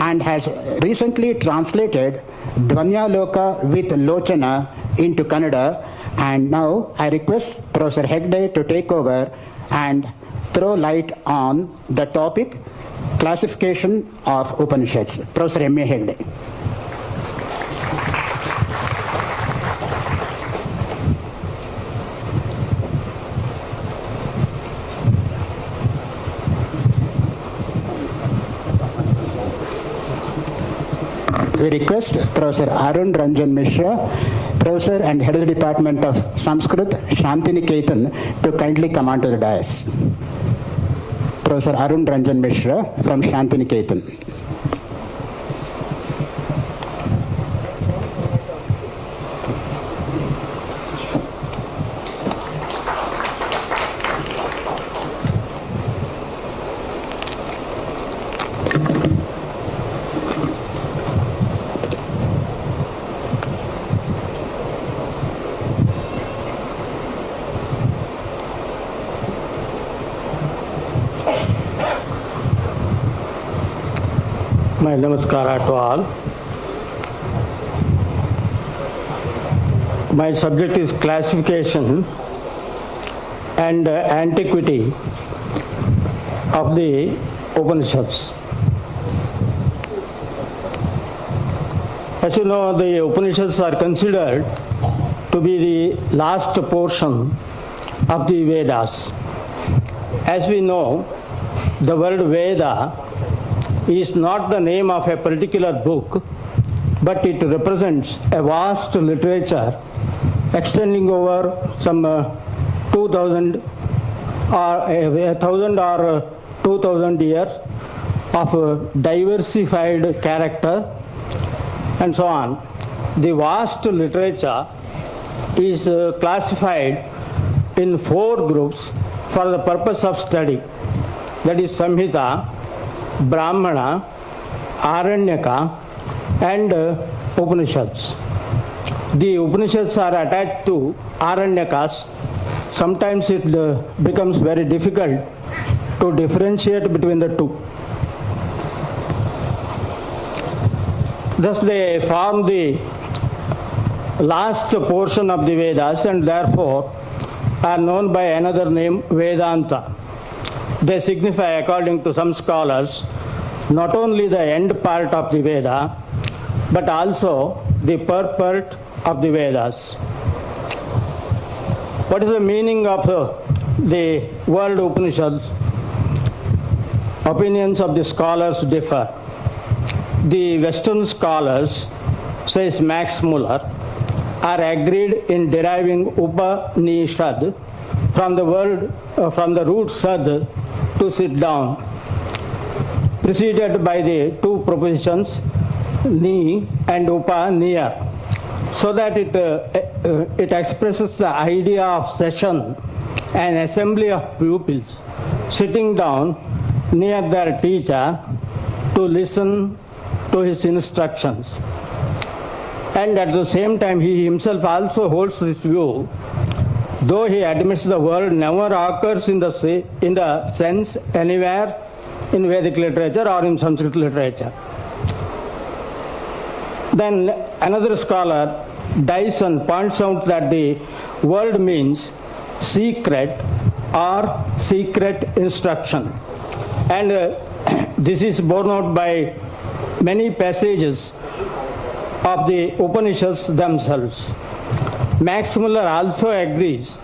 and has recently translated Dvanyaloka with Lochana into Kannada. And now I request Professor Hegde to take over and throw light on the topic classification of Upanishads. Professor M.A. Hegde. We request Professor Arun Ranjan Mishra, Professor and Head of the Department of Sanskrit, Shantiniketan, to kindly come onto the dais. Professor Arun Ranjan Mishra from Shantiniketan. My namaskara to all. My subject is classification and antiquity of the Upanishads. As you know, the Upanishads are considered to be the last portion of the Vedas. As we know, the word Veda is not the name of a particular book, but it represents a vast literature extending over some 2,000 or 1,000 or 2,000 years of diversified character and so on. The vast literature is classified in 4 groups for the purpose of study. That is Samhita, Brahmana, Aranyaka, and Upanishads. The Upanishads are attached to Aranyakas. Sometimes it becomes very difficult to differentiate between the two. Thus they form the last portion of the Vedas and therefore are known by another name, Vedanta. They signify, according to some scholars, not only the end part of the Veda, but also the purport of the Vedas. What is the meaning of the word Upanishads? Opinions of the scholars differ. The Western scholars, says Max Muller, are agreed in deriving Upanishad from the root sad, to sit down, preceded by the 2 prepositions ni and upa, near, so that it expresses the idea of session, an assembly of pupils sitting down near their teacher to listen to his instructions. And at the same time, he himself also holds this view, though he admits the word never occurs in the sense anywhere in Vedic literature or in Sanskrit literature. Then another scholar, Dyson, points out that the word means secret or secret instruction. And this is borne out by many passages of the Upanishads themselves. Max Muller also agrees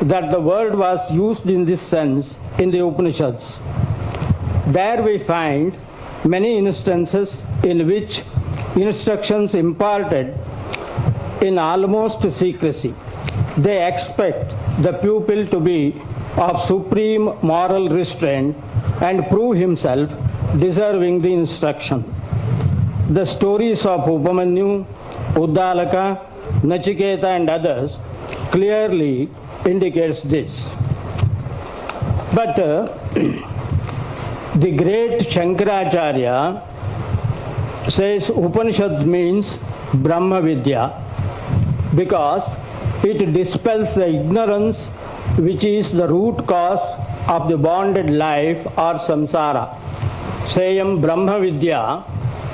that the word was used in this sense in the Upanishads. There we find many instances in which instructions imparted in almost secrecy. They expect the pupil to be of supreme moral restraint and prove himself deserving the instruction. The stories of Upamanyu, Uddalaka, Nachiketa and others clearly indicates this. But the great Shankaracharya says Upanishads means Brahma Vidya because it dispels the ignorance which is the root cause of the bonded life or samsara. Sayam Brahma Vidya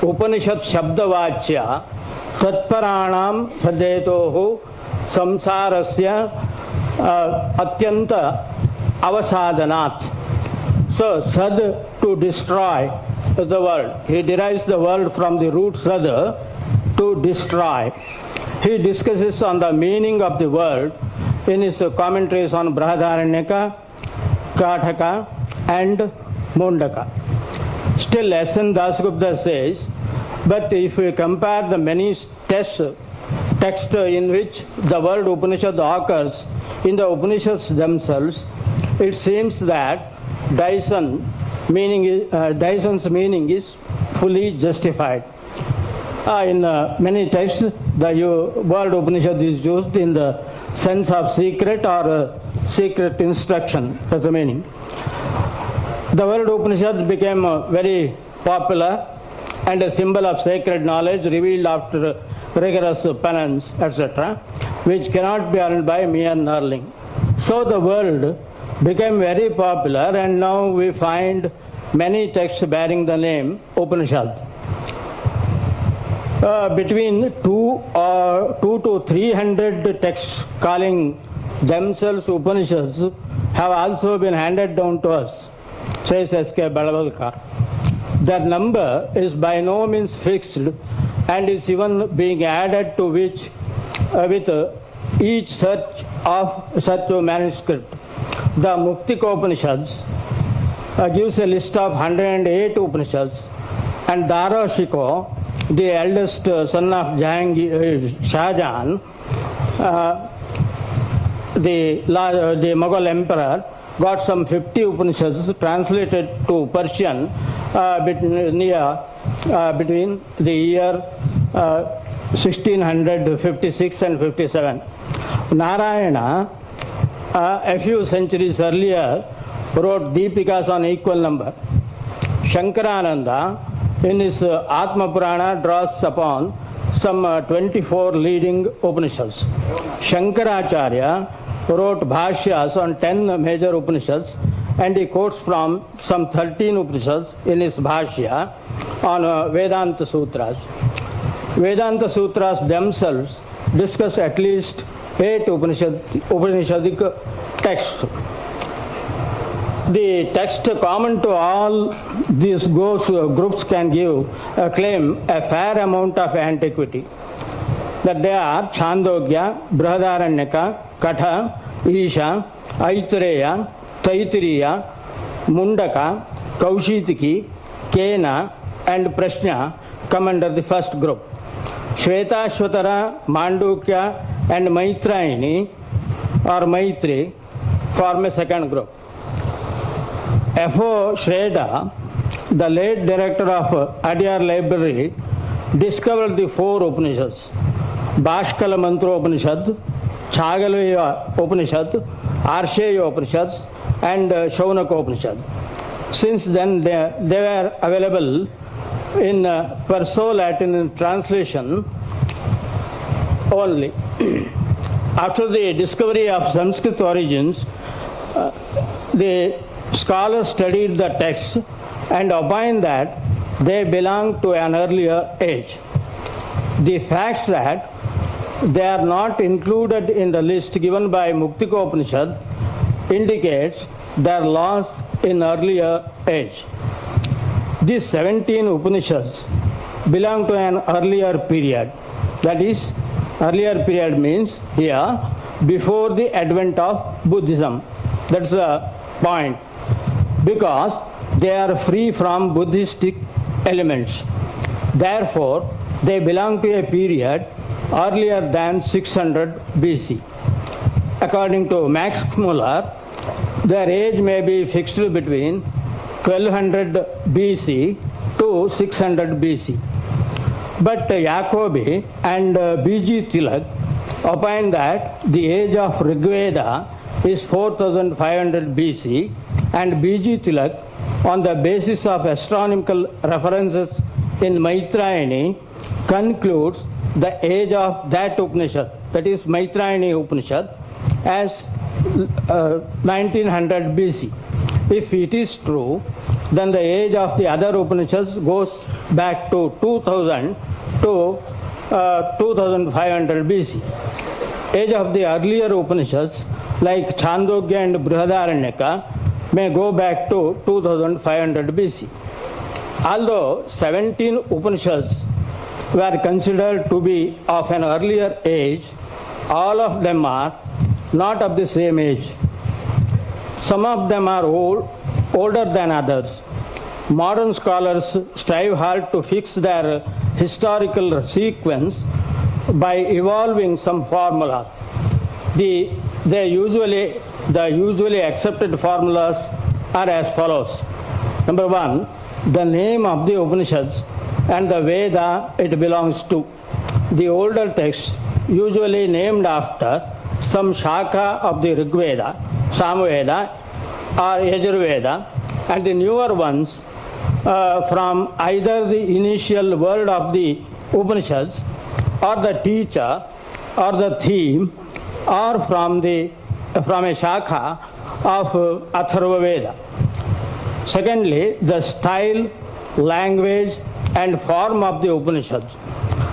Upanishad Shabdavachya Tatparanam Sadetohu Samsarasya Atyanta Avasadanat. So, Sad to destroy is the word. He derives the word from the root Sad to destroy. He discusses on the meaning of the word in his commentaries on Brihadaranyaka, Kathaka and Mundaka. Still, S.N. Dasgupta says, but if we compare the many texts in which the word Upanishad occurs in the Upanishads themselves, it seems that Dyson's meaning is fully justified. In many texts, the word Upanishad is used in the sense of secret or secret instruction. That's the meaning. The word Upanishad became very popular and a symbol of sacred knowledge revealed after rigorous penance, etc., which cannot be earned by mere knowledge. So the word became very popular, and now we find many texts bearing the name Upanishad. Between 2 to 300 texts calling themselves Upanishads have also been handed down to us, says S.K. Balavalkar. Their number is by no means fixed and is even being added to which with each search of such a manuscript. The Muktika Upanishads gives a list of 108 Upanishads, and Darashiko, the eldest son of Shah Jahan, the Mughal emperor, got some 50 Upanishads translated to Persian between the year 1656 and 57. Narayana, a few centuries earlier, wrote Deepikas on equal number. Shankarananda, in his Atma Purana, draws upon some 24 leading Upanishads. Shankaracharya wrote Bhashyas on 10 major Upanishads, and he quotes from some 13 Upanishads in his Bhashya on Vedanta Sutras. Vedanta Sutras themselves discuss at least 8 Upanishadic texts. The text common to all these groups can claim a fair amount of antiquity. That they are Chandogya, Brihadaranyaka, Katha, Isha, Aitareya, Taittiriya, Mundaka, Kaushitiki, Kena, and Prashna come under the first group. Shvetashvatara, Mandukya, and Maitrayani or Maitri form a second group. F.O. Shreda, the late director of Adyar Library, discovered the 4 Upanishads: Bhaskala Mantra Upanishad, Chagalaya Upanishad, Arsheya Upanishads, and Shaunaka Upanishad. Since then, they were available in Perso-Latin translation only. After the discovery of Sanskrit origins, the scholars studied the texts and opined that they belong to an earlier age. The facts that they are not included in the list given by Muktika Upanishad indicates their loss in earlier age. These 17 Upanishads belong to an earlier period. That is, earlier period means here before the advent of Buddhism. That's the point. Because they are free from Buddhistic elements. Therefore, they belong to a period earlier than 600 BC. According to Max Muller, their age may be fixed between 1200 BC to 600 BC. But Jacobi and B.G. Tilak opine that the age of Rigveda is 4500 BC, and B.G. Tilak, on the basis of astronomical references in Maitrayani, concludes the age of that Upanishad, that is Maitrayani Upanishad, as 1900 BC. If it is true, then the age of the other Upanishads goes back to 2000 to 2500 BC. Age of the earlier Upanishads like Chandogya and Brihadaranyaka may go back to 2500 BC. Although 17 Upanishads were considered to be of an earlier age, all of them are not of the same age. Some of them are older than others. Modern scholars strive hard to fix their historical sequence by evolving some formula. The usually accepted formulas are as follows. Number one, the name of the Upanishads and the Veda it belongs to. The older texts usually named after some shaka of the Rig Veda, Samveda or Yajurveda, and the newer ones from either the initial word of the Upanishads or the teacher or the theme or from a shaka of Atharva Veda. Secondly, the style, language and form of the Upanishads.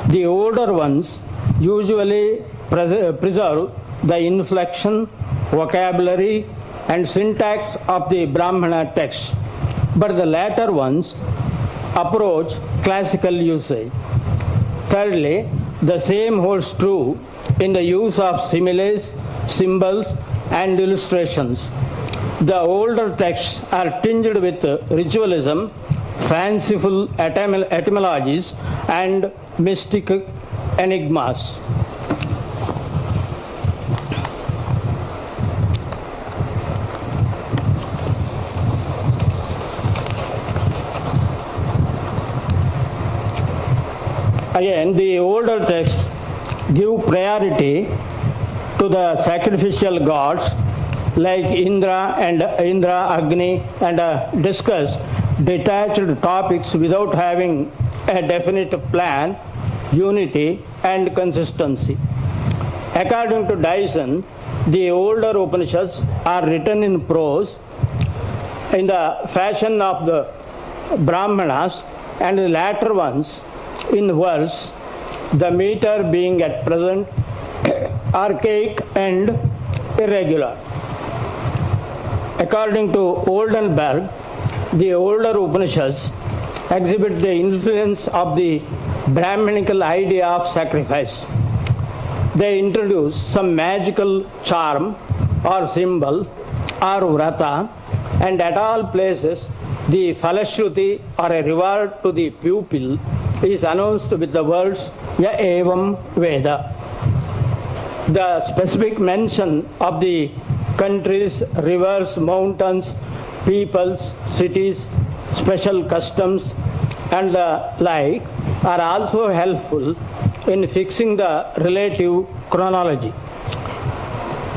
The older ones usually preserve the inflection, vocabulary and syntax of the Brahmana text, but the later ones approach classical usage. Thirdly, the same holds true in the use of similes, symbols and illustrations. The older texts are tinged with ritualism, fanciful etymologies and mystic enigmas. Again, the older texts give priority to the sacrificial gods like Indra, Agni, and discuss detached topics without having a definite plan, unity, and consistency. According to Dyson, the older Upanishads are written in prose in the fashion of the Brahmanas, and the latter ones in verse, the meter being at present archaic and irregular. According to Oldenburg, the older Upanishads exhibit the influence of the Brahminical idea of sacrifice. They introduce some magical charm or symbol or vrata, and at all places the Falashruti or a reward to the pupil is announced with the words Ya Evam Veda. The specific mention of the countries, rivers, mountains, peoples, cities, special customs, and the like are also helpful in fixing the relative chronology.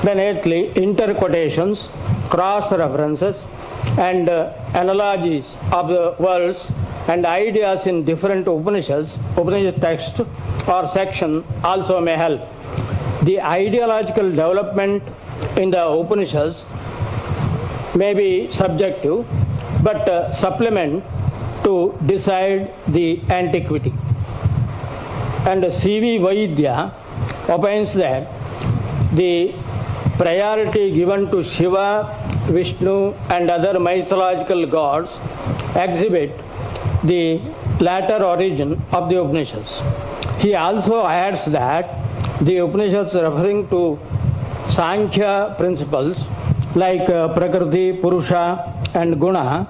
Then eighthly, interquotations, cross-references, and analogies of the words and ideas in different Upanishad text or section also may help. The ideological development in the Upanishads may be subjective, but supplement to decide the antiquity. And C.V. Vaidya opines that the priority given to Shiva, Vishnu and other mythological gods exhibit the latter origin of the Upanishads. He also adds that the Upanishads referring to Sankhya principles like Prakriti, Purusha and Guna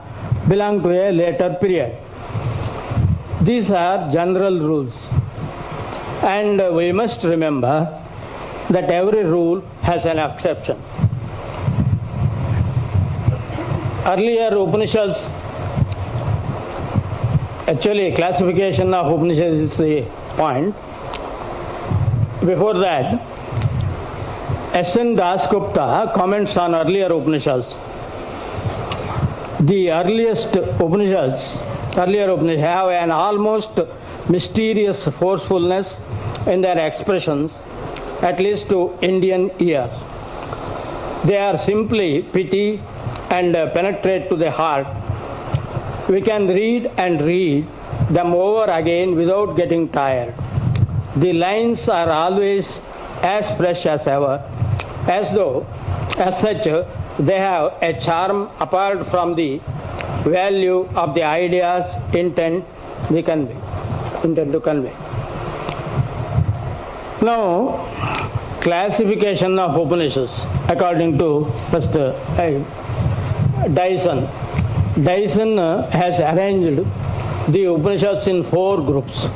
belong to a later period. These are general rules, and we must remember that every rule has an exception. Earlier Upanishads, actually classification of Upanishads is the point. Before that, S.N. Dasgupta comments on earlier Upanishads. The earliest Upanishads have an almost mysterious forcefulness in their expressions, at least to Indian ears. They are simply pity, and penetrate to the heart, we can read and read them over again without getting tired. The lines are always as fresh as ever, as though, as such, they have a charm apart from the value of the ideas intend to convey. Now, classification of Upanishads according to first Dyson. Dyson has arranged the Upanishads in 4 groups.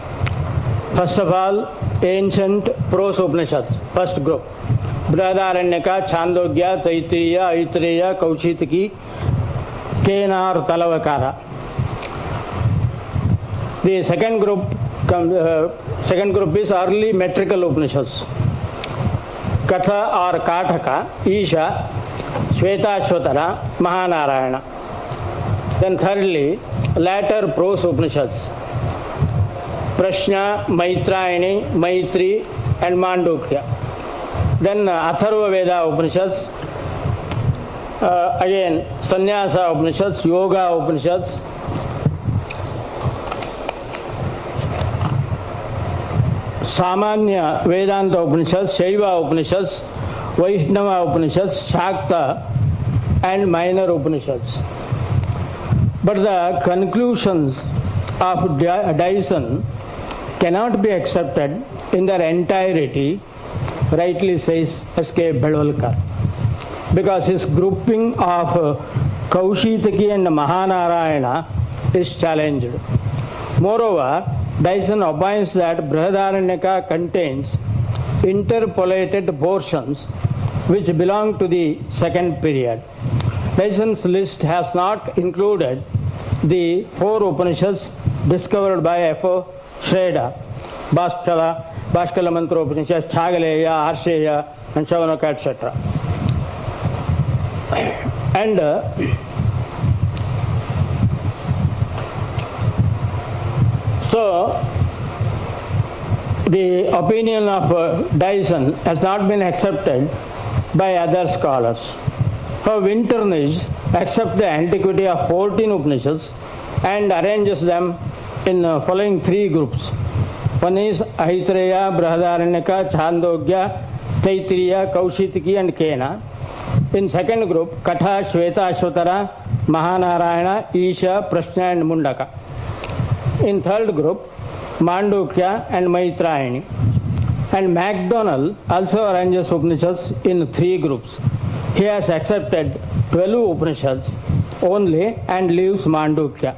First of all, ancient prose Upanishads, first group. Brihadaranyaka, Chandogya, Taittiriya, Aitareya, Kaushitaki, Kena or Talavakara. The second group is early metrical Upanishads. Katha or Kataka, Isha, Shvetashvatara, Mahanarayana. Then thirdly, later prose Upanishads. Prashna, Maitrayani, Maitri and Mandukya. Then Atharva Veda Upanishads, again Sannyasa Upanishads, Yoga Upanishads, Samanya Vedanta Upanishads, Shaiva Upanishads, Vaishnava Upanishads, Shakta and minor Upanishads. But the conclusions of Dyson cannot be accepted in their entirety, rightly says S.K. Bedvalkar, because his grouping of Kaushitaki and Mahanarayana is challenged. Moreover, Dyson opines that Brihadaranyaka contains interpolated portions which belong to the second period. Dyson's list has not included the 4 Upanishads discovered by F.O. Schrader, Bhaskala Mantra Upanishads, Chagaleya, Arsheya, and Shavanaka, etc. And so the opinion of Dyson has not been accepted by other scholars. Winternage accepts the antiquity of 14 Upanishads and arranges them in following 3 groups. One is Aitareya, Brihadaranyaka, Chandogya, Taittiriya, Kaushitaki and Kena. In second group, Katha, Shvetashvatara, Mahanarayana, Isha, Prashna and Mundaka. In third group, Mandukya and Maitrayani. And MacDonald also arranges Upanishads in 3 groups. He has accepted 12 Upanishads only and leaves Mandukya.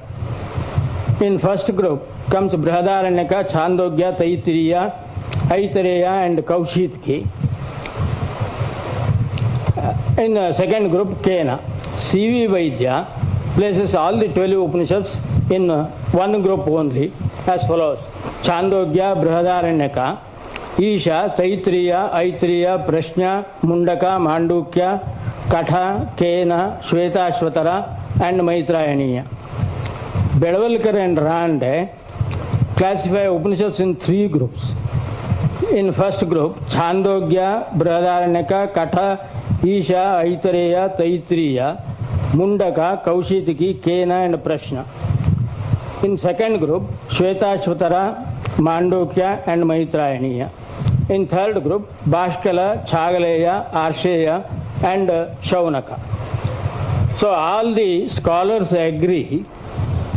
In first group comes Brihadaranyaka, Chandogya, Taittiriya, Aitareya and Kaushitaki. In second group, Kena. C.V. Vaidya places all the 12 Upanishads in one group only as follows: Chandogya, Brihadaranyaka, Isha, Taittiriya, Aitareya, Prashna, Mundaka, Mandukya, Katha, Kena, Shvetashvatara and Maitrayaniya. Bedvalkar and Rande classify Upanishads in 3 groups. In first group, Chandogya, Brihadaranyaka, Katha, Isha, Aitareya, Taittiriya, Mundaka, Kaushitaki, Kena and Prashna. In second group, Shvetashvatara, Mandukya and Maitrayaniya. In third group, Bhaskala, Chagaleya, Arsheya and Shavanaka. So all the scholars agree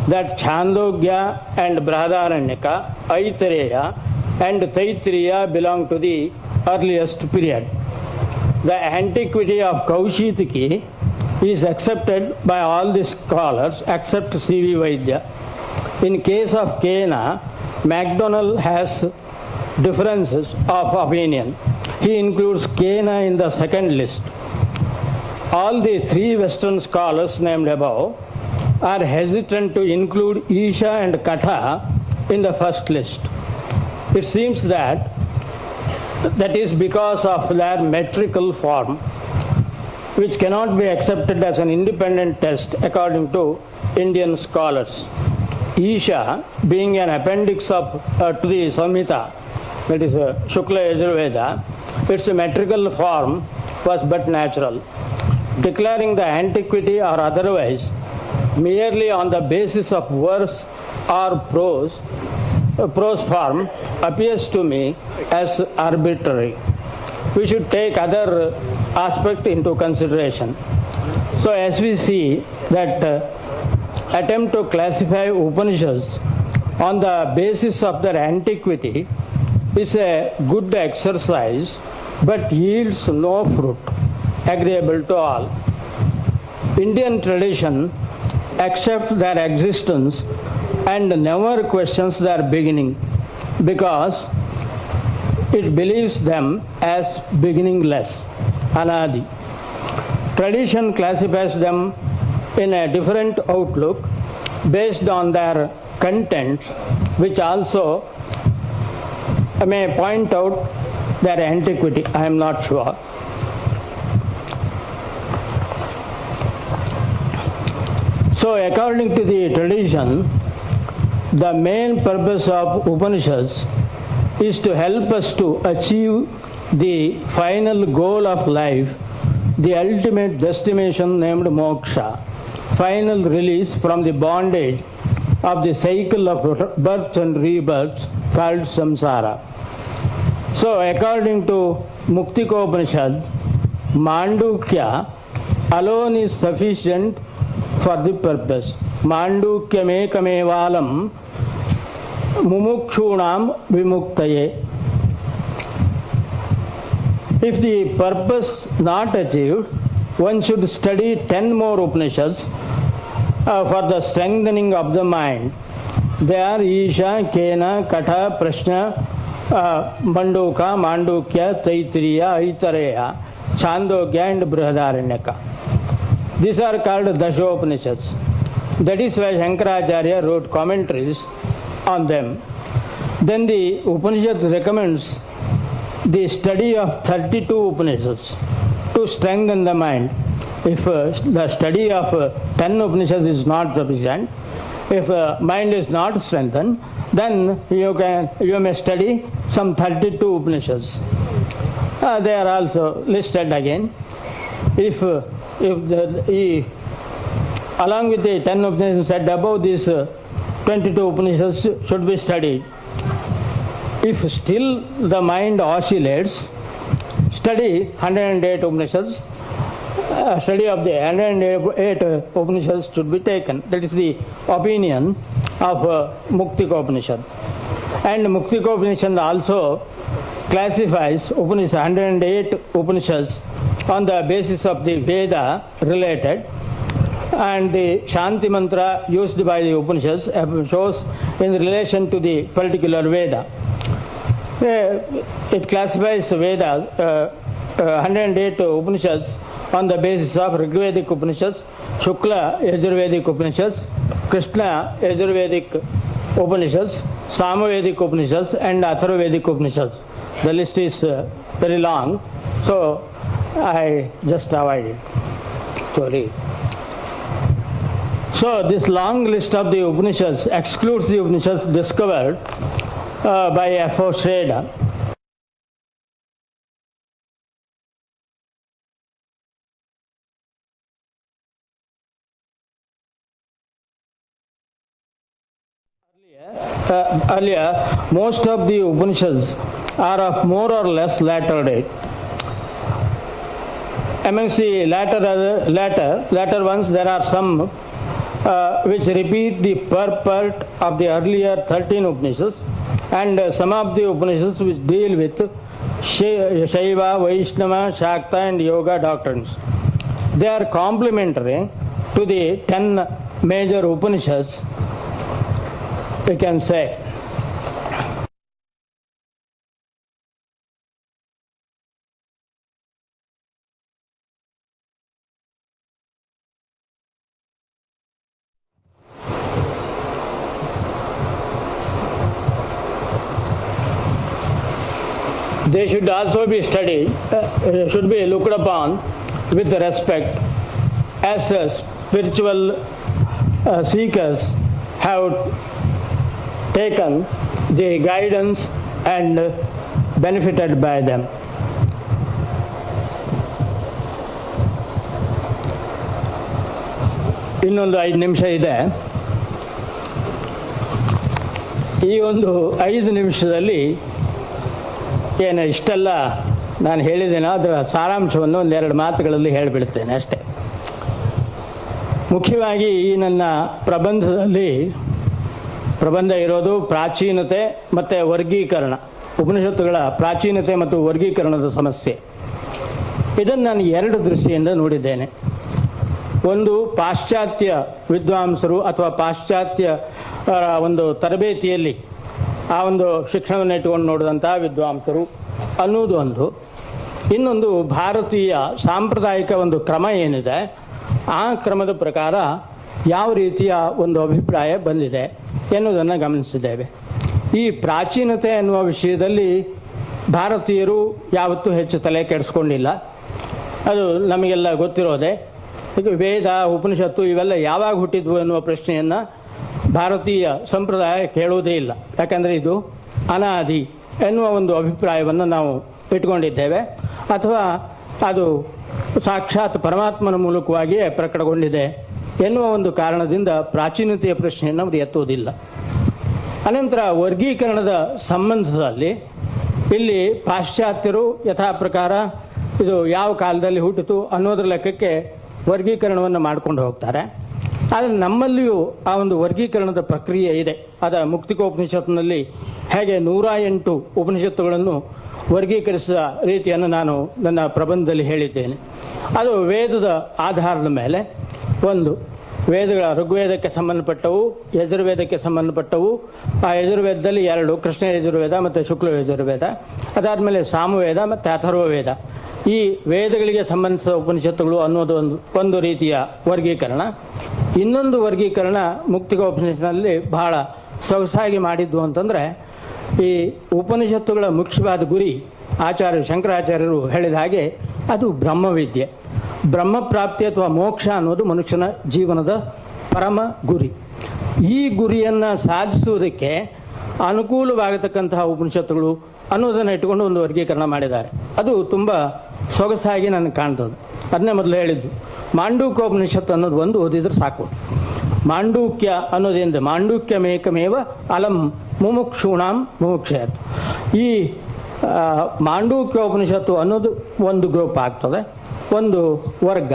that Chandogya and Brihadaranyaka, Aitareya and Taittiriya belong to the earliest period. The antiquity of Kaushitaki is accepted by all the scholars except C.V. Vaidya. In case of Kena, MacDonald has differences of opinion. He includes Kena in the second list. All the 3 Western scholars named above are hesitant to include Isha and Katha in the first list. It seems that is because of their metrical form, which cannot be accepted as an independent test according to Indian scholars. Isha, being an appendix to the Samhita, that is Shukla Yajurveda, its metrical form was but natural. declaring the antiquity or otherwise merely on the basis of verse or prose form appears to me as arbitrary. We should take other aspect into consideration. So as we see that attempt to classify Upanishads on the basis of their antiquity is a good exercise but yields no fruit agreeable to all. Indian tradition accepts their existence and never questions their beginning because it believes them as beginningless, anadi. Tradition classifies them in a different outlook based on their content, which also may point out their antiquity. I am not sure. So according to the tradition, the main purpose of Upanishads is to help us to achieve the final goal of life, the ultimate destination named moksha, final release from the bondage of the cycle of birth and rebirth called samsara. So according to Muktikopanishad, Mandukya alone is sufficient for the purpose. Mandukyamekamevalam mumukshunam vimuktaye. If the purpose not achieved, one should study 10 more Upanishads for the strengthening of the mind. They are Isha, Kena, Katha, Prashna, Manduka, Mandukya, Taitriya, Aitareya, Chandogya and Brihadaranyaka. These are called Dashopanishads. That is why Shankaracharya wrote commentaries on them. Then the Upanishad recommends the study of 32 Upanishads to strengthen the mind. If the study of 10 Upanishads is not sufficient, if mind is not strengthened, then you may study some 32 Upanishads. They are also listed again. Along with the 10 Upanishads said above, these 22 Upanishads should be studied. If still the mind oscillates, study 108 Upanishads. Study of the 108 Upanishads should be taken. That is the opinion of Muktikopanishad. And Muktikopanishad also classifies 108 Upanishads on the basis of the Veda related, and the Shanti mantra used by the Upanishads shows in relation to the particular Veda. It classifies Vedas, 108 Upanishads on the basis of Rigvedic Upanishads, Shukla Yajurvedic Upanishads, Krishna Yajurvedic Upanishads, Samavedic Upanishads and Atharvavedic Upanishads. The list is very long, so I just avoided to read. So this long list of the Upanishads excludes the Upanishads discovered by F.O. Schrader. Earlier, most of the Upanishads are of more or less later date. Amongst the latter ones, there are some which repeat the purport of the earlier 13 Upanishads, and some of the Upanishads which deal with Shaiva, Vaishnava, Shakta and Yoga doctrines. They are complementary to the 10 major Upanishads, we can say. They should also be studied, should be looked upon with respect, as spiritual seekers have taken the guidance and benefited by them. ಇನ್ನೊಂದು 5 ನಿಮಿಷ ಇದೆ. ಈ ಒಂದು 5 ನಿಮಿಷದಲ್ಲಿ ಏನು ಇಷ್ಟೆಲ್ಲ ನಾನು ಹೇಳಿದ್ದೇನೆ ಅದರ ಸಾರಾಂಶವನ್ನು 1-2 ಮಾತುಗಳಲ್ಲಿ ಹೇಳಿಬಿಡ್ತೇನೆ ಅಷ್ಟೇ. ಮುಖ್ಯವಾಗಿ ಈ ನನ್ನ ಪ್ರಬಂಧ ಇರೋದು ಪ್ರಾಚೀನತೆ ಮತ್ತು ವರ್ಗೀಕರಣ, ಉಪನಿಷತ್ತುಗಳ ಪ್ರಾಚೀನತೆ ಮತ್ತು ವರ್ಗೀಕರಣದ ಸಮಸ್ಯೆ. ಇದನ್ನು ನಾನು 2 ದೃಷ್ಟಿಯಿಂದ ನೋಡಿದ್ದೇನೆ. ಒಂದು, ಪಾಶ್ಚಾತ್ಯ ವಿದ್ವಾಂಸರು ಅಥವಾ ಪಾಶ್ಚಾತ್ಯ ಒಂದು ತರಬೇತಿಯಲ್ಲಿ ಆ ಒಂದು ಶಿಕ್ಷಣವನ್ನು ಇಟ್ಟುಕೊಂಡು ನೋಡಿದಂಥ ವಿದ್ವಾಂಸರು ಅನ್ನೋದು ಒಂದು. ಇನ್ನೊಂದು, ಭಾರತೀಯ ಸಾಂಪ್ರದಾಯಿಕ ಒಂದು ಕ್ರಮ ಏನಿದೆ ಆ ಕ್ರಮದ ಪ್ರಕಾರ ಯಾವ ರೀತಿಯ ಒಂದು ಅಭಿಪ್ರಾಯ ಬಂದಿದೆ ಎನ್ನುವುದನ್ನು ಗಮನಿಸಿದ್ದೇವೆ. ಈ ಪ್ರಾಚೀನತೆ ಎನ್ನುವ ವಿಷಯದಲ್ಲಿ ಭಾರತೀಯರು ಯಾವತ್ತೂ ಹೆಚ್ಚು ತಲೆ ಕೆಡಿಸ್ಕೊಂಡಿಲ್ಲ. ಅದು ನಮಗೆಲ್ಲ ಗೊತ್ತಿರೋದೆ. ಇದು ವೇದ, ಉಪನಿಷತ್ತು ಇವೆಲ್ಲ ಯಾವಾಗ ಹುಟ್ಟಿದ್ವು ಎನ್ನುವ ಪ್ರಶ್ನೆಯನ್ನು ಭಾರತೀಯ ಸಂಪ್ರದಾಯ ಕೇಳುವುದೇ ಇಲ್ಲ. ಯಾಕಂದರೆ ಇದು ಅನಾದಿ ಎನ್ನುವ ಒಂದು ಅಭಿಪ್ರಾಯವನ್ನು ನಾವು ಇಟ್ಕೊಂಡಿದ್ದೇವೆ. ಅಥವಾ ಅದು ಸಾಕ್ಷಾತ್ ಪರಮಾತ್ಮನ ಮೂಲಕವಾಗಿಯೇ ಪ್ರಕಟಗೊಂಡಿದೆ ಎನ್ನುವ ಒಂದು ಕಾರಣದಿಂದ ಪ್ರಾಚೀನತೆಯ ಪ್ರಶ್ನೆಯನ್ನು ಅವರು ಎತ್ತುವುದಿಲ್ಲ. ಅನಂತರ ವರ್ಗೀಕರಣದ ಸಂಬಂಧದಲ್ಲಿ ಇಲ್ಲಿ ಪಾಶ್ಚಾತ್ಯರು ಯಥಾ ಪ್ರಕಾರ ಇದು ಯಾವ ಕಾಲದಲ್ಲಿ ಹುಟ್ಟಿತು ಅನ್ನೋದ್ರ ಲೆಕ್ಕಕ್ಕೆ ವರ್ಗೀಕರಣವನ್ನು ಮಾಡ್ಕೊಂಡು ಹೋಗ್ತಾರೆ. ಆದರೆ ನಮ್ಮಲ್ಲಿಯೂ ಆ ಒಂದು ವರ್ಗೀಕರಣದ ಪ್ರಕ್ರಿಯೆ ಇದೆ. ಅದ ಮುಕ್ತಿಕೋಪನಿಷತ್ತಿನಲ್ಲಿ ಹೇಗೆ 108 ಉಪನಿಷತ್ತುಗಳನ್ನು ವರ್ಗೀಕರಿಸಿದ ರೀತಿಯನ್ನು ನಾನು ನನ್ನ ಪ್ರಬಂಧದಲ್ಲಿ ಹೇಳಿದ್ದೇನೆ. ಅದು ವೇದದ ಆಧಾರದ ಮೇಲೆ, ಒಂದು ವೇದಗಳ ಋಗ್ವೇದಕ್ಕೆ ಸಂಬಂಧಪಟ್ಟವು, ಯಜುರ್ವೇದಕ್ಕೆ ಸಂಬಂಧಪಟ್ಟವು. ಆ ಯಜುರ್ವೇದದಲ್ಲಿ 2, ಕೃಷ್ಣ ಯಜುರ್ವೇದ ಮತ್ತು ಶುಕ್ಲ ಯಜುರ್ವೇದ. ಅದಾದಮೇಲೆ ಸಾಮವೇದ ಮತ್ತು ಅಥರ್ವವೇದ. ಈ ವೇದಗಳಿಗೆ ಸಂಬಂಧಿಸಿದ ಉಪನಿಷತ್ತುಗಳು ಅನ್ನೋದು ಒಂದು ರೀತಿಯ ವರ್ಗೀಕರಣ. ಇನ್ನೊಂದು ವರ್ಗೀಕರಣ ಮುಕ್ತಿಕೋಪನಿಷತ್ತಿನಲ್ಲಿ ಬಹಳ ಸೊಗಸಾಗಿ ಮಾಡಿದ್ದು ಅಂತಂದರೆ, ಈ ಉಪನಿಷತ್ತುಗಳ ಮುಖ್ಯವಾದ ಗುರಿ ಶಂಕರಾಚಾರ್ಯರು ಹೇಳಿದ ಹಾಗೆ ಅದು ಬ್ರಹ್ಮವಿದ್ಯೆ, ಬ್ರಹ್ಮಪ್ರಾಪ್ತಿ ಅಥವಾ ಮೋಕ್ಷ ಅನ್ನೋದು ಮನುಷ್ಯನ ಜೀವನದ ಪರಮ ಗುರಿ. ಈ ಗುರಿಯನ್ನು ಸಾಧಿಸುವುದಕ್ಕೆ ಅನುಕೂಲವಾಗತಕ್ಕಂತಹ ಉಪನಿಷತ್ತುಗಳು ಅನ್ನೋದನ್ನು ಇಟ್ಟುಕೊಂಡು ಒಂದು ವರ್ಗೀಕರಣ ಮಾಡಿದ್ದಾರೆ. ಅದು ತುಂಬ ಸೊಗಸಾಗಿ ನನಗೆ ಕಾಣ್ತದೆ. ಅದನ್ನೇ ಮೊದಲು ಹೇಳಿದ್ದು. ಮಾಂಡೂಕ್ಯೋಪನಿಷತ್ತು ಅನ್ನೋದು ಒಂದು ಓದಿದ್ರೆ ಸಾಕು. ಮಾಂಡೂಕ್ಯ ಅನ್ನೋದೇನಿದೆ, ಮಾಂಡೂಕ್ಯಮೇಕಮೇವ ಅಲಂ ಮುಮುಕ್ಷೂಣಾಂ ಮುಮುಕ್ಷಯತ್. ಈ ಮಾಂಡೂಕ್ಯೋಪನಿಷತ್ತು ಅನ್ನೋದು ಒಂದು ಗ್ರೂಪ್ ಆಗ್ತದೆ, ಒಂದು ವರ್ಗ.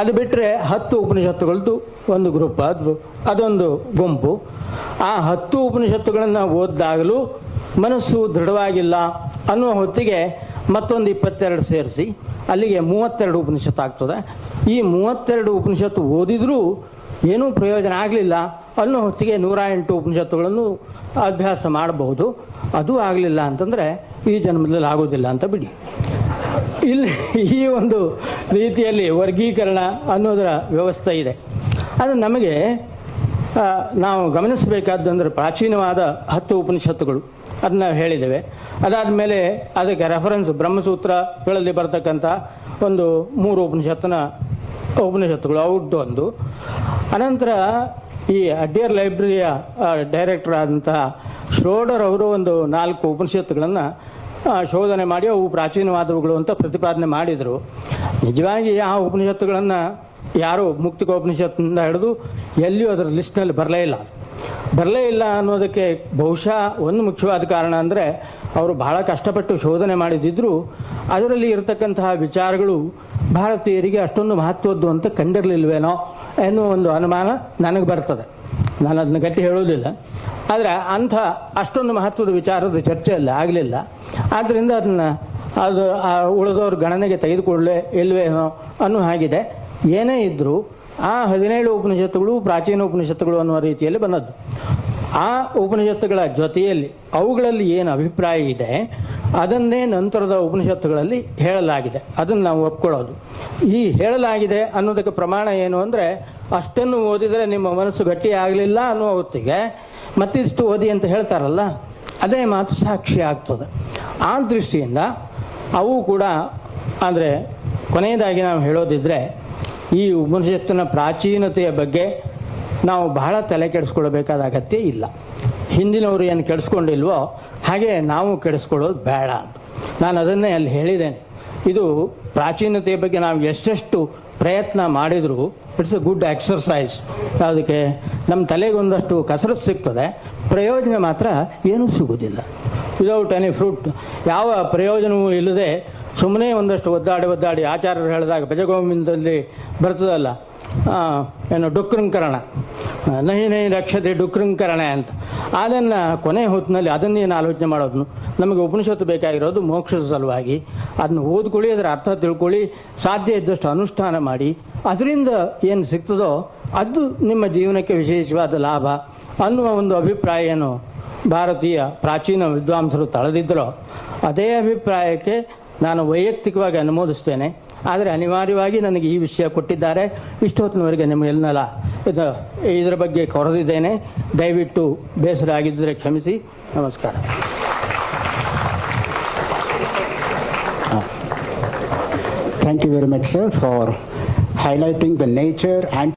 ಅದು ಬಿಟ್ಟರೆ 10 ಉಪನಿಷತ್ತುಗಳದ್ದು ಒಂದು ಗ್ರೂಪ್, ಅದೊಂದು ಗುಂಪು. ಆ 10 ಉಪನಿಷತ್ತುಗಳನ್ನು ಓದಿದಾಗಲೂ ಮನಸ್ಸು ದೃಢವಾಗಿಲ್ಲ ಅನ್ನುವ ಹೊತ್ತಿಗೆ ಮತ್ತೊಂದು 22 ಸೇರಿಸಿ ಅಲ್ಲಿಗೆ 32 ಉಪನಿಷತ್ತು ಆಗ್ತದೆ. ಈ 32 ಉಪನಿಷತ್ತು ಓದಿದರೂ ಏನೂ ಪ್ರಯೋಜನ ಆಗಲಿಲ್ಲ ಅನ್ನೋ ಹೊತ್ತಿಗೆ 108 ಉಪನಿಷತ್ತುಗಳನ್ನು ಅಭ್ಯಾಸ ಮಾಡಬಹುದು. ಅದು ಆಗಲಿಲ್ಲ ಅಂತಂದರೆ ಈ ಜನ್ಮದಲ್ಲಿ ಆಗೋದಿಲ್ಲ ಅಂತ ಬಿಡಿ. ಇಲ್ಲಿ ಈ ಒಂದು ರೀತಿಯಲ್ಲಿ ವರ್ಗೀಕರಣ ಅನ್ನೋದರ ವ್ಯವಸ್ಥೆ ಇದೆ. ಅದು ನಮಗೆ ನಾವು ಗಮನಿಸಬೇಕಾದಂದರೆ ಪ್ರಾಚೀನವಾದ 10 ಉಪನಿಷತ್ತುಗಳು ಅದನ್ನ ಹೇಳಿದ್ದೇವೆ. ಅದಾದಮೇಲೆ ಅದಕ್ಕೆ ರೆಫರೆನ್ಸ್ ಬ್ರಹ್ಮಸೂತ್ರಗಳಲ್ಲಿ ಬರ್ತಕ್ಕಂಥ ಒಂದು 3 ಉಪನಿಷತ್ತುಗಳು ಅವ್ರದ್ದು ಒಂದು. ಅನಂತರ ಈ ಅಡ್ಡಿಯರ್ ಲೈಬ್ರರಿಯ ಡೈರೆಕ್ಟರ್ ಆದಂತಹ ಶ್ರೋಡರ್ ಅವರು ಒಂದು 4 ಉಪನಿಷತ್ತುಗಳನ್ನು ಶೋಧನೆ ಮಾಡಿ ಅವು ಪ್ರಾಚೀನವಾದವುಗಳು ಅಂತ ಪ್ರತಿಪಾದನೆ ಮಾಡಿದರು. ನಿಜವಾಗಿ ಆ ಉಪನಿಷತ್ತುಗಳನ್ನು ಯಾರು ಮುಕ್ತಿಕೋಪನಿಷತ್ತಿನಿಂದ ಹಿಡಿದು ಎಲ್ಲಿಯೂ ಅದರ ಲಿಸ್ಟ್ನಲ್ಲಿ ಬರಲೇ ಇಲ್ಲ ಅನ್ನೋದಕ್ಕೆ ಬಹುಶಃ ಒಂದು ಮುಖ್ಯವಾದ ಕಾರಣ ಅಂದರೆ ಅವರು ಬಹಳ ಕಷ್ಟಪಟ್ಟು ಶೋಧನೆ ಮಾಡಿದ್ದಿದ್ರು ಅದರಲ್ಲಿ ಇರತಕ್ಕಂತಹ ವಿಚಾರಗಳು ಭಾರತೀಯರಿಗೆ ಅಷ್ಟೊಂದು ಮಹತ್ವದ್ದು ಅಂತ ಕಂಡಿರಲಿಲ್ವೇನೋ ಎನ್ನುವ ಒಂದು ಅನುಮಾನ ನನಗೆ ಬರ್ತದೆ. ನಾನು ಅದನ್ನ ಗಟ್ಟಿ ಹೇಳೋದಿಲ್ಲ. ಆದರೆ ಅಷ್ಟೊಂದು ಮಹತ್ವದ ವಿಚಾರದ ಚರ್ಚೆಯಲ್ಲಿ ಆಗಲಿಲ್ಲ. ಆದ್ದರಿಂದ ಅದು ಉಳಿದವ್ರ ಗಣನೆಗೆ ತೆಗೆದುಕೊಳ್ಳೇ ಇಲ್ವೇನೋ ಅನ್ನೋ ಹಾಗಿದೆ. ಏನೇ ಇದ್ದರೂ ಆ 17 ಉಪನಿಷತ್ತುಗಳು ಪ್ರಾಚೀನ ಉಪನಿಷತ್ತುಗಳು ಅನ್ನುವ ರೀತಿಯಲ್ಲಿ ಬಂದದ್ದು. ಆ ಉಪನಿಷತ್ತುಗಳ ಜೊತೆಯಲ್ಲಿ ಅವುಗಳಲ್ಲಿ ಏನು ಅಭಿಪ್ರಾಯ ಇದೆ ಅದನ್ನೇ ನಂತರದ ಉಪನಿಷತ್ತುಗಳಲ್ಲಿ ಹೇಳಲಾಗಿದೆ. ಅದನ್ನು ನಾವು ಒಪ್ಕೊಳ್ಳೋದು. ಈ ಹೇಳಲಾಗಿದೆ ಅನ್ನೋದಕ್ಕೆ ಪ್ರಮಾಣ ಏನು ಅಂದರೆ, ಅಷ್ಟನ್ನು ಓದಿದರೆ ನಿಮ್ಮ ಮನಸ್ಸು ಗಟ್ಟಿ ಆಗಲಿಲ್ಲ ಅನ್ನುವ ಹೊತ್ತಿಗೆ ಮತ್ತಿಷ್ಟು ಓದಿ ಅಂತ ಹೇಳ್ತಾರಲ್ಲ, ಅದೇ ಮಾತು ಸಾಕ್ಷಿ ಆಗ್ತದೆ. ಆ ದೃಷ್ಟಿಯಿಂದ ಅವು ಕೂಡ ಅಂದರೆ ಕೊನೆಯದಾಗಿ ನಾವು ಹೇಳೋದಿದ್ರೆ, ಈ ಉಪನಿಷತ್ತಿನ ಪ್ರಾಚೀನತೆಯ ಬಗ್ಗೆ ನಾವು ಬಹಳ ತಲೆ ಕೆಡಿಸ್ಕೊಳ್ಬೇಕಾದ ಅಗತ್ಯ ಇಲ್ಲ. ಹಿಂದಿನವರು ಏನು ಕೆಡಿಸ್ಕೊಂಡಿಲ್ವೋ ಹಾಗೆ ನಾವು ಕೆಡಿಸ್ಕೊಳ್ಳೋದು ಬೇಡ ಅಂತ ನಾನು ಅದನ್ನೇ ಅಲ್ಲಿ ಹೇಳಿದ್ದೇನೆ. ಇದು ಪ್ರಾಚೀನತೆಯ ಬಗ್ಗೆ ನಾವು ಎಷ್ಟೆಷ್ಟು ಪ್ರಯತ್ನ ಮಾಡಿದರೂ ಇಟ್ಸ್ ಎ ಗುಡ್ ಎಕ್ಸರ್ಸೈಸ್. ಅದಕ್ಕೆ ನಮ್ಮ ತಲೆಗೆ ಒಂದಷ್ಟು ಕಸರತ್ತು ಸಿಗ್ತದೆ, ಪ್ರಯೋಜನ ಮಾತ್ರ ಏನೂ ಸಿಗೋದಿಲ್ಲ. ವಿದೌಟ್ ಎನಿ ಫ್ರೂಟ್, ಯಾವ ಪ್ರಯೋಜನವೂ ಇಲ್ಲದೆ ಸುಮ್ಮನೆ ಒಂದಷ್ಟು ಒದ್ದಾಡಿ ಆಚಾರ್ಯರು ಹೇಳಿದಾಗ ಭಜಗೋವಿಂದದಲ್ಲಿ ಬರ್ತದಲ್ಲ, ಏನು ಡುಕೃಂಕರಣ, ನಹಿ ರಕ್ಷತೆ ಡುಕೃಂಕರಣ ಅಂತ. ಅದನ್ನು ಕೊನೆ ಹೊತ್ತಿನಲ್ಲಿ ಅದನ್ನೇನು ಆಲೋಚನೆ ಮಾಡೋದು. ನಮಗೆ ಉಪನಿಷತ್ತು ಬೇಕಾಗಿರೋದು ಮೋಕ್ಷದ ಸಲುವಾಗಿ. ಅದನ್ನು ಓದ್ಕೊಳ್ಳಿ, ಅದರ ಅರ್ಥ ತಿಳ್ಕೊಳ್ಳಿ, ಸಾಧ್ಯ ಇದ್ದಷ್ಟು ಅನುಷ್ಠಾನ ಮಾಡಿ, ಅದರಿಂದ ಏನು ಸಿಗ್ತದೋ ಅದು ನಿಮ್ಮ ಜೀವನಕ್ಕೆ ವಿಶೇಷವಾದ ಲಾಭ ಅನ್ನುವ ಒಂದು ಅಭಿಪ್ರಾಯ ಏನು ಭಾರತೀಯ ಪ್ರಾಚೀನ ವಿದ್ವಾಂಸರು ತಳೆದಿದ್ದರೋ ಅದೇ ಅಭಿಪ್ರಾಯಕ್ಕೆ ನಾನು ವೈಯಕ್ತಿಕವಾಗಿ ಅನುಮೋದಿಸ್ತೇನೆ. ಆದರೆ ಅನಿವಾರ್ಯವಾಗಿ ನನಗೆ ಈ ವಿಷಯ ಕೊಟ್ಟಿದ್ದಾರೆ. ಇಷ್ಟೊತ್ತಿನವರೆಗೆ ನಿಮಗೆಲ್ಲನಲ್ಲ ಇದರ ಬಗ್ಗೆ ಕೊರೆದಿದ್ದೇನೆ. ದಯವಿಟ್ಟು ಬೇಸರ ಆಗಿದ್ದರೆ ಕ್ಷಮಿಸಿ. ನಮಸ್ಕಾರ. Thank you very much, sir, for highlighting the nature and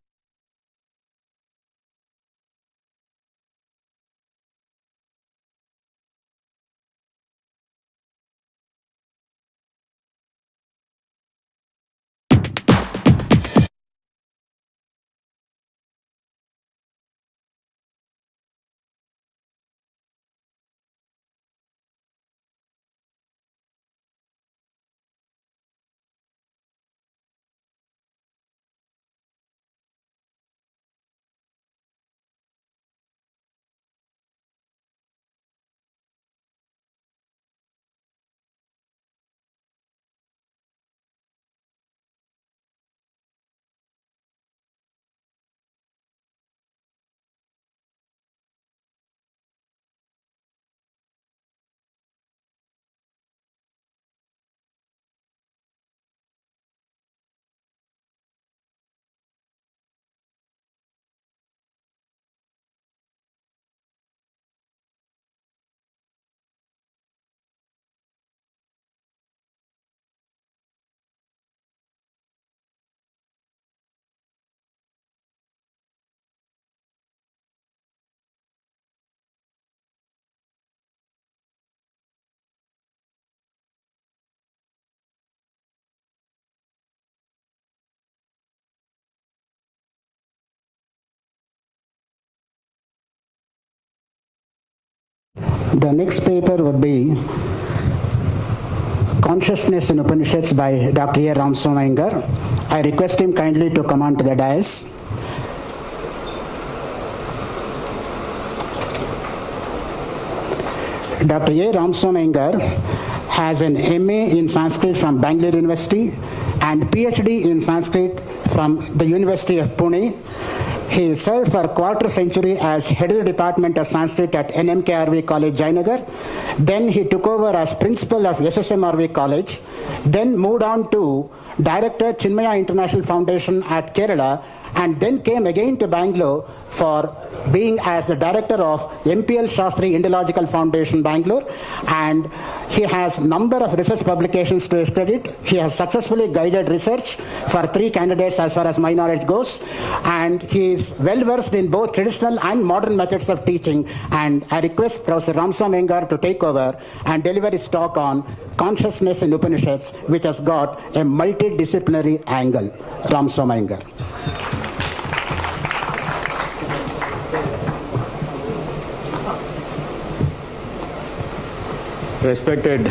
the next paper would be Consciousness in Upanishads by Dr. A. Ramswamy. I request him kindly to come on to the dais. Dr. A. Ramswamy has an MA in Sanskrit from Bangalore University and PhD in Sanskrit from the University of Pune. He served for a quarter century as head of the Department of Sanskrit at NMKRV College, Jayanagar. Then he took over as principal of SSMRV College. Then moved on to Director, Chinmaya International Foundation at Kerala, and then came again to Bangalore for being as the director of MPL Shastri Indological Foundation, Bangalore. And he has number of research publications to his credit. He has successfully guided research for 3 candidates as far as my knowledge goes. And he is well versed in both traditional and modern methods of teaching. And I request Professor Ramswamy to take over and deliver his talk on Consciousness in Upanishads, which has got a multidisciplinary angle. Ramswamy. Respected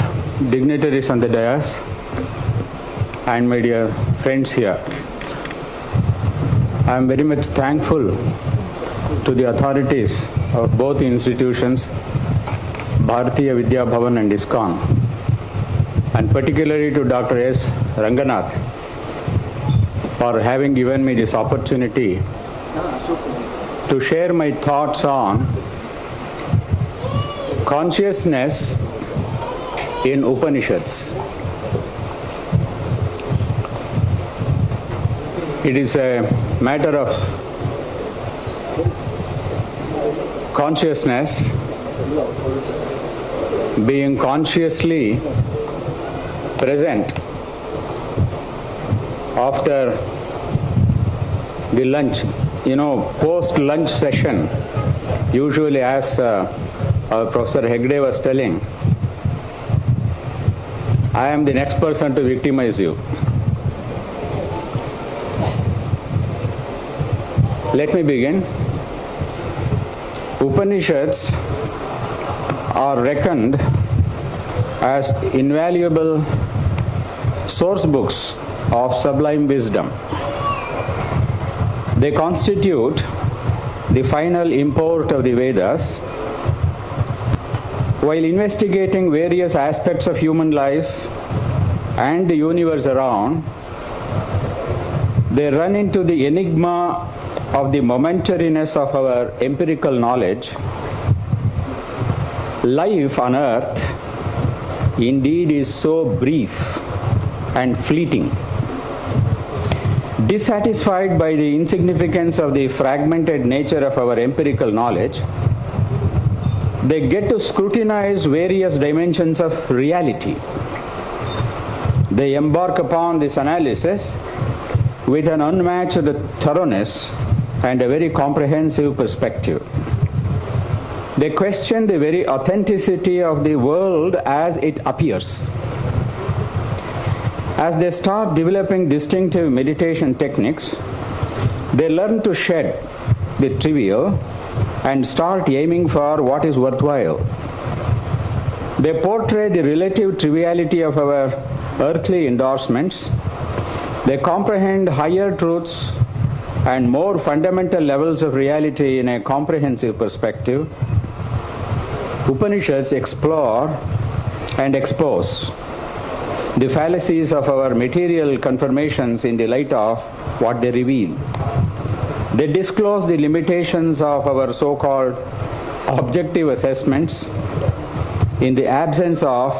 dignitaries on the dais and my dear friends here, I am very much thankful to the authorities of both institutions, Bharatiya Vidya Bhavan and ISKCON, and particularly to Dr. S. Ranganath for having given me this opportunity to share my thoughts on consciousness in Upanishads. It is a matter of consciousness being consciously present after the lunch, post-lunch session. Usually, as our Professor Hegde was telling, I am the next person to victimize you. Let me begin. Upanishads are reckoned as invaluable source books of sublime wisdom. They constitute the final import of the Vedas. While investigating various aspects of human life and the universe around, they run into the enigma of the momentariness of our empirical knowledge. Life on earth indeed is so brief and fleeting. Dissatisfied by the insignificance of the fragmented nature of our empirical knowledge, they get to scrutinize various dimensions of reality. They embark upon this analysis with an unmatched thoroughness and a very comprehensive perspective. They question the very authenticity of the world as it appears. As they start developing distinctive meditation techniques, they learn to shed the trivial and start aiming for what is worthwhile. They portray the relative triviality of our earthly endorsements. They comprehend higher truths and more fundamental levels of reality in a comprehensive perspective. Upanishads explore and expose the fallacies of our material confirmations in the light of what they reveal. They disclose the limitations of our so-called objective assessments in the absence of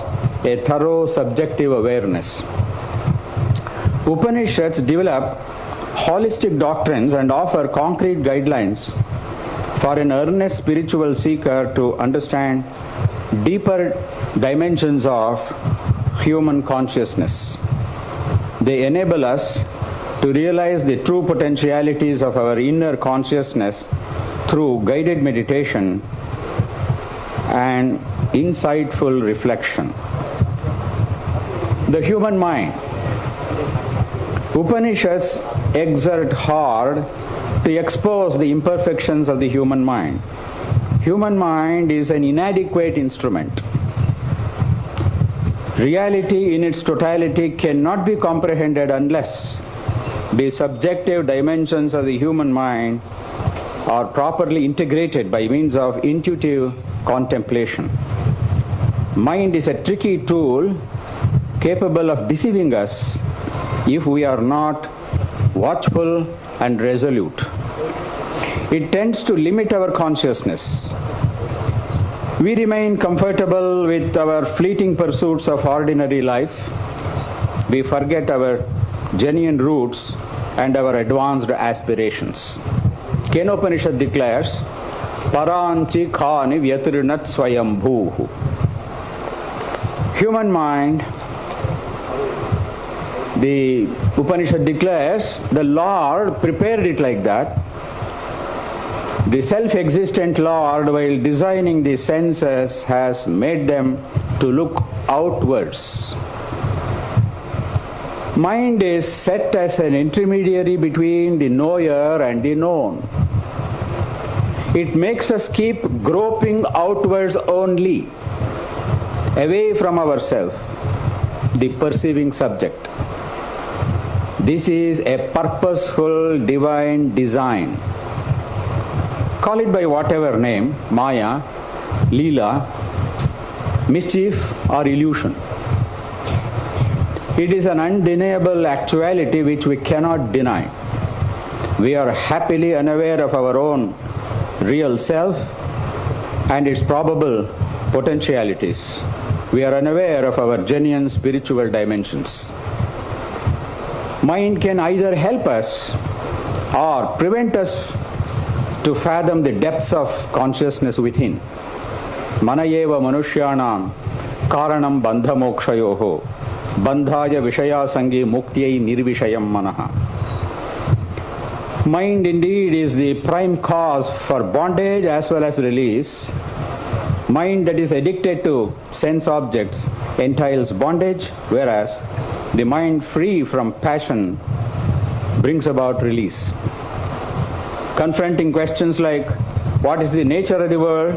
a thorough subjective awareness. Upanishads develop holistic doctrines and offer concrete guidelines for an earnest spiritual seeker to understand deeper dimensions of human consciousness. They enable us to realize the true potentialities of our inner consciousness through guided meditation and insightful reflection. The human mind. Upanishads exert hard to expose the imperfections of the human mind. Human mind is an inadequate instrument. Reality in its totality cannot be comprehended unless the subjective dimensions of the human mind are properly integrated by means of intuitive contemplation. Mind is a tricky tool capable of deceiving us if we are not watchful and resolute. It tends to limit our consciousness. We remain comfortable with our fleeting pursuits of ordinary life. We forget our genuine roots and our advanced aspirations. Kenopanishad declares, Paranchi khani vyatirinat swayambhuhu. Human mind, the Upanishad declares, the Lord prepared it like that. The self-existent Lord, while designing the senses, has made them to look outwards. Mind is set as an intermediary between the knower and the known. It makes us keep groping outwards only, away from ourselves, the perceiving subject. This is a purposeful divine design. Call it by whatever name, Maya, Leela, mischief or illusion. It is an undeniable actuality which we cannot deny. We are happily unaware of our own real self and its probable potentialities. We are unaware of our genuine spiritual dimensions. Mind can either help us or prevent us to fathom the depths of consciousness within. Manayeva manushyanam karanam bandha mokshayoho bandhaya vishaya sangi muktiyai nirvishayam manaha. Mind indeed is the prime cause for bondage as well as release. Mind that is addicted to sense objects entails bondage, whereas the mind free from passion brings about release. confronting questions like what is the nature of the world,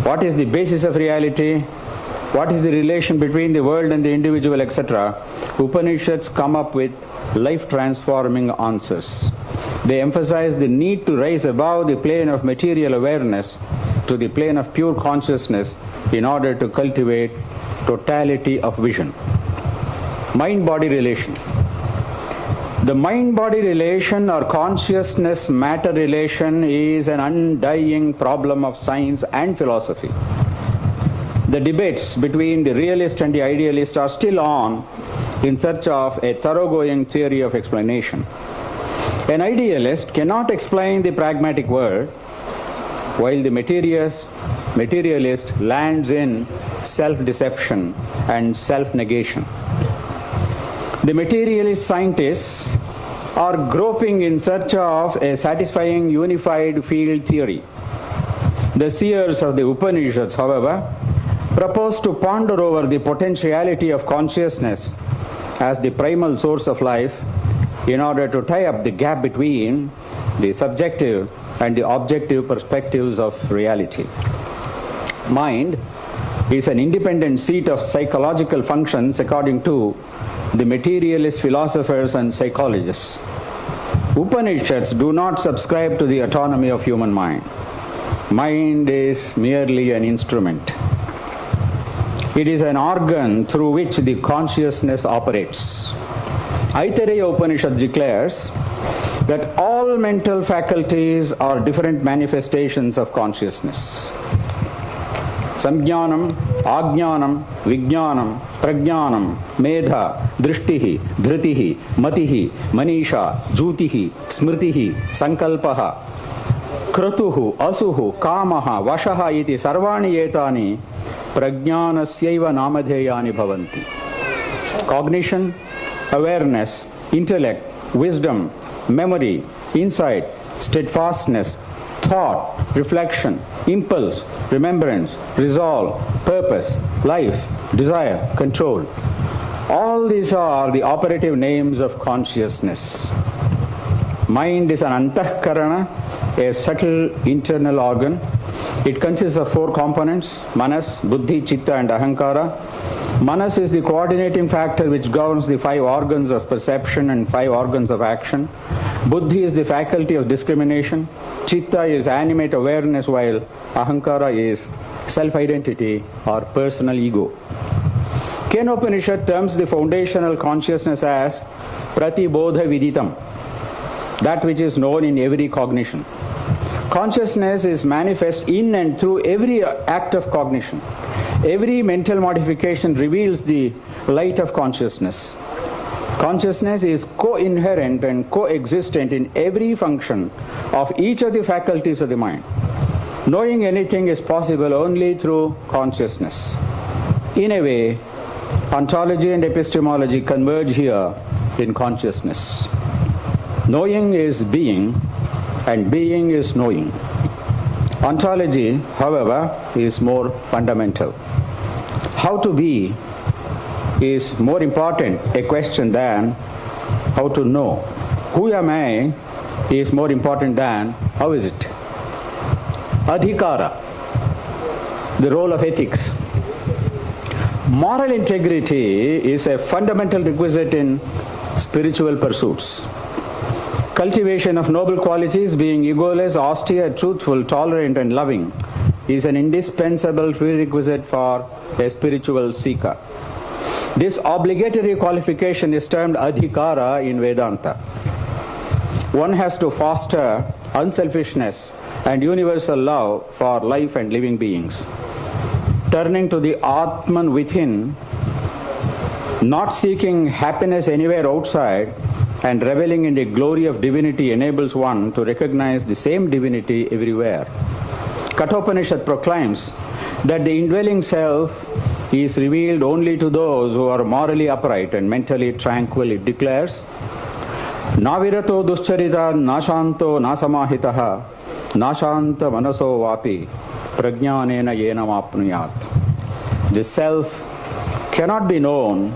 what is the basis of reality, what is the relation between the world and the individual, etc., Upanishads come up with life-transforming answers. They emphasize the need to rise above the plane of material awareness to the plane of pure consciousness in order to cultivate totality of vision. Mind-body relation. The mind-body relation or consciousness-matter relation is an undying problem of science and philosophy. The debates between the realist and the idealist are still on in search of a thoroughgoing theory of explanation. An idealist cannot explain the pragmatic world, while the materialist lands in self-deception and self-negation. The materialist scientists are groping in search of a satisfying unified field theory. The seers of the Upanishads, however, propose to ponder over the potentiality of consciousness as the primal source of life in order to tie up the gap between the subjective and the objective perspectives of reality. Mind is an independent seat of psychological functions according to the materialist philosophers and psychologists. Upanishads do not subscribe to the autonomy of human mind. Mind is merely an instrument. It is an organ through which the consciousness operates. Aitareya Upanishad declares that all mental faculties are different manifestations of consciousness. Samjnanam, Ajnanam, Vijnanam, Prajnanam, Medha, Drishtihi, Dhritihi, Matihi, Manisha, Jutihi, Smritihi, Sankalpaha, Kratuhu, Asuhu, Kamaha, Vashaha iti sarvani etani prajnanasyaiva namadheyani bhavanti. Cognition, awareness, intellect, wisdom, memory, insight, steadfastness, thought, reflection, impulse, remembrance, resolve, purpose, life, desire, control. All these are the operative names of consciousness. Mind is an antahkarana, a subtle internal organ. It consists of 4 components: manas, buddhi, chitta and ahankara. Manas is the coordinating factor which governs the 5 organs of perception and 5 organs of action. Buddhi is the faculty of discrimination. Chitta is animate awareness, while ahankara is self-identity or personal ego. Kenopanishad terms the foundational consciousness as pratibodha viditam, that which is known in every cognition. Consciousness is manifest in and through every act of cognition. Every mental modification reveals the light of consciousness. Consciousness is co-inherent and co-existent in every function of each of the faculties of the mind. Knowing anything is possible only through consciousness. In a way, ontology and epistemology converge here in consciousness. Knowing is being, and being is knowing. Ontology, however, is more fundamental. How to be is more important a question than how to know. Who am I is more important than how is it. Adhikara, the role of ethics. Moral integrity is a fundamental requisite in spiritual pursuits. Cultivation of noble qualities, being egoless, austere, truthful, tolerant and loving, is an indispensable prerequisite for a spiritual seeker. This obligatory qualification is termed adhikara in Vedanta. One has to foster unselfishness and universal love for life and living beings. Turning to the Atman within, not seeking happiness anywhere outside, and reveling in the glory of divinity enables one to recognize the same divinity everywhere. Kathopanishad proclaims that the indwelling self is revealed only to those who are morally upright and mentally tranquil. It declares, Navirato duscharita nashanto nasamahitaha nashanta manaso vapi prajnanena yenam apnuyat. The self cannot be known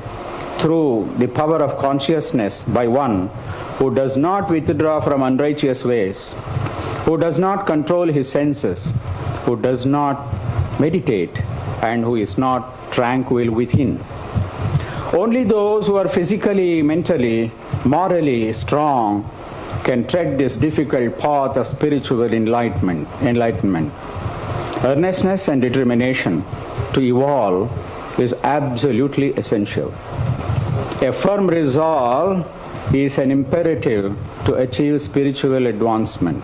through the power of consciousness by one who does not withdraw from unrighteous ways, who does not control his senses, who does not meditate, and who is not tranquil within. Only those who are physically, mentally, morally strong can tread this difficult path of spiritual enlightenment. Earnestness and determination to evolve is absolutely essential. A firm resolve is an imperative to achieve spiritual advancement.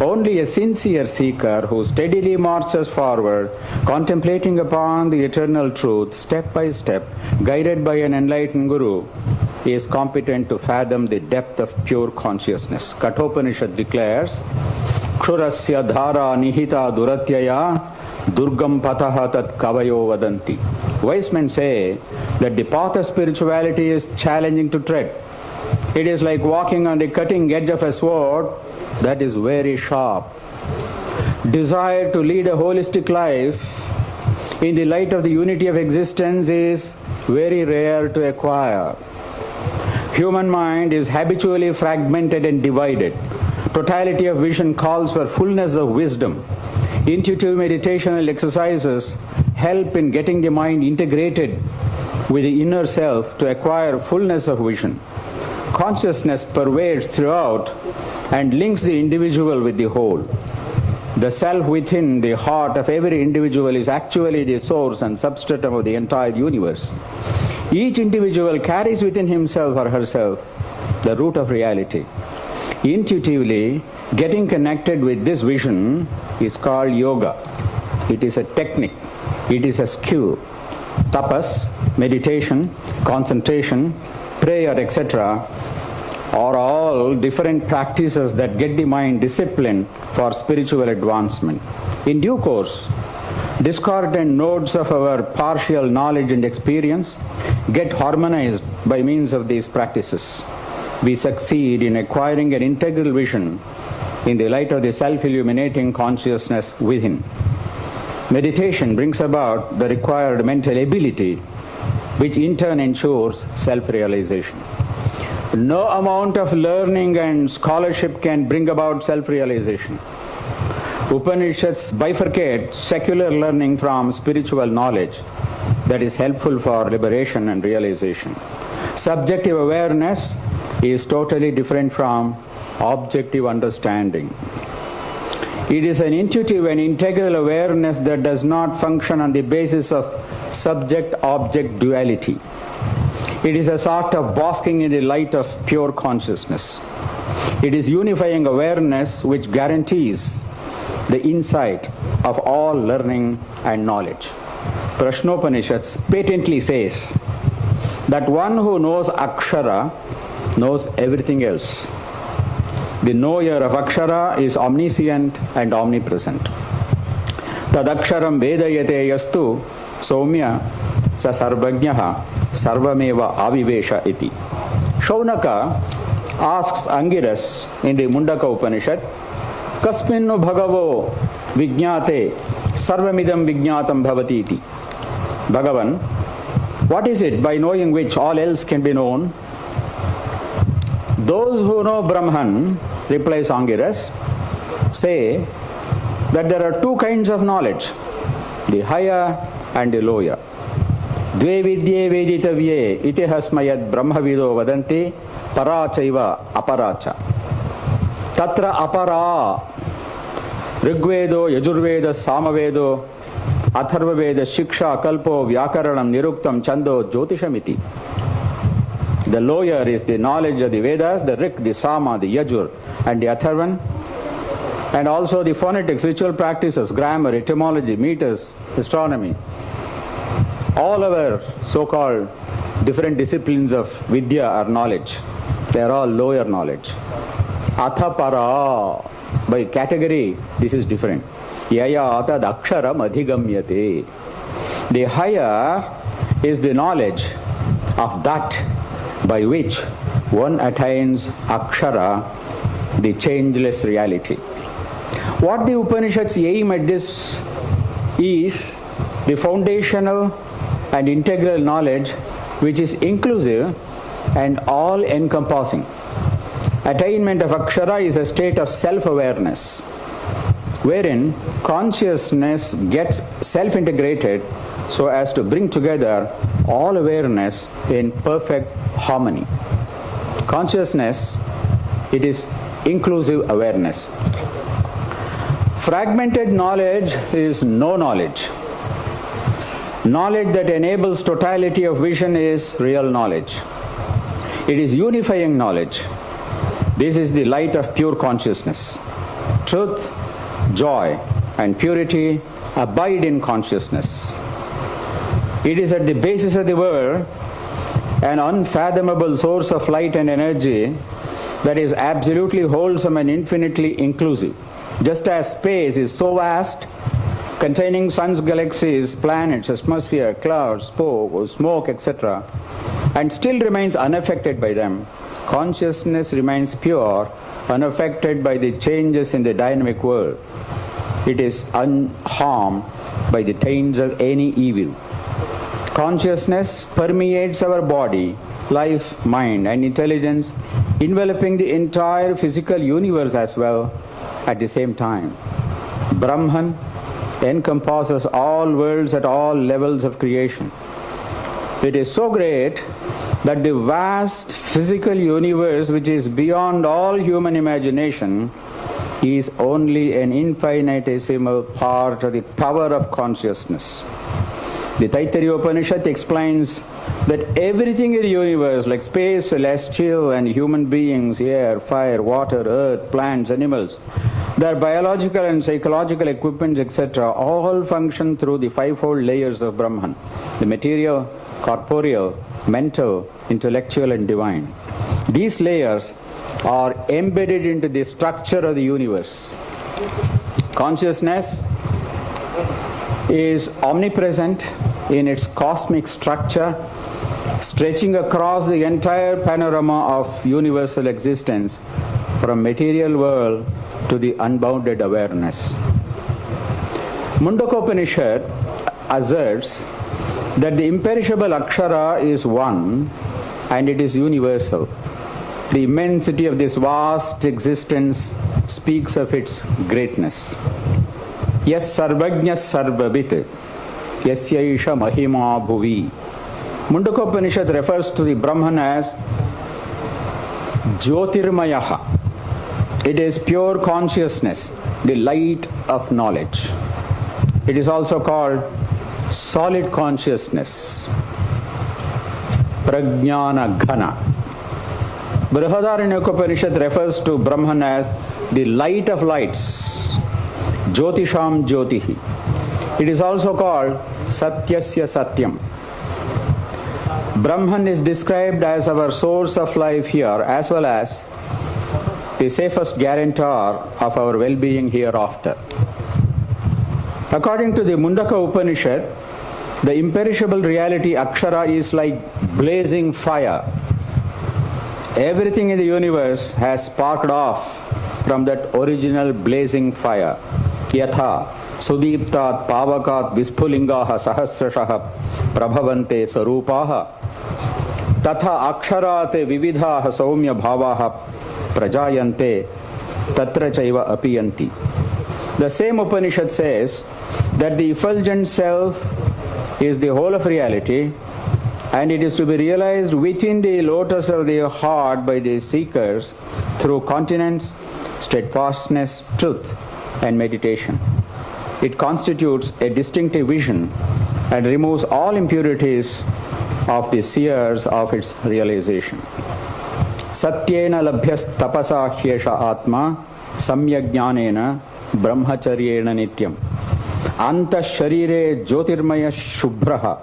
Only a sincere seeker who steadily marches forward, contemplating upon the eternal truth step by step, guided by an enlightened guru, is competent to fathom the depth of pure consciousness. Kathopanishad declares, Kshurasya dhara nihita duratyaya durgam pataha tat kavayo vadanti. Wise men say that the path of spirituality is challenging to tread. It is like walking on the cutting edge of a sword that is very sharp. Desire to lead a holistic life in the light of the unity of existence is very rare to acquire. Human mind is habitually fragmented and divided. Totality of vision calls for fullness of wisdom. Intuitive meditational exercises help in getting the mind integrated with the inner self to acquire fullness of vision. Consciousness pervades throughout and links the individual with the whole. The self within the heart of every individual is actually the source and substratum of the entire universe. Each individual carries within himself or herself the root of reality. Intuitively, getting connected with this vision is called yoga. It is a technique. It is a skill. Tapas, meditation, concentration, prayer, etc. are all different practices that get the mind disciplined for spiritual advancement. In due course, discordant nodes of our partial knowledge and experience get harmonized by means of these practices. We succeed in acquiring an integral vision in the light of the self-illuminating consciousness within. Meditation brings about the required mental ability, which in turn ensures self-realization. No amount of learning and scholarship can bring about self-realization. Upanishads bifurcate secular learning from spiritual knowledge that is helpful for liberation and realization. Subjective awareness is totally different from objective understanding. It is an intuitive and integral awareness that does not function on the basis of subject-object duality. It is a sort of basking in the light of pure consciousness. It is unifying awareness which guarantees the insight of all learning and knowledge. Prashnopanishads patently says that one who knows Akshara knows everything else. The knower of Akshara is omniscient and omnipresent. Tadaksharam vedayate yastu Soumya sa sarvajnaha sarvameva avivesha iti. Shaunaka asks Angiras in the Mundaka Upanishad, Kasminnu bhagavo vijñāte sarvamidam vijñātam bhavati iti. Bhagavan, what is it by knowing which all else can be known? Those who know Brahman, replies Angiras, say that there are two kinds of knowledge, the higher and the lower. Dve vidye veditavye iti hasmayad brahmavido vadanti parachaiva aparacha. Tatra apara Rigvedo, Yajurveda, Samavedo, Atharvaveda, Shiksha, Kalpo, Vyakaranam, Niruktam, Chando, Jyotishamiti. The lower is the knowledge of the Vedas, the Rik, the Sama, the Yajur, and the Atharvan, and also the phonetics, ritual practices, grammar, etymology, meters, astronomy. All our so-called different disciplines of Vidya are knowledge. They are all lower knowledge. Athapara, by category, this is different. Yaya atad aksharam adhigamyate. The higher is the knowledge of that by which one attains akshara, the changeless reality. What the Upanishads aim at this is the foundational and integral knowledge which is inclusive and all-encompassing. Attainment of Akshara is a state of self-awareness, wherein consciousness gets self-integrated so as to bring together all awareness in perfect harmony. Consciousness, it is inclusive awareness. Fragmented knowledge is no knowledge. Knowledge that enables totality of vision is real knowledge. It is unifying knowledge. This is the light of pure consciousness. Truth, joy, and purity abide in consciousness. It is at the basis of the world, an unfathomable source of light and energy that is absolutely wholesome and infinitely inclusive. Just as space is so vast, containing suns, galaxies, planets, atmosphere, clouds, smoke, etc., and still remains unaffected by them, consciousness remains pure, unaffected by the changes in the dynamic world. It is unharmed by the taints of any evil. Consciousness permeates our body, life, mind, and intelligence, enveloping the entire physical universe as well at the same time. Brahman encompasses all worlds at all levels of creation. It is so great that the vast physical universe, which is beyond all human imagination, is only an infinitesimal part of the power of consciousness. The Taittiriya Upanishad explains that everything in the universe, like space, celestial, and human beings, air, fire, water, earth, plants, animals, their biological and psychological equipment, etc., all function through the fivefold layers of Brahman: the material, corporeal, mental, intellectual, and divine. These layers are embedded into the structure of the universe. Consciousness is omnipresent in its cosmic structure, stretching across the entire panorama of universal existence, from material world to the unbounded awareness. Mundakopanishad asserts that the imperishable Akshara is one and it is universal. The immensity of this vast existence speaks of its greatness. Yes sarvajna sarvavit, yasyaisha mahima bhuvi. Mundakopanishad refers to the Brahman as Jyotirmayaha. It is pure consciousness, the light of knowledge. It is also called solid consciousness, Prajnana Ghana. Brihadaranyaka Upanishad refers to Brahman as the light of lights, Jyotisham Jyotihi. It is also called Satyasya Satyam. Brahman is described as our source of life here, as well as the safest guarantor of our well-being hereafter. According to the Mundaka Upanishad, the imperishable reality Akshara is like blazing fire. Everything in the universe has sparked off from that original blazing fire. Yatha sudiptat pavakat vispulingaha sahasrashaha prabhavante sarupaha tatha aksharate vividhaha saumya bhavaha prajayante tatra chaiva apiyanti. The same Upanishad says that the effulgent self is the whole of reality, and it is to be realized within the lotus of the heart by the seekers through continence, steadfastness, truth, and meditation. It constitutes a distinctive vision and removes all impurities of the seers of its realization. Satyena labhyas tapasa hyesha atma samyajnanena brahmacharyena nityam anta sharire jyotirmaya shubhraha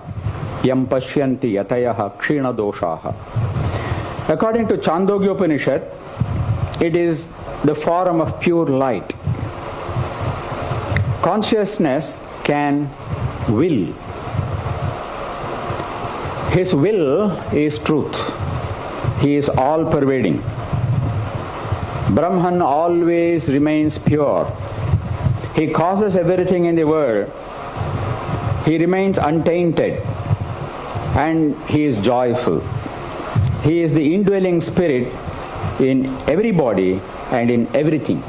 yam pashyanti yatayaha kshina doshaha. According to Chandogya Upanishad, it is the form of pure light. Consciousness can will. His will is truth. He is all-pervading. Brahman always remains pure. He causes everything in the world. He remains untainted, and he is joyful. He is the indwelling spirit in everybody and in everything.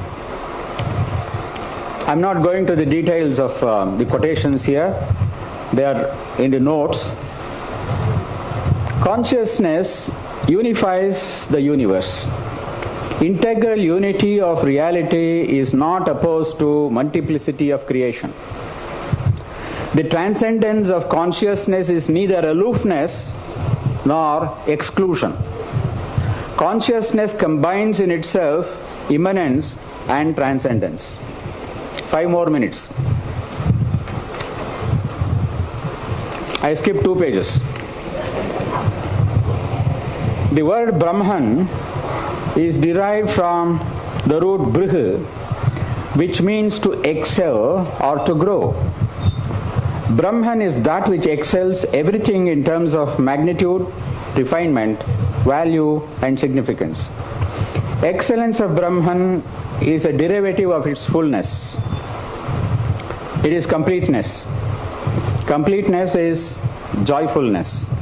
I'm not going to the details of the quotations here. They are in the notes. Consciousness unifies the universe. Integral unity of reality is not opposed to multiplicity of creation. The transcendence of consciousness is neither aloofness nor exclusion. Consciousness combines in itself immanence and transcendence. 5 more minutes. I skipped 2 pages. The word Brahman is derived from the root brih, which means to excel or to grow. Brahman is that which excels everything in terms of magnitude, refinement, value, and significance. Excellence of Brahman is a derivative of its fullness. It is completeness. Completeness is joyfulness.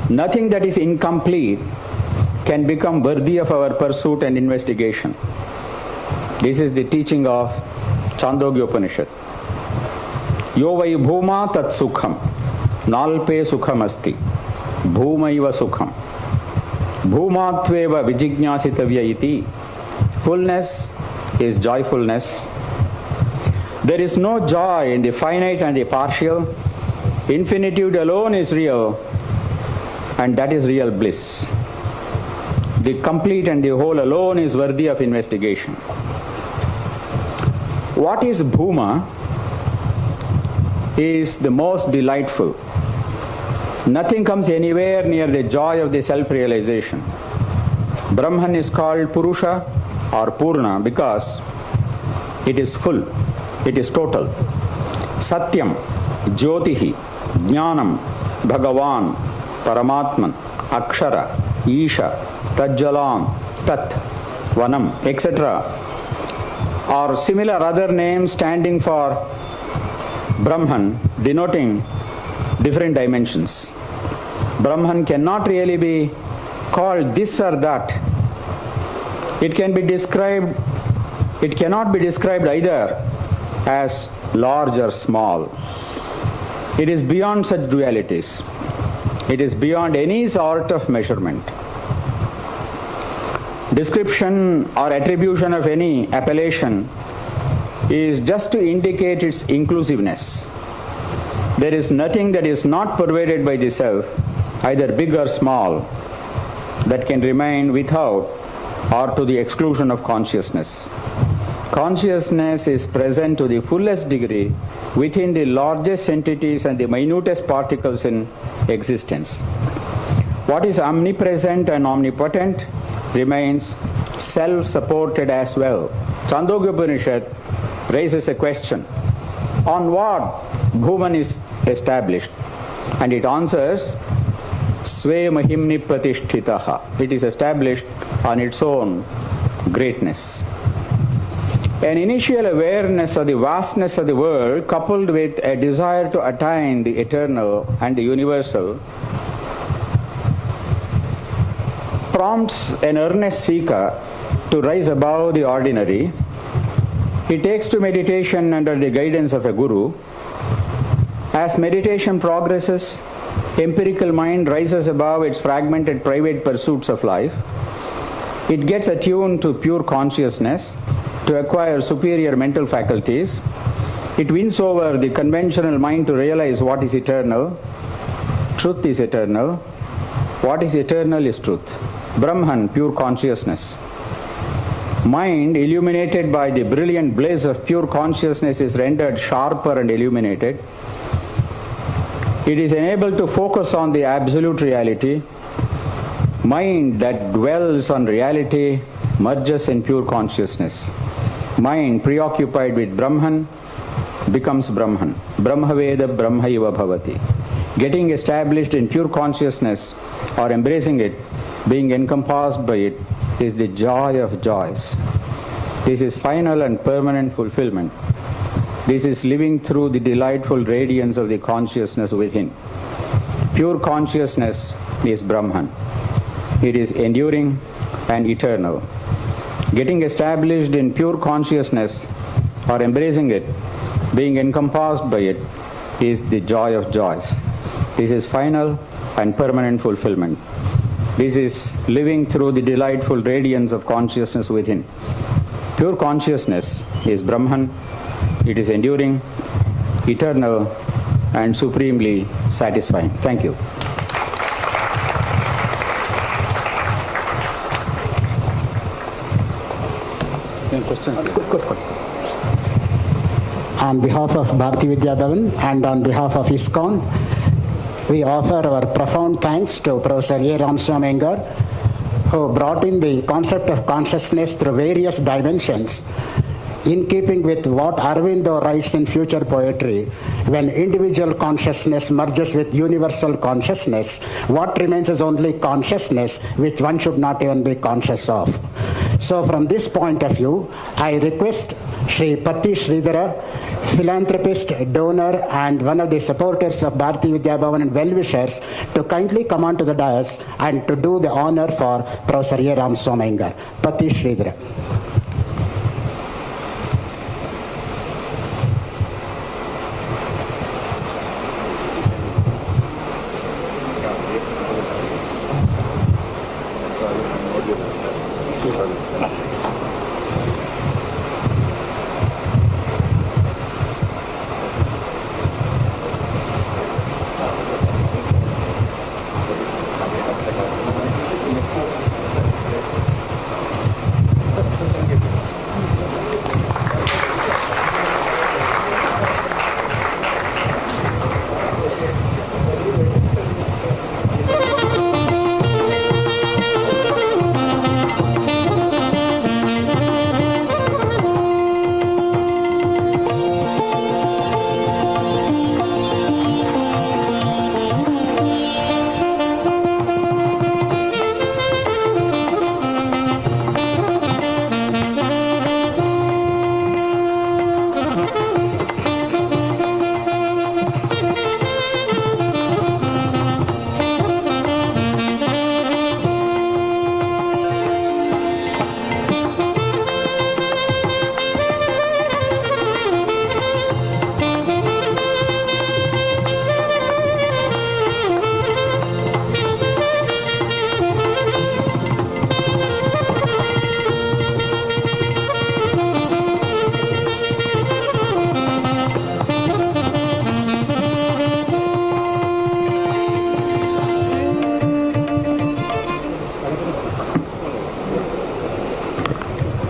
Nothing that is incomplete can become worthy of our pursuit and investigation. This is the teaching of Chandogya Upanishad. Yo vai bhuma tat sukham, nalpe sukham asti, bhumaiva sukham, bhumatveva vijijñasitavya iti. Fullness is joyfulness. There is no joy in the finite and the partial. Infinitude alone is real, and that is real bliss. The complete and the whole alone is worthy of investigation. What is Bhuma is the most delightful. Nothing comes anywhere near the joy of the self-realization. Brahman is called Purusha or Purna because it is full, it is total. Satyam, Jyotihi, Jnanam, Bhagavan, Paramatman, Akshara, Isha, Tajjalam, Tat, Vanam, etc. or similar other names standing for Brahman, denoting different dimensions. Brahman cannot really be called this or that. It cannot be described either as large or small. It is beyond such dualities. It is beyond any sort of measurement. Description or attribution of any appellation is just to indicate its inclusiveness. There is nothing that is not pervaded by the self, either big or small, that can remain without or to the exclusion of consciousness. Consciousness is present to the fullest degree within the largest entities and the minutest particles in existence. What is omnipresent and omnipotent remains self-supported as well. Chandogya Upanishad raises a question. On what Bhuman is established? And it answers, Sve Mahimni Pratishtitaha. It is established on its own greatness. An initial awareness of the vastness of the world, coupled with a desire to attain the eternal and the universal, prompts an earnest seeker to rise above the ordinary. He takes to meditation under the guidance of a guru. As meditation progresses, empirical mind rises above its fragmented private pursuits of life. It gets attuned to pure consciousness to acquire superior mental faculties. It wins over the conventional mind to realize what is eternal. Truth is eternal. What is eternal is truth. Brahman, pure consciousness. Mind, illuminated by the brilliant blaze of pure consciousness, is rendered sharper and illuminated. It is enabled to focus on the absolute reality. Mind that dwells on reality merges in pure consciousness. Mind preoccupied with Brahman becomes Brahman. Brahmaveda Brahmaiva bhavati. Getting established in pure consciousness or embracing it, being encompassed by it, is the joy of joys. This is final and permanent fulfillment. This is living through the delightful radiance of the consciousness within. Pure consciousness is Brahman. It is enduring, and eternal. Getting established in pure consciousness or embracing it, being encompassed by it, is the joy of joys. This is final and permanent fulfillment. This is living through the delightful radiance of consciousness within. Pure consciousness is Brahman. It is enduring, eternal, and supremely satisfying. Thank you. On behalf of Bharati Vidya Bhavan and on behalf of ISKCON, we offer our profound thanks to Professor A. Ramswamy, who brought in the concept of consciousness through various dimensions, in keeping with what Aurobindo writes in Future Poetry: when individual consciousness merges with universal consciousness, what remains is only consciousness, which one should not even be conscious of. So from this point of view, I request Sri Patti Sridhara, philanthropist, donor, and one of the supporters of Bharati Vidya Bhavan and well-wishers, to kindly come onto the dais and to do the honor for Professor A. Ramswamy. Patti Sridhara.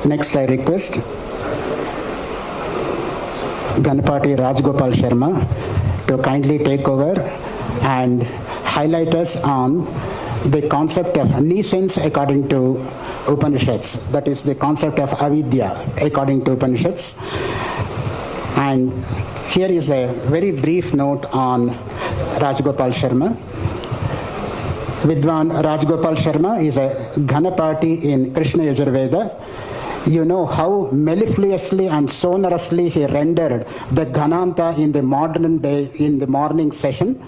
Next, I request Ganapati Rajgopal Sharma to kindly take over and highlight us on the concept of nescience according to Upanishads. That is the concept of avidya according to Upanishads. And here is a very brief note on Rajgopal Sharma. Vidwan Rajgopal Sharma is a Ganapati in Krishna Yajurveda. You know how mellifluously and sonorously he rendered the Gananta in the modern day, in the morning session.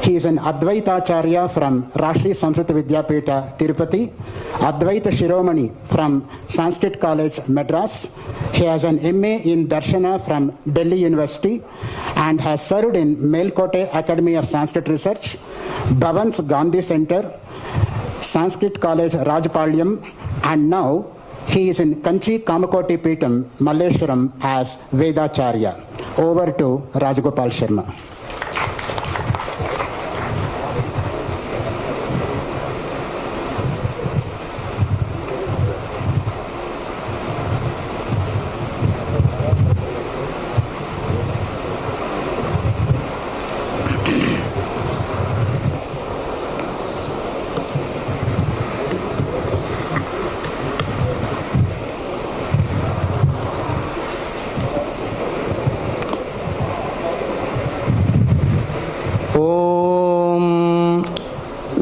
He is an Advaitacharya from Rashtriya Samskrita Vidyapita, Tirupati, Advaita Shiromani from Sanskrit College, Madras. He has an MA in Darshana from Delhi University and has served in Melkote Academy of Sanskrit Research, Bhavan's Gandhi Center, Sanskrit College, Rajpalyam, and now he is in Kanchi Kamakoti Peetam, Malleshwaram as Vedacharya. Over to Rajgopal Sharma.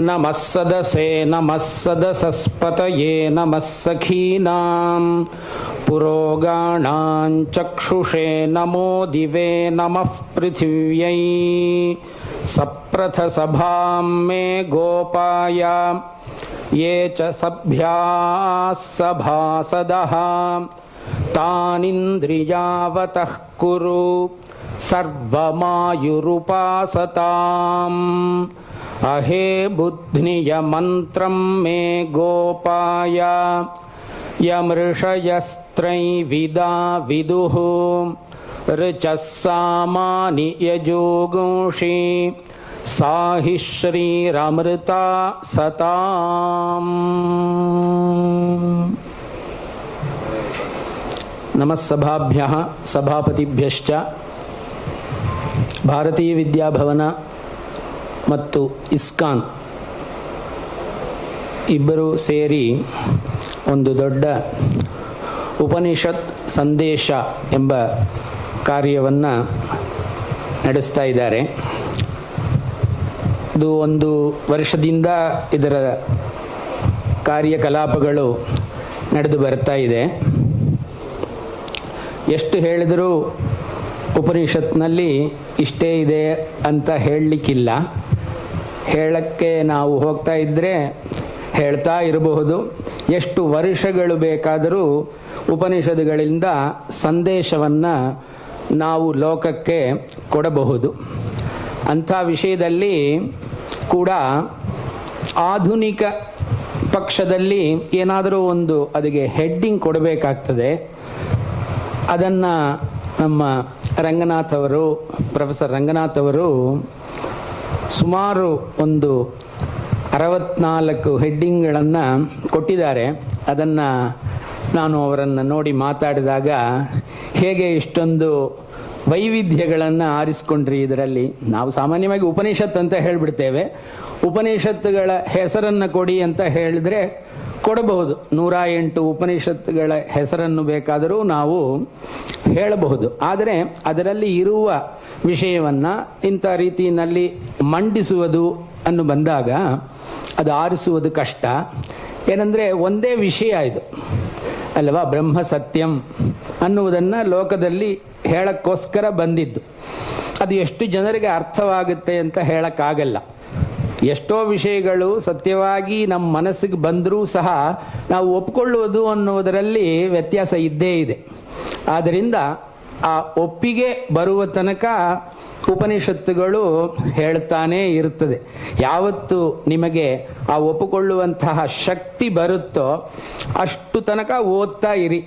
नमः सदसे नमः सदसस्पतये नमः सखीनां पुरोगाणां चक्षुषे नमो दिवे नमः पृथिव्यै सप्रथसभां मे गोपाय ಯೇ ಚ ಸಭ್ಯಾಃ ಸಭಾಸದಃ ತಾನಿಂದ್ರಿಯಾವತಃ ಕುರು ಸರ್ವಮಾಯುರುಪಾಸತಾಂ ಅಹೇ ಬುದ್ಧಿಯ ಮಂತ್ರಂ ಮೇ ಗೋಪಾಯ ಯಮೃಷಯಸ್ತ್ರೈವಿದಾ ವಿದುಃ ಋಚಃ ಸಾಮಾನಿ ಯಜೋಗೋಷಿ ಸಾಹಿ ಶ್ರೀರಮೃತ ಸತಾಂ. ನಮಸ್ಸಭಾಭ್ಯಃ ಸಭಾಪತಿಭ್ಯಶ್ಚ ಭಾರತೀಯ ವಿದ್ಯಾಭವನ ಮತ್ತು ಇಸ್ಕಾನ್ ಇಬ್ಬರು ಸೇರಿ ಒಂದು ದೊಡ್ಡ ಉಪನಿಷತ್ ಸಂದೇಶ ಎಂಬ ಕಾರ್ಯವನ್ನು ನಡೆಸ್ತಾ ಇದ್ದಾರೆ. ಇದು ಒಂದು ವರ್ಷದಿಂದ ಇದರ ಕಾರ್ಯಕಲಾಪಗಳು ನಡೆದು ಬರ್ತಾ ಇದೆ. ಎಷ್ಟು ಹೇಳಿದರೂ ಉಪನಿಷತ್ನಲ್ಲಿ ಇಷ್ಟೇ ಇದೆ ಅಂತ ಹೇಳಲಿಕ್ಕಿಲ್ಲ. ಹೇಳಕ್ಕೆ ನಾವು ಹೋಗ್ತಾ ಇದ್ದರೆ ಹೇಳ್ತಾ ಇರಬಹುದು. ಎಷ್ಟು ವರ್ಷಗಳು ಬೇಕಾದರೂ ಉಪನಿಷತ್ತುಗಳಿಂದ ಸಂದೇಶವನ್ನು ನಾವು ಲೋಕಕ್ಕೆ ಕೊಡಬಹುದು. ಅಂಥ ವಿಷಯದಲ್ಲಿ ಕೂಡ ಆಧುನಿಕ ಪಕ್ಷದಲ್ಲಿ ಏನಾದರೂ ಒಂದು ಅದಕ್ಕೆ ಹೆಡ್ಡಿಂಗ್ ಕೊಡಬೇಕಾಗ್ತದೆ. ಅದನ್ನು ನಮ್ಮ ರಂಗನಾಥ್ ಅವರು, ಪ್ರೊಫೆಸರ್ ರಂಗನಾಥ್ ಅವರು ಸುಮಾರು ಒಂದು 64 ಹೆಡ್ಡಿಂಗ್ಗಳನ್ನು ಕೊಟ್ಟಿದ್ದಾರೆ. ಅದನ್ನು ನಾನು ಅವರನ್ನು ನೋಡಿ ಮಾತಾಡಿದಾಗ ಹೇಗೆ ಇಷ್ಟೊಂದು ವೈವಿಧ್ಯಗಳನ್ನು ಆರಿಸ್ಕೊಂಡ್ರಿ ಇದರಲ್ಲಿ. ನಾವು ಸಾಮಾನ್ಯವಾಗಿ ಉಪನಿಷತ್ ಅಂತ ಹೇಳಿಬಿಡ್ತೇವೆ. ಉಪನಿಷತ್ತುಗಳ ಹೆಸರನ್ನು ಕೊಡಿ ಅಂತ ಹೇಳಿದ್ರೆ ಕೊಡಬಹುದು. 108 ಉಪನಿಷತ್ತುಗಳ ಹೆಸರನ್ನು ಬೇಕಾದರೂ ನಾವು ಹೇಳಬಹುದು. ಆದರೆ ಅದರಲ್ಲಿ ಇರುವ ವಿಷಯವನ್ನು ಇಂಥ ರೀತಿಯಲ್ಲಿ ಮಂಡಿಸುವುದು ಅನ್ನು ಬಂದಾಗ ಅದು ಆರಿಸುವುದು ಕಷ್ಟ. ಏನಂದರೆ ಒಂದೇ ವಿಷಯ ಇದು ಅಲ್ವಾ, ಬ್ರಹ್ಮ ಸತ್ಯಂ ಅನ್ನುವುದನ್ನು ಲೋಕದಲ್ಲಿ ಹೇಳಕ್ಕೋಸ್ಕರ ಬಂದಿದ್ದು. ಅದು ಎಷ್ಟು ಜನರಿಗೆ ಅರ್ಥವಾಗುತ್ತೆ ಅಂತ ಹೇಳಕ್ಕಾಗಲ್ಲ. ಎಷ್ಟೋ ವಿಷಯಗಳು ಸತ್ಯವಾಗಿ ನಮ್ಮ ಮನಸ್ಸಿಗೆ ಬಂದರೂ ಸಹ ನಾವು ಒಪ್ಕೊಳ್ಳುವುದು ಅನ್ನುವುದರಲ್ಲಿ ವ್ಯತ್ಯಾಸ ಇದ್ದೇ ಇದೆ. ಆದ್ದರಿಂದ ಆ ಒಪ್ಪಿಗೆ ಬರುವ ತನಕ ಉಪನಿಷತ್ತುಗಳು ಹೇಳ್ತಾನೇ ಇರ್ತದೆ. ಯಾವತ್ತು ನಿಮಗೆ ಆ ಒಪ್ಪಿಕೊಳ್ಳುವಂತಹ ಶಕ್ತಿ ಬರುತ್ತೋ ಅಷ್ಟು ತನಕ ಓದ್ತಾ ಇರಿ.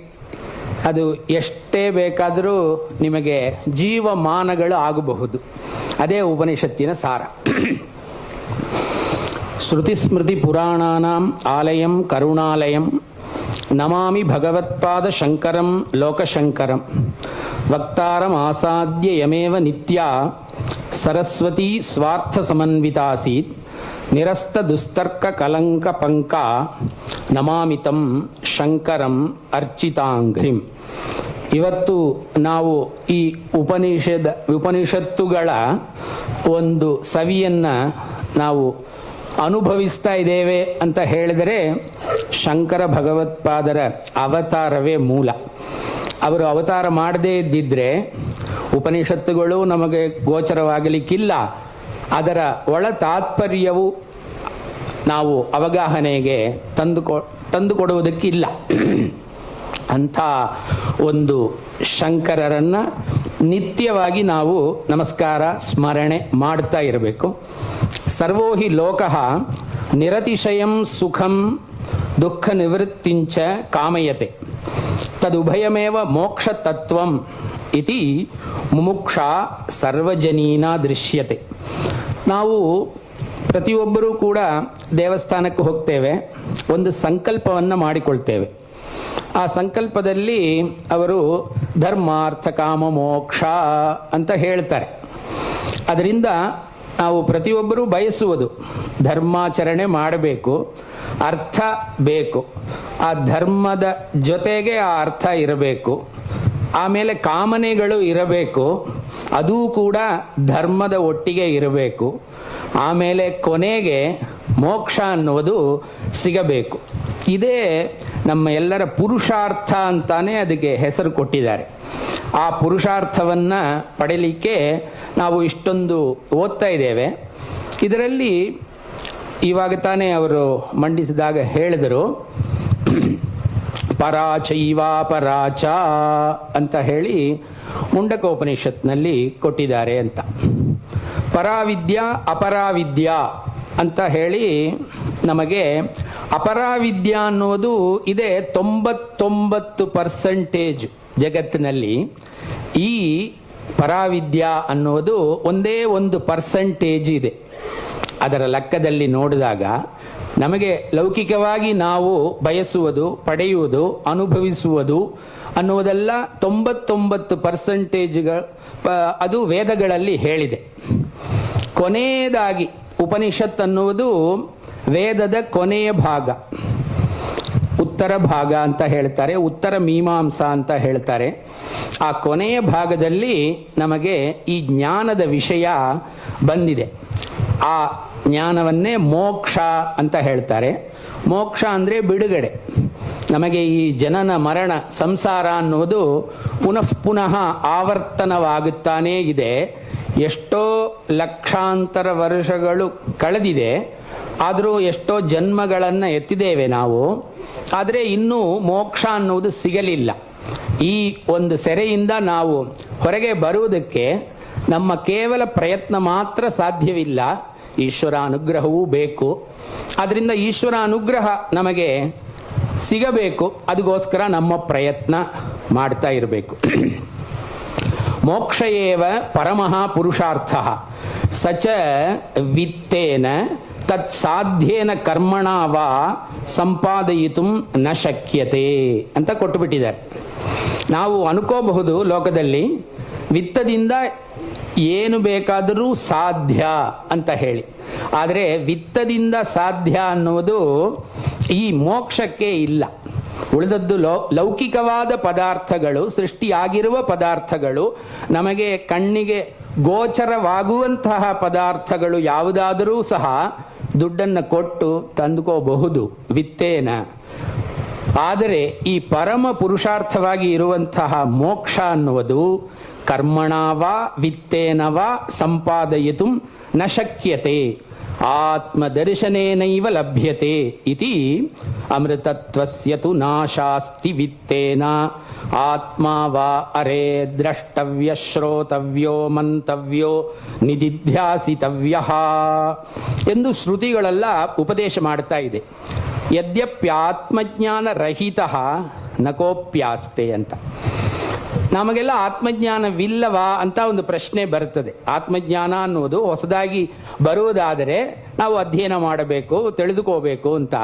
ಅದು ಎಷ್ಟೇ ಬೇಕಾದರೂ ನಿಮಗೆ ಜೀವಮಾನಗಳು ಆಗಬಹುದು. ಅದೇ ಉಪನಿಷತ್ತಿನ ಸಾರ. ಶ್ರುತಿ ಸ್ಮೃತಿ ಪುರಾಣಾನಾಂ ಆಲಯಂ ಕರುಣಾಲಯಂ ನಮಾಮಿ ಭಗವತ್ಪಾದ ಶಂಕರಂ ಲೋಕಶಂಕರಂ ವಕ್ತಾರಂ ಆಸಾದ್ಯ ಯಮೇವ ನಿತ್ಯ ಸರಸ್ವತಿ ಸ್ವಾರ್ಥ ಸಮನ್ವಿತಾಸೀತ್ ನಿರಸ್ತ ದುಸ್ತರ್ಕ ಕಲಂಕ ಪಂಕ ನಮಾಮಿತಂ ಶಂಕರಂ ಅರ್ಚಿತಾಂಘ್ರಿಂ. ಇವತ್ತು ನಾವು ಈ ಉಪನಿಷತ್ತುಗಳ ಒಂದು ಸವಿಯನ್ನು ನಾವು ಅನುಭವಿಸ್ತಾ ಇದ್ದೇವೆ ಅಂತ ಹೇಳಿದರೆ ಶಂಕರ ಭಗವತ್ಪಾದರ ಅವತಾರವೇ ಮೂಲ. ಅವರು ಅವತಾರ ಮಾಡದೇ ಇದ್ದಿದ್ರೆ ಉಪನಿಷತ್ತುಗಳು ನಮಗೆ ಗೋಚರವಾಗಲಿಕ್ಕಿಲ್ಲ. ಅದರ ಒಳ ತಾತ್ಪರ್ಯವು ನಾವು ಅವಗಾಹನೆಗೆ ತಂದುಕೊಡುವುದಕ್ಕಿಲ್ಲ. ಅಂಥ ಒಂದು ಶಂಕರರನ್ನು ನಿತ್ಯವಾಗಿ ನಾವು ನಮಸ್ಕಾರ ಸ್ಮರಣೆ ಮಾಡ್ತಾ ಇರಬೇಕು. ಸರ್ವೋ ಹಿ ಲೋಕಃ ನಿರತಿಶಯಂ ಸುಖಂ ದುಃಖ ನಿವೃತ್ತಿಂಚ ಕಾಮಯತೆ ತದುಭಯಮೇವ ಮೋಕ್ಷ ತತ್ವಂ ಇತಿ ಮುಮುಕ್ಷ ಸರ್ವಜನೀನಾ ದೃಶ್ಯತೆ. ನಾವು ಪ್ರತಿಯೊಬ್ಬರೂ ಕೂಡ ದೇವಸ್ಥಾನಕ್ಕೆ ಹೋಗ್ತೇವೆ, ಒಂದು ಸಂಕಲ್ಪವನ್ನು ಮಾಡಿಕೊಳ್ತೇವೆ. ಆ ಸಂಕಲ್ಪದಲ್ಲಿ ಅವರು ಧರ್ಮಾರ್ಥ ಕಾಮ ಮೋಕ್ಷ ಅಂತ ಹೇಳ್ತಾರೆ. ಅದರಿಂದ ನಾವು ಪ್ರತಿಯೊಬ್ಬರೂ ಬಯಸುವುದು ಧರ್ಮಾಚರಣೆ ಮಾಡಬೇಕು, ಅರ್ಥ ಬೇಕು. ಆ ಧರ್ಮದ ಜೊತೆಗೆ ಆ ಅರ್ಥ ಇರಬೇಕು. ಆಮೇಲೆ ಕಾಮನೆಗಳು ಇರಬೇಕು, ಅದೂ ಕೂಡ ಧರ್ಮದ ಒಟ್ಟಿಗೆ ಇರಬೇಕು. ಆಮೇಲೆ ಕೊನೆಗೆ ಮೋಕ್ಷ ಅನ್ನುವುದು ಸಿಗಬೇಕು. ಇದೇ ನಮ್ಮ ಎಲ್ಲರ ಪುರುಷಾರ್ಥ ಅಂತಾನೆ ಅದಕ್ಕೆ ಹೆಸರು ಕೊಟ್ಟಿದ್ದಾರೆ. ಆ ಪುರುಷಾರ್ಥವನ್ನು ಪಡೆಯಲಿಕ್ಕೆ ನಾವು ಇಷ್ಟೊಂದು ಓದ್ತಾ ಇದ್ದೇವೆ. ಇದರಲ್ಲಿ ಇವಾಗ ತಾನೇ ಅವರು ಮಂಡಿಸಿದಾಗ ಹೇಳಿದರು, ಪರಾಚೈವ ಪರಾಚ ಅಂತ ಹೇಳಿ ಮುಂಡಕೋಪನಿಷತ್ನಲ್ಲಿ ಕೊಟ್ಟಿದ್ದಾರೆ ಅಂತ. ಪರಾವಿದ್ಯಾ ಅಪರಾವಿದ್ಯಾ ಅಂತ ಹೇಳಿ ನಮಗೆ ಅಪರಾವಿದ್ಯಾ ಅನ್ನೋದು ಇದೆ 99% ಜಗತ್ತಿನಲ್ಲಿ. ಈ ಪರಾವಿದ್ಯಾ ಅನ್ನೋದು ಒಂದೇ 1% ಇದೆ. ಅದರ ಲೆಕ್ಕದಲ್ಲಿ ನೋಡಿದಾಗ ನಮಗೆ ಲೌಕಿಕವಾಗಿ ನಾವು ಬಯಸುವುದು, ಪಡೆಯುವುದು, ಅನುಭವಿಸುವುದು ಅನ್ನುವುದೆಲ್ಲ 99% ಅದು ವೇದಗಳಲ್ಲಿ ಹೇಳಿದೆ. ಕೊನೆಯದಾಗಿ ಉಪನಿಷತ್ ಅನ್ನುವುದು ವೇದದ ಕೊನೆಯ ಭಾಗ, ಉತ್ತರ ಭಾಗ ಅಂತ ಹೇಳ್ತಾರೆ, ಉತ್ತರ ಮೀಮಾಂಸಾ ಅಂತ ಹೇಳ್ತಾರೆ. ಆ ಕೊನೆಯ ಭಾಗದಲ್ಲಿ ನಮಗೆ ಈ ಜ್ಞಾನದ ವಿಷಯ ಬಂದಿದೆ. ಆ ಜ್ಞಾನವನ್ನೇ ಮೋಕ್ಷ ಅಂತ ಹೇಳ್ತಾರೆ. ಮೋಕ್ಷ ಅಂದರೆ ಬಿಡುಗಡೆ. ನಮಗೆ ಈ ಜನನ ಮರಣ ಸಂಸಾರ ಅನ್ನೋದು ಪುನಃ ಪುನಃ ಆವರ್ತನವಾಗುತ್ತಾನೇ ಇದೆ. ಎಷ್ಟೋ ಲಕ್ಷಾಂತರ ವರ್ಷಗಳು ಕಳೆದಿದೆ, ಆದರೂ ಎಷ್ಟೋ ಜನ್ಮಗಳನ್ನು ಎತ್ತಿದ್ದೇವೆ ನಾವು. ಆದರೆ ಇನ್ನೂ ಮೋಕ್ಷ ಅನ್ನುವುದು ಸಿಗಲಿಲ್ಲ. ಈ ಒಂದು ಸೆರೆಯಿಂದ ನಾವು ಹೊರಗೆ ಬರುವುದಕ್ಕೆ ನಮ್ಮ ಕೇವಲ ಪ್ರಯತ್ನ ಮಾತ್ರ ಸಾಧ್ಯವಿಲ್ಲ, ಈಶ್ವರ ಅನುಗ್ರಹವೂ ಬೇಕು. ಆದ್ದರಿಂದ ಈಶ್ವರ ಅನುಗ್ರಹ ನಮಗೆ ಸಿಗಬೇಕು, ಅದಕ್ಕೋಸ್ಕರ ನಮ್ಮ ಪ್ರಯತ್ನ ಮಾಡ್ತಾ ಇರಬೇಕು. ಮೋಕ್ಷ ಏವ ಪರಮಃ ಪುರುಷಾರ್ಥ ಸಚ ವಿತ್ತೇನ ತತ್ ಸಾಧ್ಯೇನ ಕರ್ಮಣ ವಾ ಸಂಪಾದಯಿತು ನ ಶಕ್ಯತೆ ಅಂತ ಕೊಟ್ಟುಬಿಟ್ಟಿದ್ದಾರೆ. ನಾವು ಅನ್ಕೋಬಹುದು ಲೋಕದಲ್ಲಿ ವಿತ್ತದಿಂದ ಏನು ಬೇಕಾದರೂ ಸಾಧ್ಯ ಅಂತ ಹೇಳಿ, ಆದರೆ ವಿತ್ತದಿಂದ ಸಾಧ್ಯ ಅನ್ನುವುದು ಈ ಮೋಕ್ಷಕ್ಕೆ ಇಲ್ಲ. ಉಳಿದದ್ದು ಲೌಕಿಕವಾದ ಪದಾರ್ಥಗಳು, ಸೃಷ್ಟಿಯಾಗಿರುವ ಪದಾರ್ಥಗಳು, ನಮಗೆ ಕಣ್ಣಿಗೆ ಗೋಚರವಾಗುವಂತಹ ಪದಾರ್ಥಗಳು ಯಾವುದಾದರೂ ಸಹ ದುಡ್ಡನ್ನು ಕೊಟ್ಟು ತಂದುಕೋಬಹುದು ವಿತ್ತೇನ. ಆದರೆ ಈ ಪರಮ ಪುರುಷಾರ್ಥವಾಗಿ ಇರುವಂತಹ ಮೋಕ್ಷ ಅನ್ನುವುದು ಕರ್ಮಣವಾ ವಿತ್ತೇನವಾ ಸಂಪಾದಯಿತು ನ ಶಕ್ಯತೆ, ಆತ್ಮದರ್ಶನೇನೈವ ಲಭ್ಯತೆ ಇತಿ ಅಮೃತತ್ವಸ್ಯ ತು ನಾಶಾಸ್ತಿ ವಿತ್ತೇನ ಆತ್ಮ ವಾ ಅರೇ ದ್ರಷ್ಟವ್ಯ ಶ್ರೋತವ್ಯೋ ಮಂತವ್ಯೋ ನಿಧಿಧ್ಯಾಸಿತವ್ಯಃ ಎಂದು ಶ್ರುತಿಗಳೆಲ್ಲ ಉಪದೇಶ ಮಾಡ್ತಾ ಇದೆ. ಯದ್ಯಪ್ಯಾತ್ಮಜ್ಞಾನ ರಹಿತ ನಕೋಪ್ಯಾಸ್ತೆ ಅಂತ. ನಮಗೆಲ್ಲ ಆತ್ಮಜ್ಞಾನವಿಲ್ಲವಾ ಅಂತ ಒಂದು ಪ್ರಶ್ನೆ ಬರುತ್ತದೆ. ಆತ್ಮಜ್ಞಾನ ಅನ್ನೋದು ಹೊಸದಾಗಿ ಬರುವುದಾದರೆ ನಾವು ಅಧ್ಯಯನ ಮಾಡಬೇಕು, ತಿಳಿದುಕೋಬೇಕು ಅಂತ.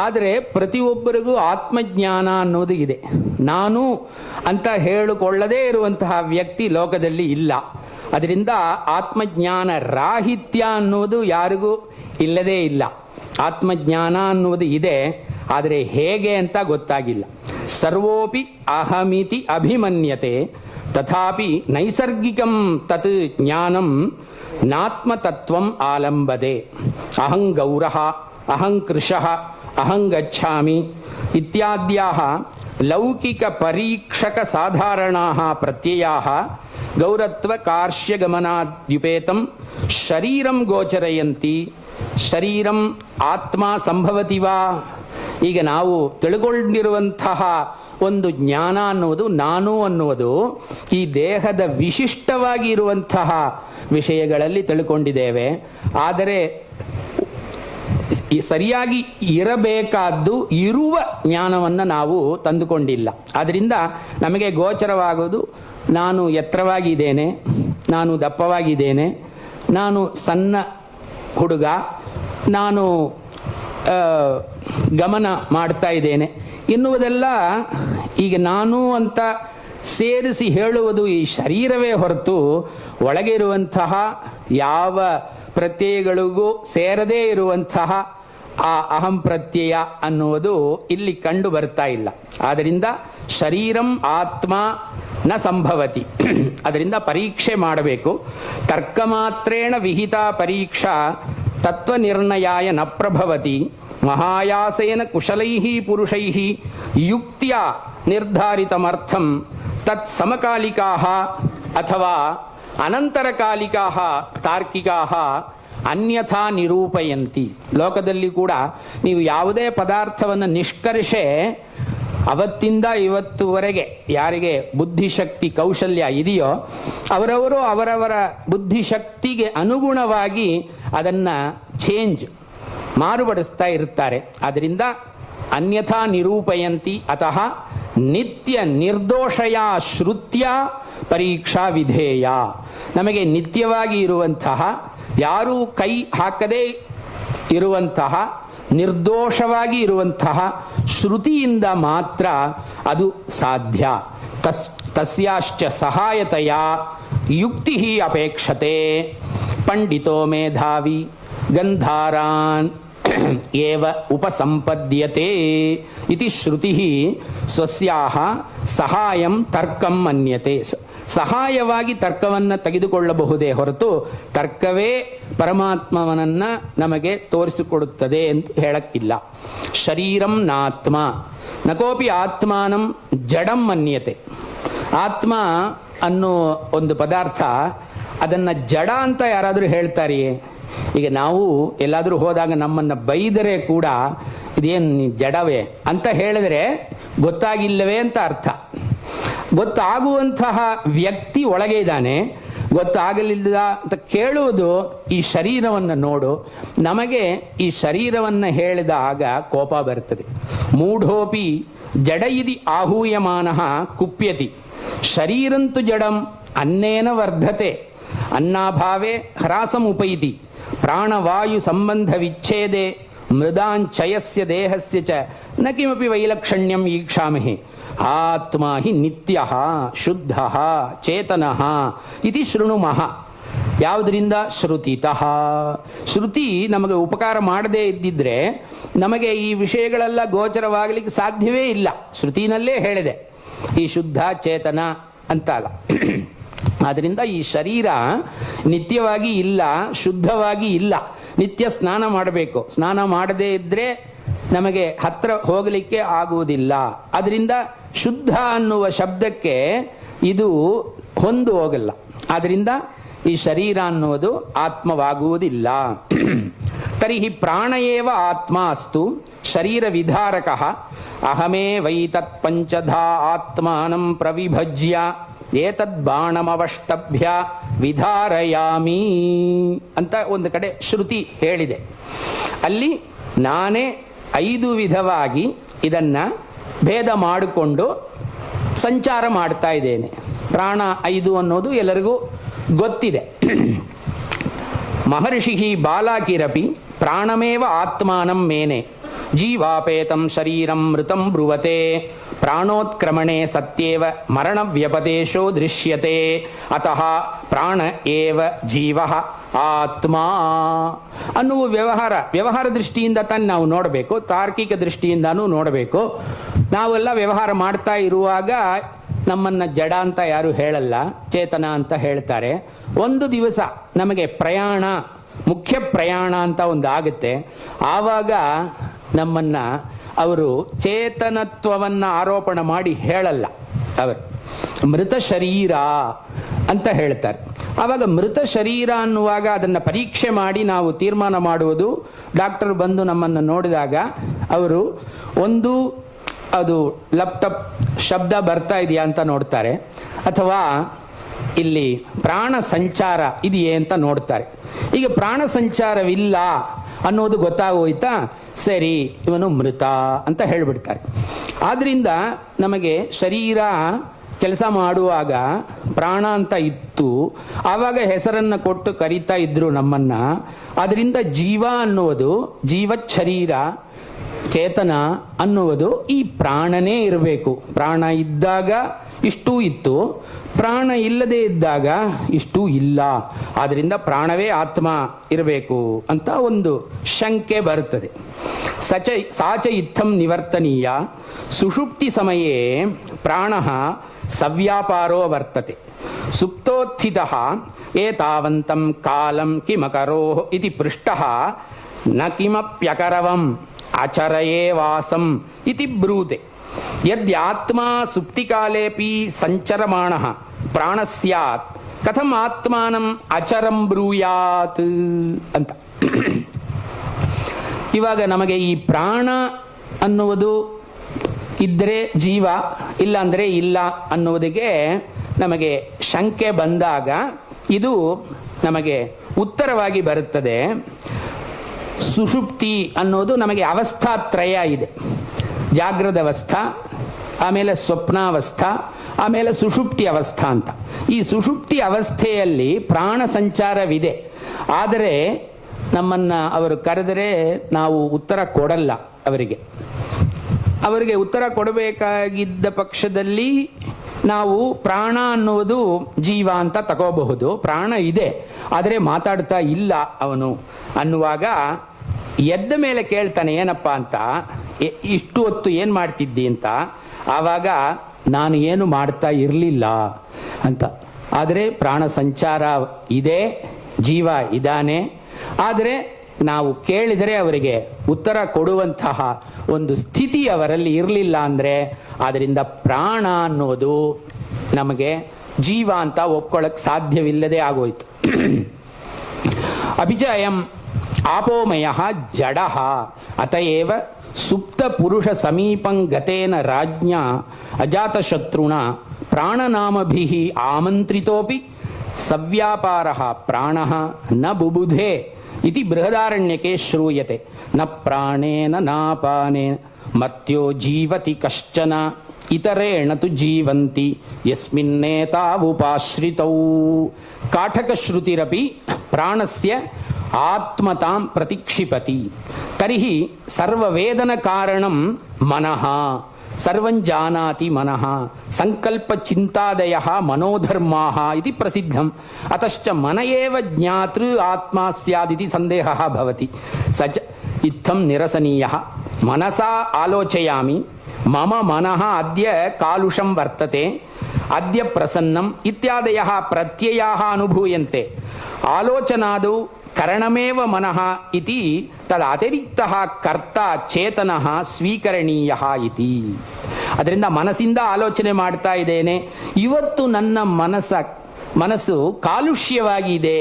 ಆದರೆ ಪ್ರತಿಯೊಬ್ಬರಿಗೂ ಆತ್ಮಜ್ಞಾನ ಅನ್ನೋದು ಇದೆ. ನಾನು ಅಂತ ಹೇಳಿಕೊಳ್ಳದೇ ಇರುವಂತಹ ವ್ಯಕ್ತಿ ಲೋಕದಲ್ಲಿ ಇಲ್ಲ. ಅದರಿಂದ ಆತ್ಮಜ್ಞಾನ ರಾಹಿತ್ಯ ಅನ್ನೋದು ಯಾರಿಗೂ ಇಲ್ಲದೇ ಇಲ್ಲ. ಆತ್ಮಜ್ಞಾನ ಅನ್ನುವುದು ಇದೆ, ಆದರೆ ಹೇಗೆ ಅಂತ ಗೊತ್ತಾಗಿಲ್ಲ. ಸರ್ವೋಪಿ ಅಹಮಿತಿ ಅಭಿಮನ್ಯತೆ ತಥಾಪಿ ನೈಸರ್ಗಿಕಂ ತತ್ ಜ್ಞಾನಂ ನಾತ್ಮತತ್ವಂ ಆಲಂಬದೆ. ಅಹಂ ಗೌರಃ, ಅಹಂ ಕೃಶಃ, ಅಹಂ ಗಚ್ಛಾಮಿ ಇತ್ಯಾದ್ಯಾಃ ಲೌಕಿಕ ಪರೀಕ್ಷಕ ಸಾಧಾರಣಾಃ ಪ್ರತ್ಯಯಾಃ ಗೌರತ್ವ ಕಾರ್ಶ್ಯಗಮನಾದ್ಯುಪೇತಂ ಶರೀರಂ ಗೋಚರಯಂತಿ. ಶರೀರಂ ಆತ್ಮ ಸಂಭವತಿ ವಾ? ಈಗ ನಾವು ತಿಳ್ಕೊಂಡಿರುವಂತಹ ಒಂದು ಜ್ಞಾನ ಅನ್ನುವುದು, ನಾನು ಅನ್ನುವುದು ಈ ದೇಹದ ವಿಶಿಷ್ಟವಾಗಿ ಇರುವಂತಹ ವಿಷಯಗಳಲ್ಲಿ ತಿಳ್ಕೊಂಡಿದ್ದೇವೆ. ಆದರೆ ಸರಿಯಾಗಿ ಇರಬೇಕಾದ್ದು ಇರುವ ಜ್ಞಾನವನ್ನು ನಾವು ತಂದುಕೊಂಡಿಲ್ಲ. ಆದ್ದರಿಂದ ನಮಗೆ ಗೋಚರವಾಗೋದು ನಾನು ಎತ್ತರವಾಗಿದ್ದೇನೆ, ನಾನು ದಪ್ಪವಾಗಿದ್ದೇನೆ, ನಾನು ಸಣ್ಣ ಹುಡುಗ, ನಾನು ಗಮನ ಮಾಡ್ತಾ ಇದ್ದೇನೆ ಎನ್ನುವುದೆಲ್ಲ ಈಗ ನಾನು ಅಂತ ಸೇರಿಸಿ ಹೇಳುವುದು ಈ ಶರೀರವೇ ಹೊರತು ಒಳಗೆ ಇರುವಂತಹ ಯಾವ ಪ್ರತ್ಯಯಗಳಿಗೂ ಸೇರದೇ ಇರುವಂತಹ ಆ ಅಹಂ ಪ್ರತ್ಯಯ ಅನ್ನುವುದು ಇಲ್ಲಿ ಕಂಡು ಬರ್ತಾ ಇಲ್ಲ. ಆದ್ದರಿಂದ ಶರೀರಂ ಆತ್ಮ ನ ಸಂಭವತಿ. ಅದರಿಂದ ಪರೀಕ್ಷೆ ಮಾಡಬೇಕು. ತರ್ಕ ಮಾತ್ರೇಣ ವಿಹಿತ ಪರೀಕ್ಷಾ ತತ್ವ ನಿರ್ಣಯಾಯ ನ ಪ್ರಭವತಿ. ಮಹಾಯಾಸೇನ ಕುಶಲೈಃ ಪುರುಷೈಃ ಯುಕ್ತ್ಯ ನಿರ್ಧಾರಿತಮರ್ಥಂ ತತ್ ಸಮಕಾಲಿಕಾಃ ಅಥವಾ ಅನಂತರಕಾಲಿಕಾಃ ತಾರ್ಕಿಕಾಃ ಅನ್ಯಥಾ ನಿರೂಪಯಂತಿ. ಲೋಕದಲ್ಲಿ ಕೂಡ ನೀವು ಯಾವುದೇ ಪದಾರ್ಥವನ್ನು ನಿಷ್ಕರ್ಷೆ ಅವತ್ತಿಂದ ಇವತ್ತುವರೆಗೆ ಯಾರಿಗೆ ಬುದ್ಧಿಶಕ್ತಿ ಕೌಶಲ್ಯ ಇದೆಯೋ ಅವರವರು ಅವರವರ ಬುದ್ಧಿಶಕ್ತಿಗೆ ಅನುಗುಣವಾಗಿ ಅದನ್ನು ಮಾರುಪಡಿಸ್ತಾ ಇರ್ತಾರೆ. ಆದ್ದರಿಂದ ಅನ್ಯಥಾ ನಿರೂಪಯಂತಿ. ಅತಃ ನಿತ್ಯ ನಿರ್ದೋಷಯ ಶ್ರುತ್ಯ ಪರೀಕ್ಷಾ ವಿಧೇಯ. ನಮಗೆ ನಿತ್ಯವಾಗಿ ಇರುವಂತಹ, ಯಾರೂ ಕೈ ಹಾಕದೇ ಇರುವಂತಹ, ನಿರ್ದೋಷವಾಗಿ ಇರುವಂತಹ ಶ್ರುತಿಯಿಂದ ಮಾತ್ರ ಅದು ಸಾಧ್ಯ. ತಸ್ಯಾಶ್ಚ ಸಹಾಯತೆಯ ಯುಕ್ತಿ ಅಪೇಕ್ಷತೆ. ಪಂಡಿತೋ ಮೇಧಾವಿ ಗಂಧಾರಾನ್ ಏವ ಉಪಸಂಪದ್ಯತೆ ಇತಿ ಶ್ರುತಿ ಸ್ವಸ್ಯಾಹ ಸಹಾಯಂ ತರ್ಕಂ ಮನ್ಯತೆ. ಸಹಾಯವಾಗಿ ತರ್ಕವನ್ನು ತೆಗೆದುಕೊಳ್ಳಬಹುದೇ ಹೊರತು ತರ್ಕವೇ ಪರಮಾತ್ಮವನನ್ನ ನಮಗೆ ತೋರಿಸಿಕೊಡುತ್ತದೆ ಅಂತ ಹೇಳಕ್ಕಿಲ್ಲ. ಶರೀರಂ ನಾತ್ಮ ನಕೋಪಿ ಆತ್ಮಾನಂ ಜಡಂ ಮನ್ಯತೆ. ಆತ್ಮ ಅನ್ನೋ ಒಂದು ಪದಾರ್ಥ, ಅದನ್ನು ಜಡ ಅಂತ ಯಾರಾದರೂ ಹೇಳ್ತಾರೆಯೇ? ಈಗ ನಾವು ಎಲ್ಲಾದರೂ ಹೋದಾಗ ನಮ್ಮನ್ನು ಬೈದರೆ ಕೂಡ ಇದೇನು ಜಡವೇ ಅಂತ ಹೇಳಿದ್ರೆ ಗೊತ್ತಾಗಿಲ್ಲವೇ ಅಂತ ಅರ್ಥ. ಗೊತ್ತಾಗುವಂತಹ ವ್ಯಕ್ತಿ ಒಳಗೆ ಇದ್ದಾನೆ, ಗೊತ್ತಾಗಲಿಲ್ಲ ಅಂತ ಕೇಳುವುದು ಈ ಶರೀರವನ್ನು ನೋಡು. ನಮಗೆ ಈ ಶರೀರವನ್ನು ಹೇಳಿದಾಗ ಕೋಪ ಬರ್ತದೆ. ಮೂಢೋಪಿ ಜಡ ಇದಿ ಆಹೂಯಮಾನಃ ಕುಪ್ಯತಿ ಶರೀರಂತು ಜಡಂ ಅನ್ನೇನ ವರ್ಧತೆ ಅನ್ನಾಭಾವೇ ಹ್ರಾಸಮುಪೈತಿ ಪ್ರಾಣವಾಯು ಸಂಬಂಧ ವಿಚ್ಛೇದೆ ಮೃದಾಂಚಯಸ್ಯ ದೇಹಸ್ಯ ಚ ನ ಕಿಮಪಿ ವೈಲಕ್ಷಣ್ಯಂ ಈಕ್ಷಾಮಹಿ ಆತ್ಮ ಹಿ ನಿತ್ಯಃ ಶುದ್ಧಃ ಚೇತನಃ ಇತಿ ಶೃಣುಮಃ. ಯಾವುದರಿಂದ? ಶ್ರುತಿತಃ. ಶ್ರುತಿ ನಮಗೆ ಉಪಕಾರ ಮಾಡದೇ ಇದ್ದಿದ್ರೆ ನಮಗೆ ಈ ವಿಷಯಗಳೆಲ್ಲ ಗೋಚರವಾಗಲಿಕ್ಕೆ ಸಾಧ್ಯವೇ ಇಲ್ಲ. ಶ್ರುತಿನಲ್ಲೇ ಹೇಳಿದೆ ಈ ಶುದ್ಧ ಚೇತನ ಅಂತ ಅಲ್ಲ. ಆದ್ದರಿಂದ ಈ ಶರೀರ ನಿತ್ಯವಾಗಿ ಇಲ್ಲ, ಶುದ್ಧವಾಗಿ ಇಲ್ಲ. ನಿತ್ಯ ಸ್ನಾನ ಮಾಡಬೇಕು. ಸ್ನಾನ ಮಾಡದೇ ಇದ್ರೆ ನಮಗೆ ಹತ್ರ ಹೋಗಲಿಕ್ಕೆ ಆಗುವುದಿಲ್ಲ. ಅದರಿಂದ ಶುದ್ಧ ಅನ್ನುವ ಶಬ್ದಕ್ಕೆ ಇದು ಹೊಂದು ಹೋಗಲ್ಲ. ಆದ್ದರಿಂದ ಈ ಶರೀರ ಅನ್ನುವುದು ಆತ್ಮವಾಗುವುದಿಲ್ಲ. ತರ್ಹಿ ಪ್ರಾಣ ಏವ ಆತ್ಮ ಅಸ್ತು ಶರೀರ ವಿಧಾರಕಃ ಅಹಮೇ ವೈತತ್ ಪಂಚಧಾ ಆತ್ಮಾನಂ ಪ್ರವಿಭಜ್ಯ ಏತದ್ ಬಾಣಮವಷ್ಟಭ್ಯ ವಿಧಾರಯಾಮಿ ಅಂತ ಒಂದು ಕಡೆ ಶ್ರುತಿ ಹೇಳಿದೆ. ಅಲ್ಲಿ ನಾನೇ 5 ವಿಧವಾಗಿ ಇದನ್ನ ಭೇದ ಮಾಡಿಕೊಂಡು ಸಂಚಾರ ಮಾಡ್ತಾ ಇದ್ದೇನೆ. ಪ್ರಾಣ 5 ಅನ್ನೋದು ಎಲ್ಲರಿಗೂ ಗೊತ್ತಿದೆ. ಮಹರ್ಷಿ ಬಾಲಾಕಿರಪಿ ಪ್ರಾಣಮೇವ ಆತ್ಮಾನಂ ಮೇನೆ ಜೀವಾಪೇತಂ ಶರೀರಂ ಮೃತಂ ಬ್ರುವತೆ ಪ್ರಾಣೋತ್ಕ್ರಮಣೆ ಸತ್ಯೇವ ಮರಣ ವ್ಯಪದೇಶೋ ದೃಶ್ಯತೆ ಅತಃ ಪ್ರಾಣ ಏವ ಜೀವ ಆತ್ಮ ಅನ್ನುವ ವ್ಯವಹಾರ ದೃಷ್ಟಿಯಿಂದ ತಾನು ನಾವು ನೋಡಬೇಕು. ತಾರ್ಕಿಕ ದೃಷ್ಟಿಯಿಂದನೂ ನೋಡಬೇಕು. ನಾವೆಲ್ಲ ವ್ಯವಹಾರ ಮಾಡ್ತಾ ಇರುವಾಗ ನಮ್ಮನ್ನ ಜಡ ಅಂತ ಯಾರು ಹೇಳಲ್ಲ, ಚೇತನ ಅಂತ ಹೇಳ್ತಾರೆ. ಒಂದು ದಿವಸ ನಮಗೆ ಪ್ರಯಾಣ, ಮುಖ್ಯ ಪ್ರಯಾಣ ಅಂತ ಒಂದು ಆಗುತ್ತೆ. ಆವಾಗ ನಮ್ಮನ್ನ ಅವರು ಚೇತನತ್ವವನ್ನ ಆರೋಪಣ ಮಾಡಿ ಹೇಳಲ್ಲ, ಅವರು ಮೃತ ಶರೀರ ಅಂತ ಹೇಳ್ತಾರೆ. ಆವಾಗ ಮೃತ ಶರೀರ ಅನ್ನುವಾಗ ಅದನ್ನು ಪರೀಕ್ಷೆ ಮಾಡಿ ನಾವು ತೀರ್ಮಾನ ಮಾಡುವುದು. ಡಾಕ್ಟರ್ ಬಂದು ನಮ್ಮನ್ನು ನೋಡಿದಾಗ ಅವರು ಒಂದು ಅದು ಲ್ಯಾಪ್ಟಾಪ್ ಶಬ್ದ ಬರ್ತಾ ಇದೆಯಾ ಅಂತ ನೋಡ್ತಾರೆ, ಅಥವಾ ಇಲ್ಲಿ ಪ್ರಾಣ ಸಂಚಾರ ಇದೆಯೇ ಅಂತ ನೋಡ್ತಾರೆ. ಈಗ ಪ್ರಾಣ ಸಂಚಾರವಿಲ್ಲ ಅನ್ನೋದು ಗೊತ್ತಾಗೋಯ್ತಾ, ಸರಿ ಇವನು ಮೃತ ಅಂತ ಹೇಳಿಬಿಡ್ತಾರೆ. ಆದ್ರಿಂದ ನಮಗೆ ಶರೀರ ಕೆಲಸ ಮಾಡುವಾಗ ಪ್ರಾಣ ಅಂತ ಇತ್ತು, ಆವಾಗ ಹೆಸರನ್ನು ಕೊಟ್ಟು ಕರೀತಾ ಇದ್ರು ನಮ್ಮನ್ನ. ಅದರಿಂದ ಜೀವ ಅನ್ನುವುದು, ಜೀವತ್ ಶರೀರ ಚೇತನ ಅನ್ನುವುದು ಈ ಪ್ರಾಣನೇ ಇರಬೇಕು. ಪ್ರಾಣ ಇದ್ದಾಗ ಇಷ್ಟೂ ಇತ್ತು, ಪ್ರಾಣ ಇಲ್ಲದೆ ಇದ್ದಾಗ ಇಷ್ಟೂ ಇಲ್ಲ. ಆದ್ರಿಂದ ಪ್ರಾಣವೇ ಆತ್ಮ ಇರಬೇಕು ಅಂತ ಒಂದು ಶಂಕೆ ಬರುತ್ತದೆ. ಸಾಚ ಇತ್ತಂ ನಿವರ್ತನೀಯ ಸುಷುಪ್ತಿ ಸಮಯೇ ಪ್ರಾಣ ಸವ್ಯಾಪಾರೋ ವರ್ತತೆ ಸುಪ್ತೋತ್ಥಿತಃ ಏತಾವಂತಂ ಕಾಲಂ ಕಿಮಕರೋ ಇತಿ ಪೃಷ್ಟಃ ನ ಕಿಮಪ್ಯಕರವಂ ಆಚರಯೇ ವಾಸಂ ಇತಿ ಬ್ರೂತೆ. ಯದ್ಯಾತ್ಮ ಸುಪ್ತಿಕಾಲೇಪಿ ಸಂಚರಮಾಣಃ ಪ್ರಾಣ ಸ್ಯಾತ್ ಕಥಂ ಆತ್ಮಾನಂ ಅಚರಂ ಬ್ರೂಯಾತ್ ಅಂತ. ಇವಾಗ ನಮಗೆ ಈ ಪ್ರಾಣ ಅನ್ನುವುದು ಇದ್ದರೆ ಜೀವ, ಇಲ್ಲ ಅಂದರೆ ಇಲ್ಲ ಅನ್ನುವುದಕ್ಕೆ ನಮಗೆ ಶಂಕೆ ಬಂದಾಗ ಇದು ನಮಗೆ ಉತ್ತರವಾಗಿ ಬರುತ್ತದೆ. ಸುಷುಪ್ತಿ ಅನ್ನೋದು ನಮಗೆ ಅವಸ್ಥಾತ್ರಯ ಇದೆ. ಜಾಗ್ರದ ಅವಸ್ಥಾ, ಆಮೇಲೆ ಸ್ವಪ್ನಾವಸ್ಥಾ, ಆಮೇಲೆ ಸುಷುಪ್ತಿ ಅವಸ್ಥಾ ಅಂತ. ಈ ಸುಷುಪ್ತಿ ಅವಸ್ಥೆಯಲ್ಲಿ ಪ್ರಾಣ ಸಂಚಾರವಿದೆ. ಆದರೆ ನಮ್ಮನ್ನು ಅವರು ಕರೆದರೆ ನಾವು ಉತ್ತರ ಕೊಡಲ್ಲ. ಅವರಿಗೆ ಉತ್ತರ ಕೊಡಬೇಕಾಗಿದ್ದ ಪಕ್ಷದಲ್ಲಿ ನಾವು ಪ್ರಾಣ ಅನ್ನುವುದು ಜೀವ ಅಂತ ತಗೋಬಹುದು. ಪ್ರಾಣ ಇದೆ, ಆದರೆ ಮಾತಾಡ್ತಾ ಇಲ್ಲ ಅವನು ಅನ್ನುವಾಗ ಎದ್ದ ಮೇಲೆ ಕೇಳ್ತಾನೆ, ಏನಪ್ಪ ಅಂತ, ಇಷ್ಟು ಹೊತ್ತು ಏನು ಮಾಡ್ತಿದ್ದಿ ಅಂತ. ಆವಾಗ ನಾನು ಏನು ಮಾಡ್ತಾ ಇರಲಿಲ್ಲ ಅಂತ. ಆದರೆ ಪ್ರಾಣ ಸಂಚಾರ ಇದೆ, ಜೀವ ಇದ್ದಾನೆ. ಆದರೆ ನಾವು ಕೇಳಿದರೆ ಅವರಿಗೆ ಉತ್ತರ ಕೊಡುವಂತಹ ಒಂದು ಸ್ಥಿತಿ ಅವರಲ್ಲಿ ಇರಲಿಲ್ಲ ಅಂದರೆ ಅದರಿಂದ ಪ್ರಾಣ ಅನ್ನೋದು ನಮಗೆ ಜೀವ ಅಂತ ಒಪ್ಕೊಳ್ಳೋಕೆ ಸಾಧ್ಯವಿಲ್ಲದೆ ಆಗೋಯ್ತು. ಅಭಿಚ ಅಯಂ ಆಪೋಮಯ ಜಡ ಅತಏವ ಸುಪ್ತ ಪುರುಷ ಸಮೀಪಂ ಗತೇನ ರಾಜ್ಞ ಅಜಾತಶತ್ರುಣ ಪ್ರಾಣನಾಮಭಿಃ ಆಮಂತ್ರಿತೋಪಿ ಸವ್ಯಾಪಾರಃ ಪ್ರಾಣಃ ನ ಬುಬುಧೆ ಇತಿ ಬೃಹದಾರಣ್ಯಕೆ ಶ್ರೂಯತೆ. ನ ಪ್ರಾಣೇನ ನಾಪಾನೇನ ಮರ್ತ್ಯೋ ಜೀವತಿ ಕಶ್ಚನ ಇತರೇಣ ತು ಜೀವಂತಿ ಯಸ್ಮಿನ್ನೇತಾವುಪಾಶ್ರಿತೌ. ಕಾಠಕಶ್ರುತಿರಪಿ ಪ್ರಾಣಸ್ಯ ಆತ್ಮತಾಂ ಪ್ರತಿಕ್ಷಿಪತಿ. ತರ್ಹಿ ಸರ್ವವೇದನ ಕಾರಣಂ ಮನಃ. ಸರ್ವಂ ಜಾನಾತಿ ಮನಃ. ಸಂಕಲ್ಪ ಚಿಂತಾದಯಃ ಮನೋಧರ್ಮಾಃ ಇತಿ ಪ್ರಸಿದ್ಧಂ. ಅತಶ್ಚ ಮನ ಏವ ಜ್ಞಾತೃ ಆತ್ಮ ಸ್ಯಾದಿತಿ ಸಂದೇಹಃ ಭವತಿ. ಸಚ ಇತ್ತಂ ನಿರಸನೀಯಃ. ಮನಸಾ ಆಲೋಚಯಾಮಿ, ಮಮ ಮನಃ ಅದ್ಯ ಕಾಲುಷಂ ವರ್ತತೆ, ಅದ್ಯ ಪ್ರಸನ್ನಂ ಇತ್ಯಾದಯಃ ಪ್ರತ್ಯಯಾಃ ಅನುಭೂಯಂತೆ. ಆಲೋಚನಾದೌ ಕರಣಮೇವ ಮನಃ ಇತಿ ತದತಿರಿಕ್ತಃ ಕರ್ತ ಚೇತನಃ ಸ್ವೀಕರಣೀಯಃ ಇತಿ. ಅದರಿಂದ ಮನಸ್ಸಿಂದ ಆಲೋಚನೆ ಮಾಡ್ತಾ ಇದ್ದೇನೆ, ಇವತ್ತು ನನ್ನ ಮನಸ್ಸು ಕಾಲುಷ್ಯವಾಗಿದೆ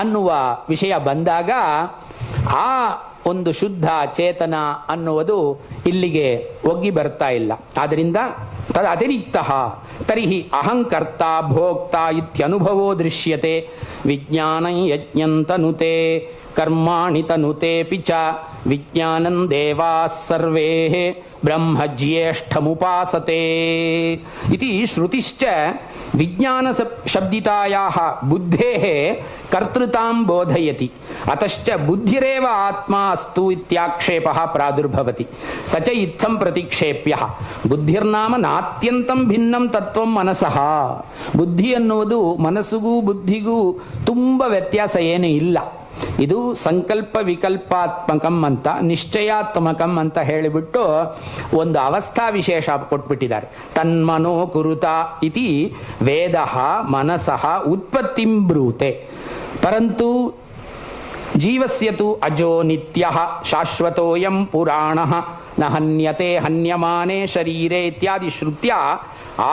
ಅನ್ನುವ ವಿಷಯ ಬಂದಾಗ ಆ ಒಂದು ಶುದ್ಧ ಚೇತನ ಅನ್ನುವುದು ಇಲ್ಲಿಗೆ ಒಗ್ಗಿ ಬರ್ತಾ ಇಲ್ಲ. ಆದ್ದರಿಂದ ತದ ಅತಿರಿಕ್ತಃ ತರ್ಹಿ ಅಹಂಕರ್ತ ಭೋಕ್ತ ಇತ್ಯನುಭವೋ ದೃಶ್ಯತೆ. ವಿಜ್ಞಾನಂ ಯಜ್ಞಂತನುತೆ ಕರ್ಮಾಣಿ ತನುತೇಪಿ ಚ ವಿಜ್ಞಾನಂ ದೇವಾಃ ಸರ್ವೇ ಬ್ರಹ್ಮ ಜ್ಯೇಷ್ಠಮುಪಾಸತೆ ಇತಿ ಶ್ರುತಿಶ್ಚ ವಿಜ್ಞಾನ ಶಬ್ದಿತಾಯಾಃ ಬುದ್ಧೇಃ ಕರ್ತೃತಾಂ ಬೋಧಯತಿ. ಅತಶ್ಚ ಬುದ್ಧಿರೇವ ಆತ್ಮ ಅಸ್ತು ಇತ್ಯಾಕ್ಷೇಪಃ ಪ್ರಾದುರ್ಭವತಿ. ಸ ಚ ಇತ್ತಂ ಪ್ರತಿಕ್ಷೇಪ್ಯಃ. ಬುದ್ಧಿರ್ನಾಮ ನಾತ್ಯಂತಂ ಭಿನ್ನಂ ತತ್ವಂ ಮನಸಃ. ಬುದ್ಧಿ ಅನ್ನುವುದು ಮನಸ್ಸಿಗೂ ಬುದ್ಧಿಗೂ ತುಂಬ ವ್ಯತ್ಯಾಸ ಏನೂ ಇಲ್ಲ. ಇದು ಸಂಕಲ್ಪ ವಿಕಲ್ಪಾತ್ಮಕಂ ಅಂತ, ನಿಶ್ಚಯಾತ್ಮಕಂ ಅಂತ ಹೇಳಿಬಿಟ್ಟು ಒಂದು ಅವಸ್ಥಾ ವಿಶೇಷ ಕೊಟ್ಬಿಟ್ಟಿದ್ದಾರೆ. ತನ್ಮನೋ ಕುರುತ ಇತಿ ವೇದಃ ಮನಸಃ ಉತ್ಪತ್ತಿಂ ಬ್ರೂತೆ. ಪರಂತು ಜೀವಸ್ಯ ತು ಅಜೋ ನಿತ್ಯಃ ಶಾಶ್ವತೋಯಂ ಪುರಾಣಃ ನ ಹನ್ಯತೆ ಹನ್ಯಮಾನೆ ಶರೀರೆ ಇತ್ಯಾದಿ ಶ್ರುತ್ಯ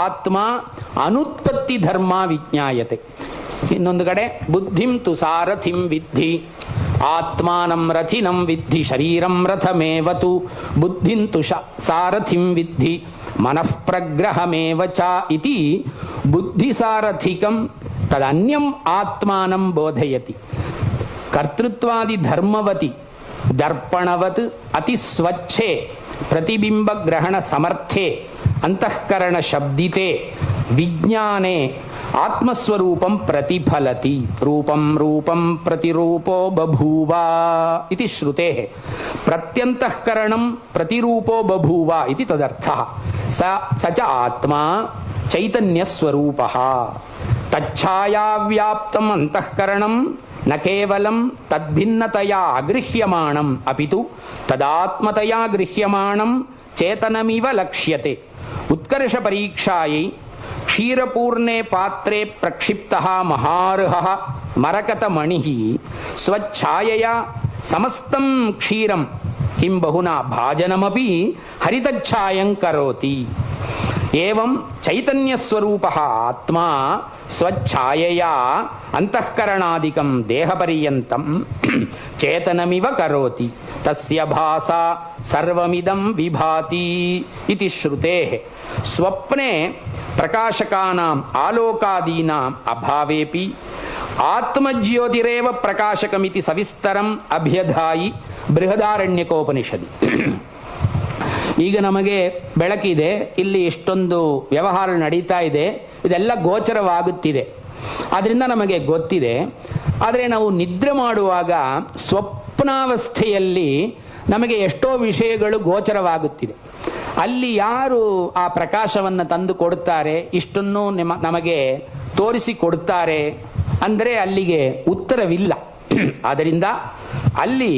ಆತ್ಮ ಅನುತ್ಪತ್ತಿ ಧರ್ಮ ವಿಜ್ಞಾಯತೆ. ಇನ್ನೊಂದು ಕಡೆ ಬುದ್ಧಿಂ ತು ಸಾರಥಿಂ ವಿದ್ಧಿ ಆತ್ಮಾನಂ ರಥಿನಂ ವಿದ್ಧಿ ಶರೀರಂ ರಥಮೇವ ತು ಬುದ್ಧಿಂ ತು ಸಾರಥಿಂ ವಿದ್ಧಿ ಮನಃ ಪ್ರಗ್ರಹಮೇವ ಚ ಇತಿ ಬುದ್ಧಿಸಾರಥಿಕಂ ತದನ್ಯಂ ಆತ್ಮಾನಂ ಬೋಧಯತಿ. ಕರ್ತೃತ್ವಾದಿ ಧರ್ಮವತಿ ದರ್ಪಣವತ್ ಅತಿ ಸ್ವಚ್ಛೆ ಪ್ರತಿಬಿಂಬ ಗ್ರಹಣ ಸಮರ್ಥೆ ಅಂತಃಕರಣ ಶಬ್ದಿತೆ ವಿಜ್ಞಾನೆ ಆತ್ಮಸ್ವರೂಪಂ ಪ್ರತಿಫಲತಿ. ರೂಪಂ ರೂಪಂ ಪ್ರತಿರೂಪೋ ಬಭೂವ ಇತಿ ಶ್ರುತೇಃ. ಪ್ರತ್ಯಂತಃಕರಣಂ ಪ್ರತಿರೂಪೋ ಬಭೂವ ಇತಿ ತದರ್ಥಃ. ಸ ಚ ಆತ್ಮ ಚೈತನ್ಯಸ್ವರೂಪಃ. ತಚ್ಛಾಯಾವ್ಯಾಪ್ತಂ ಅಂತಃಕರಣಂ ನ ಕೇವಲಂ ತದ್ಭಿನ್ನತಯಾ ಅಗೃಹ್ಯಮಾಣಂ ಅಪಿತು ತದಾತ್ಮತಯಾ ಗೃಹ್ಯಮಾಣಂ ಚೇತನಮಿವ ಲಕ್ಷ್ಯತೆ. ಉತ್ಕರ್ಷ ಪರೀಕ್ಷಾಯೈ ಕ್ಷೀರಪೂರ್ಣೆ ಪಾತ್ರೆ ಪ್ರಕ್ಷಿಪ್ತಃ ಮಹಾರ್ಹಃ ಮರಕತಮಣಿಃ ಸ್ವಚ್ಛಾಯಯಾ ಸಮಸ್ತಂ ಕ್ಷೀರಂ ಕಿಂ ಬಹುನಾ ಭಾಜನಮಪಿ ಹರಿತಚ್ಛಾಯಂ ಕರೋತಿ. ಏವಂ ಚೈತನ್ಯ ಸ್ವರೂಪ ಆತ್ಮ ಸ್ವಚ್ಛಾಯೆಯ ಅಂತಃಕರಣಾದಿಕಂ ದೇಹಪರ್ಯಂತಂ ಚೇತನಮಿವ ಕರೋತಿ ತಸ್ಯ ಭಾಸಾ ಸರ್ವಮಿದಂ ವಿಭಾತಿ ಇತಿ ಶ್ರುತೇಃ ಸ್ವಪ್ನೆ ಪ್ರಕಾಶಕಾನಾಂ ಆಲೋಕಾದೀನಾಂ ಅಭಾವೇಪಿ ಆತ್ಮಜ್ಯೋತಿರೇವ ಪ್ರಕಾಶಕಮಿತಿ ಸವಿಸ್ತರಂ ಅಭ್ಯಧಾಯಿ ಬೃಹದಾರಣ್ಯಕೋಪನಿಷದಿ. ಈಗ ನಮಗೆ ಬೆಳಕಿದೆ, ಇಲ್ಲಿ ಇಷ್ಟೊಂದು ವ್ಯವಹಾರ ನಡೀತಾ ಇದೆ, ಇದೆಲ್ಲ ಗೋಚರವಾಗುತ್ತಿದೆ, ಅದರಿಂದ ನಮಗೆ ಗೊತ್ತಿದೆ. ಆದರೆ ನಾವು ನಿದ್ರೆ ಮಾಡುವಾಗ ಸ್ವಪ್ನಾವಸ್ಥೆಯಲ್ಲಿ ನಮಗೆ ಎಷ್ಟೋ ವಿಷಯಗಳು ಗೋಚರವಾಗುತ್ತಿದೆ. ಅಲ್ಲಿ ಯಾರು ಆ ಪ್ರಕಾಶವನ್ನು ತಂದು ಕೊಡುತ್ತಾರೆ, ಇಷ್ಟನ್ನು ನಮಗೆ ತೋರಿಸಿ ಕೊಡುತ್ತಾರೆ ಅಂದರೆ ಅಲ್ಲಿಗೆ ಉತ್ತರವಿಲ್ಲ. ಆದ್ದರಿಂದ ಅಲ್ಲಿ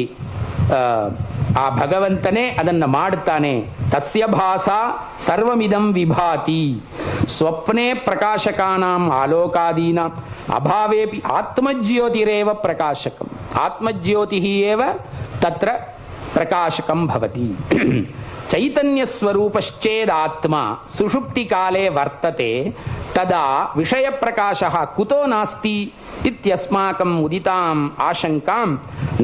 ಆ ಭಗವಂತನೇ ಅದನ್ನು ಮಾಡುತ್ತಾನೆ. ತಸ್ಯ ಭಾಸಾ ಸರ್ವಮಿದಂ ವಿಭಾತಿ ಸ್ವಪ್ನೆ ಪ್ರಕಾಶಕಾನಾಂ ಆಲೋಕಾದೀನಾಂ ಅಭಾವೇಪಿ ಆತ್ಮಜ್ಯೋತಿರೇವ ಪ್ರಕಾಶಕಂ ಆತ್ಮಜ್ಯೋತಿಃ ಏವ ತತ್ರ ಪ್ರಕಾಶಕಂ ಭವತಿ. ಚೈತನ್ಯ ಸ್ವರೂಪಶ್ಚೇದಾತ್ಮ ಸುಷುಪ್ತಿ ಕಾಲೇ ವರ್ತತೆ ತದಾ ವಿಷಯ ಪ್ರಕಾಶಃ ಕುತೋ ನಾಸ್ತಿ ಇತ್ಯಸ್ಮಾಕಂ ಉದಿತಾಂ ಆಶಂಕಾಂ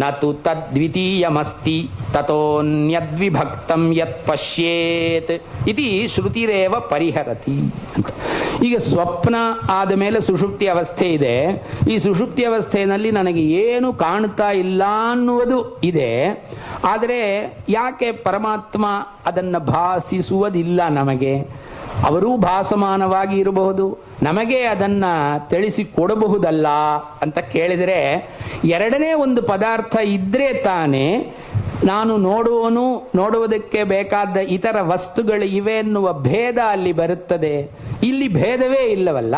ನತು ತದ್ವಿತೀಯಮಸ್ತಿ ತತೋನ್ಯದ್ವಿಭಕ್ತಂ ಯತ್ ಪಶ್ಯೇತ್ ಇತಿ ಶ್ರುತಿರೇವ ಪರಿಹರತಿ ಅಂತ. ಈಗ ಸ್ವಪ್ನ ಆದ ಮೇಲೆ ಸುಷುಪ್ತಿ ಅವಸ್ಥೆ ಇದೆ. ಈ ಸುಷುಪ್ತಿ ಅವಸ್ಥೆಯಲ್ಲಿ ನನಗೆ ಏನು ಕಾಣ್ತಾ ಇಲ್ಲ ಅನ್ನುವುದು ಇದೆ. ಆದರೆ ಯಾಕೆ ಪರಮಾತ್ಮ ಅದನ್ನು ಭಾಸಿಸುವುದಿಲ್ಲ ನಮಗೆ? ಅವರೂ ಭಾಸಮಾನವಾಗಿ ಇರಬಹುದು, ನಮಗೆ ಅದನ್ನ ತಿಳಿಸಿಕೊಡಬಹುದಲ್ಲ ಅಂತ ಕೇಳಿದರೆ, ಎರಡನೇ ಒಂದು ಪದಾರ್ಥ ಇದ್ರೆ ತಾನೇ ನಾನು ನೋಡುವನು, ನೋಡುವುದಕ್ಕೆ ಬೇಕಾದ ಇತರ ವಸ್ತುಗಳು ಇವೆ ಎನ್ನುವ ಭೇದ ಅಲ್ಲಿ ಬರುತ್ತದೆ. ಇಲ್ಲಿ ಭೇದವೇ ಇಲ್ಲವಲ್ಲ.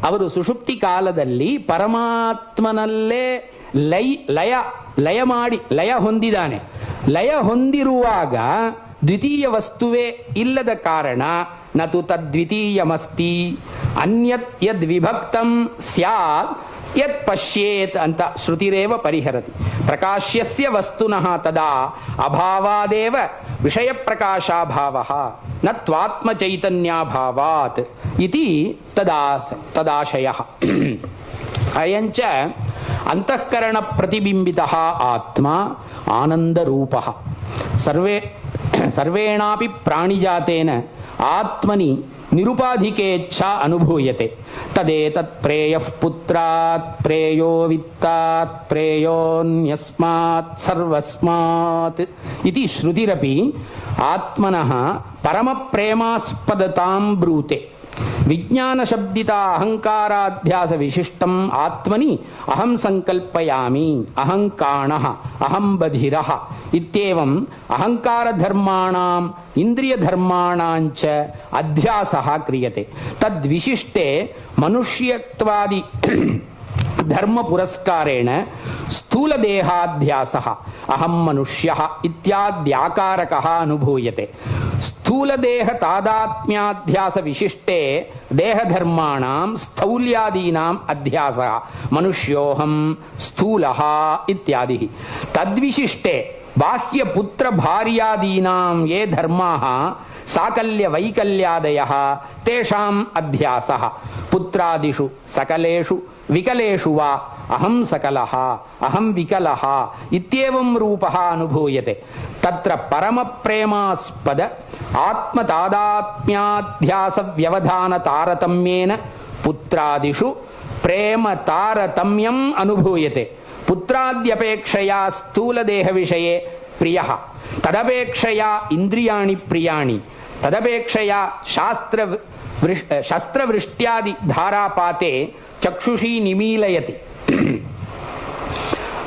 ಅವರು ಸುಷುಪ್ತಿ ಕಾಲದಲ್ಲಿ ಪರಮಾತ್ಮನಲ್ಲೇ ಲಯ ಹೊಂದಿದ್ದಾನೆ. ಲಯ ಹೊಂದಿರುವಾಗ ದ್ವಿತೀಯ ವಸ್ತುವೇ ಇಲ್ಲದ ಕಾರಣ ನತು ತದ್ವಿತೀಯಮಸ್ತಿ ಅನ್ಯತ್ ಯದ್ ವಿಭಕ್ತಂ ಸ್ಯಾತ್ ಯತ್ ಪಶ್ಯೇತ್ ಅಂತ ಶ್ರುತಿರೇವ ಪರಿಹರತಿ. ಪ್ರಕಾಶ್ಯಸ್ಯ ವಸ್ತುನಃ ತದಾ ಅಭಾವಾದೇವ ವಿಷಯ ಪ್ರಕಾಶಾಭಾವಃ ನ ತ್ವಾತ್ಮ ಚೈತನ್ಯಾಭಾವಾತ್ ಇತಿ ತದಾಶಯಃ. ಅಯಂಚ ಅಂತಃಕರಣ ಪ್ರತಿಬಿಂಬಿತಃ ಆತ್ಮ ಆನಂದರೂಪಃ ಸರ್ವೇಣಾಪಿ ಪ್ರಾಣಿಜಾತೇನ ಆತ್ಮನಿ ನಿರುಪಾಧಿಕೇಚ್ಛಾ ಅನುಭೂಯತೆ ತದೇತತ್ ಪ್ರೇಯಃ ಪುತ್ರಾತ್ ಪ್ರೇಯೋ ವಿತ್ತಾತ್ ಪ್ರೇಯೋನ್ಯಸ್ಮಾತ್ ಸರ್ವಸ್ಮಾತ್ ಇತಿ ಶ್ರುತಿರಪಿ ಆತ್ಮನಃ ಪರಮ ಪ್ರೇಮಾಸ್ಪದತಾಂ ಬ್ರೂತೆ. ವಿಜ್ಞಾನ ಶಬ್ದಿತ ಅಹಂಕಾರಾಧ್ಯಾಸ ವಿಶಿಷ್ಟಂ ಆತ್ಮನಿ ಅಹಂ ಸಂಕಲ್ಪಯಾಮಿ ಅಹಂ ಕಾಣಃ ಅಹಂ ಬಧಿರಃ ಇತ್ಯೇವಂ ಅಹಂಕಾರ ಧರ್ಮಾಣಾಂ ಇಂದ್ರಿಯ ಧರ್ಮಾಣಾಂಚ ಅಧ್ಯಾಸಃ ಕ್ರಿಯತೆ. ತದ್ವಿಶಿಷ್ಟೆ ಮನುಷ್ಯತ್ವಾದಿ ಧರ್ಮ ಪುರಸ್ಕಾರೇಣ ಸ್ಥೂಲ ದೇಹಾಧ್ಯಾಸಃ ಅಹಂ ಮನುಷ್ಯಃ ಇತ್ಯಾದ್ಯಾಕಾರಕಃ ಅನುಭೂಯತೆ. ಸ್ಥೂಲ ದೇಹ ತಾದಾತ್ಮ್ಯಾಧ್ಯಾಸ ವಿಶಿಷ್ಟೆ ದೇಹಧರ್ಮಾಣಾಂ ಸ್ಥೌಲ್ಯಾದೀನಾಂ ಅಧ್ಯಾಸಃ ಮನುಷ್ಯೋಹಂ ಸ್ಥೂಲಃ ಇತ್ಯಾದಿ. ತದ್ವಿಶಿಷ್ಟೆ ಬಾಹ್ಯ ಪುತ್ರ ಭಾರ್ಯಾದೀನಾಂ ಯೇ ಧರ್ಮಾಃ ಸಾಕಲ್ಯ ವೈಕಲ್ಯಾದಯಃ ತೇಷಾಂ ಅಧ್ಯಾಸಃ ಪುತ್ರಾದಿಷು ಸಕಲೇಷು ವಿಕಲೇಷು ವಾ ಅಹಂ ಸಕಲಃ ಅಹಂ ವಿಕಲಃ ಇತ್ಯೇವಂ ರೂಪಃ ಅನುಭೂಯತೆ. ತತ್ರ ಪರಮ ಪ್ರೇಮಾಸ್ಪದ ಆತ್ಮ ತಾದಾತ್ಮ್ಯಾಧ್ಯಾಸ ವ್ಯವಧಾನ ತಾರತಮ್ಯೇನ ಪುತ್ರಾದಿಷು ಪ್ರೇಮ ತಾರತಮ್ಯಂ ಅನುಭೂಯತೆ. ಪುತ್ರಾದ್ಯಪೇಕ್ಷೆಯಾ ಸ್ಥೂಲ ದೇಹ ವಿಷಯೇ ಪ್ರಿಯಃ ತದಪೇಕ್ಷೆಯಾ ಇಂದ್ರಿಯಾಣಿ ಪ್ರಿಯಾಣಿ ತದಪೇಕ್ಷೆಯಾ ಶಸ್ತ್ರವೃಷ್ಟ್ಯಾದಿ ಧಾರಾಪಾತೆ ಚಕ್ಷುಷಿ ನಿಮೀಲಯತಿ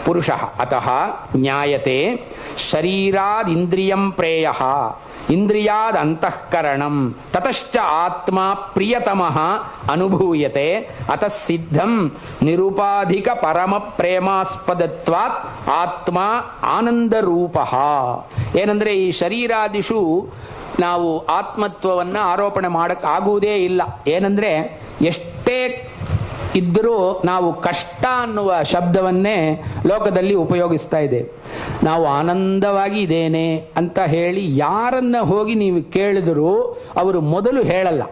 ಪುರುಷಃ ಅತಃ ಜ್ಞಾಯತೆ ಶರೀರಾದಿಂದ್ರಿಯಂ ಪ್ರೇಯಃ ಇಂದ್ರಿಯಾದ್ ಅಂತಃಕರಣಂ ತತಶ್ಚ ಆತ್ಮ ಪ್ರಿಯತಮಃ ಅನುಭೂಯತೆ ಅತಃ ಸಿದ್ಧಂ ನಿರುಪಾಧಿಕ ಪರಮ ಪ್ರೇಮಾಸ್ಪದತ್ವಾತ್ ಆತ್ಮ ಆನಂದರೂಪಃ. ಏನಂದ್ರೆ ಈ ಶರೀರಾದಿಷು ನಾವು ಆತ್ಮತ್ವವನ್ನು ಆರೋಪಣೆ ಮಾಡಕ್ಕಾಗುವುದೇ ಇಲ್ಲ. ಏನಂದ್ರೆ ಎಷ್ಟೇ ಇದ್ದರೂ ನಾವು ಕಷ್ಟ ಅನ್ನುವ ಶಬ್ದವನ್ನೇ ಲೋಕದಲ್ಲಿ ಉಪಯೋಗಿಸ್ತಾ ಇದ್ದೇವೆ. ನಾವು ಆನಂದವಾಗಿ ಇದ್ದೇನೆ ಅಂತ ಹೇಳಿ ಯಾರನ್ನ ಹೋಗಿ ನೀವು ಕೇಳಿದರೂ ಅವರು ಮೊದಲು ಹೇಳಲ್ಲ.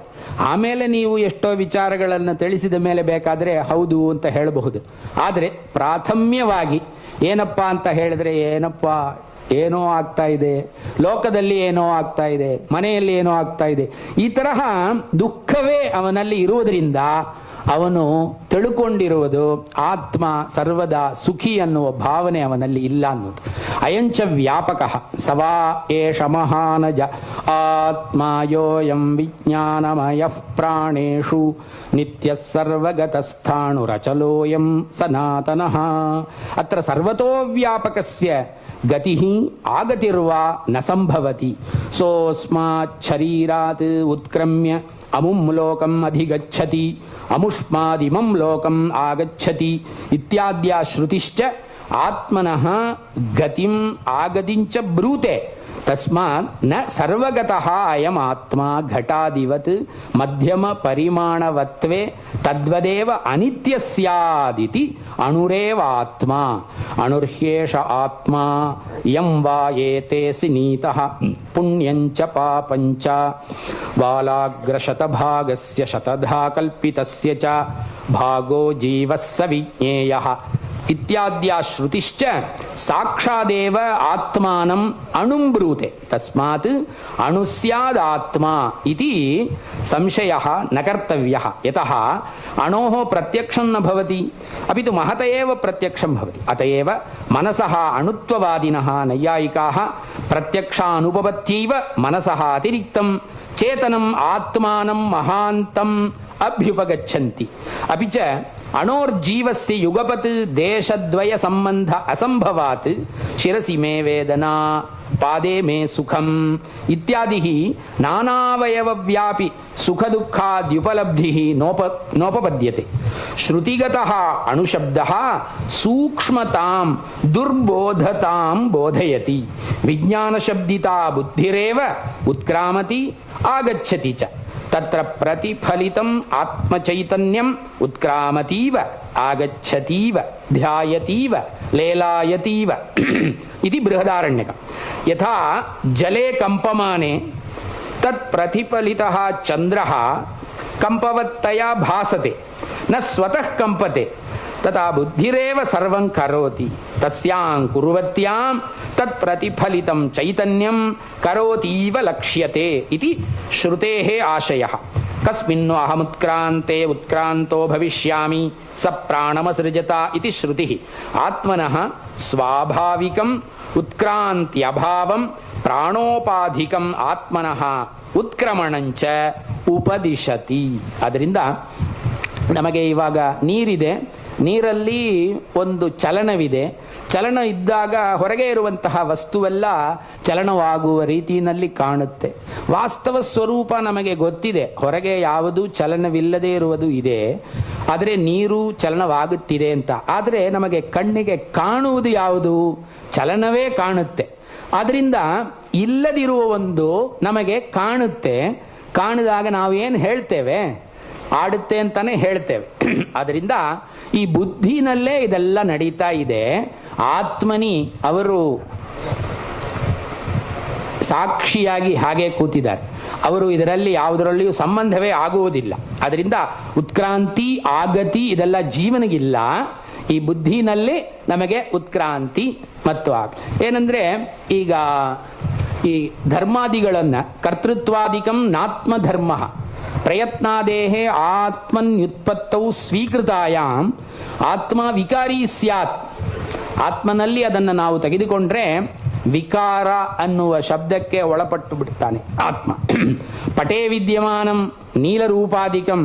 ಆಮೇಲೆ ನೀವು ಎಷ್ಟೋ ವಿಚಾರಗಳನ್ನು ತಿಳಿಸಿದ ಮೇಲೆ ಬೇಕಾದರೆ ಹೌದು ಅಂತ ಹೇಳಬಹುದು. ಆದರೆ ಪ್ರಾಥಮ್ಯವಾಗಿ ಏನಪ್ಪ ಅಂತ ಹೇಳಿದ್ರೆ, ಏನೋ ಆಗ್ತಾ ಇದೆ, ಲೋಕದಲ್ಲಿ ಏನೋ ಆಗ್ತಾ ಇದೆ, ಮನೆಯಲ್ಲಿ ಏನೋ ಆಗ್ತಾ ಇದೆ, ಈ ತರಹ ದುಃಖವೇ ಅವನಲ್ಲಿ ಇರುವುದರಿಂದ ಅವನು ತಿಳ್ಕೊಂಡಿರುವುದು ಆತ್ಮ ಸರ್ವದಾ ಸುಖಿ ಅನ್ನುವ ಭಾವನೆ ಅವನಲ್ಲಿ ಇಲ್ಲ ಅನ್ನೋದು. ಅಯಂಚ ವ್ಯಾಪಕ ಸವಾ ಏಷ ಮಹಾನಜ ಆತ್ಮಾಯೋಯಂ ವಿಜ್ಞಾನಮಯ ಪ್ರಾಣೇಶು ನಿತ್ಯ ಸರ್ವಗತಸ್ಥಾಣುರಚಲೋಯಂ ಸನಾತನಃ. ಅತ್ರ ಸರ್ವತೋ ವ್ಯಾಪಕಸ್ಯ ಗತಿ ಆಗತಿರ್ವಾ ನ ಸಂಭವತಿ. ಸೋಸ್ಮಾತ್ ಶರೀರಾತ್ ಉತ್ಕ್ರಮ್ಯ ಅಮುಂ ಲೋಕಂ ಅಧಿಗಚ್ಚತಿ ಅಮುಷ್ಮಾದಿಮಂ ಲೋಕಂ ಆಗಚ್ಚತಿ ಇತ್ಯಾದ್ಯ ಶ್ರುತಿಶ್ಚ ಆತ್ಮನಃ ಗತಿಂ ಆಗತಿಂಚ ಬ್ರೂತೆ. ತಸ್ಮಾತ್ ನ ಸರ್ವಗತಃ ಅಯಂ ಆತ್ಮ ಘಟಾದಿವತ್ ಮಧ್ಯಮ ಪರಿಮಾಣವತ್ವೇ ತದ್ವದೇವ ಅನಿತ್ಯ ಸ್ಯಾದಿತಿ ಅಣುರೇವ ಆತ್ಮ ಅಣುರ್ಹ್ಯೇಷ ಆತ್ಮ ಯಂ ವಾ ಏತೇಸಿ ನೀತಃ ಪುಣ್ಯಂಚ ಪಾಪಂಚ ಬಾಲಾಗ್ರಶತಭಾಗಸ್ಯ ಶತಧಾ ಕಲ್ಪಿತಸ್ಯ ಚ ಭಾಗೋ ಜೀವಸ್ಸ ವಿಜ್ಞೇಯಃ ಇತ್ಯಾದ್ಯ ಶ್ರುತಿಶ್ಚ ಸಾಕ್ಷಾದೇವ ಆತ್ಮಾನಂ ಅಣುಂಬ್ರೂತೆ. ತಸ್ಮಾತ್ ಅಣುಸ್ಯಾದಾತ್ಮ ಇತಿ ಸಂಶಯಃ ನ ಕರ್ತವ್ಯಃ. ಯತಃ ಅಣೋಃ ಪ್ರತ್ಯಕ್ಷಂ ನ ಭವತಿ ಅಪಿತು ಮಹತ ಏವ ಪ್ರತ್ಯಕ್ಷಂ ಭವತಿ. ಅತಯೇವ ಮನಸಃ ಅಣುತ್ವವಾದಿನಃ ನೈಯಾಯಿಕಾಃ ಪ್ರತ್ಯಕ್ಷಾನುಪಪತ್ಯೈವ ಮನಸಃ ಅತಿರಿಕ್ತಂ ಚೇತನಂ ಆತ್ಮಾನಂ ಮಹಾಂತಂ ಅಭ್ಯುಪಗಚ್ಚಂತಿ. ಅಪಿ ಚ ಅಣೋರ್ಜೀವಸ್ಯ ಯುಗಪತ್ ದೇಶದ್ವಯ ಸಂಬಂಧ ಅಸಂಭವಾತ್ ಶಿರಸಿ ಮೇ ವೇದನಾ ಪಾದೇ ಮೇ ಸುಖಂ ಇತ್ಯಾದಿ ನಾನಾವಯವವ್ಯಾಪಿ ಸುಖ ದುಃಖಾದ್ಯುಪಲಬ್ಧಿ ನೋಪಪದ್ಯತೆ. ಶ್ರುತಿಗತಃ ಅಣುಶಬ್ದಃ ಸೂಕ್ಷ್ಮತಾಂ ದುರ್ಬೋಧತಾಂ ಬೋಧಯತಿ. ವಿಜ್ಞಾನಶಬ್ದಿತಾ ಬುದ್ಧಿರೇವ ಉತ್ಕ್ರಾಮತಿ ಆಗಚ್ಚತಿ ಚ. ತತ್ರ ಪ್ರತಿಫಲಿತಂ ಆತ್ಮಚೈತನ್ಯಂ ಉತ್ಕ್ರಾಮತೀವ ಆಗಚ್ಚತೀವ ಧ್ಯಾಯತೀವ ಲೇಲಾಯತೀವ ಇತಿ ಬೃಹದಾರಣ್ಯಕ. ಯಥಾ ಜಲೇ ಕಂಪಮಾನೆ ತತ್ ಪ್ರತಿಫಲಿತಃ ಚಂದ್ರಃ ಕಂಪವತ್ತಯಾ ಭಾಸತೆ ನ ಸ್ವತಃ ಕಂಪತೆ ತಥಾ ಬುದ್ಧಿರೇವ ಸರ್ವಂ ಕರೋತಿ. ತಸ್ಯಾಂ ಕುರ್ವತ್ಯಾಂ ತತ್ ಪ್ರತಿಫಲಿತಂ ಚೈತನ್ಯಂ ಕರೋತೀವ ಲಕ್ಷ್ಯತೆ ಇತಿ ಶ್ರುತೇಃ ಆಶಯಃ. ಕಸ್ಮಿನ್ನು ಅಹಮುತ್ಕ್ರಾಂತೆ ಉತ್ಕ್ರಾಂತೋ ಭವಿಷ್ಯಾಮಿ ಸ ಪ್ರಾಣಮಸೃಜತ ಇತಿ ಶ್ರುತಿಃ ಆತ್ಮನಃ ಸ್ವಾಭಾವಿಕಂ ಉತ್ಕ್ರಾಂತ್ಯಭಾವಂ ಪ್ರಾಣೋಪಾಧಿಕಂ ಆತ್ಮನಃ ಉತ್ಕ್ರಮಣಂಚ ಉಪದಿಶತಿ. ಅದರಿಂದ ನಮಗೆ ಇವಾಗ ನೀರಿದೆ, ನೀರಲ್ಲಿ ಒಂದು ಚಲನವಿದೆ. ಚಲನ ಇದ್ದಾಗ ಹೊರಗೆ ಇರುವಂತಹ ವಸ್ತುವೆಲ್ಲ ಚಲನವಾಗುವ ರೀತಿಯಲ್ಲಿ ಕಾಣುತ್ತೆ. ವಾಸ್ತವ ಸ್ವರೂಪ ನಮಗೆ ಗೊತ್ತಿದೆ, ಹೊರಗೆ ಯಾವುದೂ ಚಲನವಿಲ್ಲದೆ ಇರುವುದು ಇದೆ, ಆದರೆ ನೀರು ಚಲನವಾಗುತ್ತಿದೆ ಅಂತ. ಆದರೆ ನಮಗೆ ಕಣ್ಣಿಗೆ ಕಾಣುವುದು ಯಾವುದು? ಚಲನವೇ ಕಾಣುತ್ತೆ. ಆದ್ದರಿಂದ ಇಲ್ಲದಿರುವ ಒಂದು ನಮಗೆ ಕಾಣುತ್ತೆ. ಕಾಣಿದಾಗ ನಾವೇನು ಹೇಳ್ತೇವೆ? ಆಡುತ್ತೆ ಅಂತಾನೆ ಹೇಳ್ತೇವೆ. ಅದರಿಂದ ಈ ಬುದ್ಧಿನಲ್ಲೇ ಇದೆಲ್ಲ ನಡೀತಾ ಇದೆ. ಆತ್ಮನಿ ಅವರು ಸಾಕ್ಷಿಯಾಗಿ ಹಾಗೆ ಕೂತಿದ್ದಾರೆ. ಅವರು ಇದರಲ್ಲಿ ಯಾವುದರಲ್ಲಿಯೂ ಸಂಬಂಧವೇ ಆಗುವುದಿಲ್ಲ. ಅದರಿಂದ ಉತ್ಕ್ರಾಂತಿ ಆಗತಿ ಇದೆಲ್ಲ ಜೀವನಿಗಿಲ್ಲ. ಈ ಬುದ್ಧಿನಲ್ಲೇ ನಮಗೆ ಉತ್ಕ್ರಾಂತಿ ಮತ್ತು ಏನಂದ್ರೆ, ಈಗ ಈ ಧರ್ಮಾದಿಗಳನ್ನ ಕರ್ತೃತ್ವಾದಿಕಂ ನಾತ್ಮಧರ್ಮ ಪ್ರಯತ್ನಾದೇಹೇ ಆತ್ಮನ್ಯುತ್ಪತ್ತೌ ಸ್ವೀಕೃತಾಯಾಂ ಆತ್ಮ ವಿಕಾರಿ ಸ್ಯಾತ್. ಆತ್ಮನಲ್ಲಿ ಅದನ್ನು ನಾವು ತೆಗೆದುಕೊಂಡ್ರೆ ವಿಕಾರ ಅನ್ನುವ ಶಬ್ದಕ್ಕೆ ಒಳಪಟ್ಟು ಬಿಡ್ತಾನೆ ಆತ್ಮ. ಪಟೇ ವಿದ್ಯಮಾನಂ ನೀಲರೂಪಾದಿಕಂ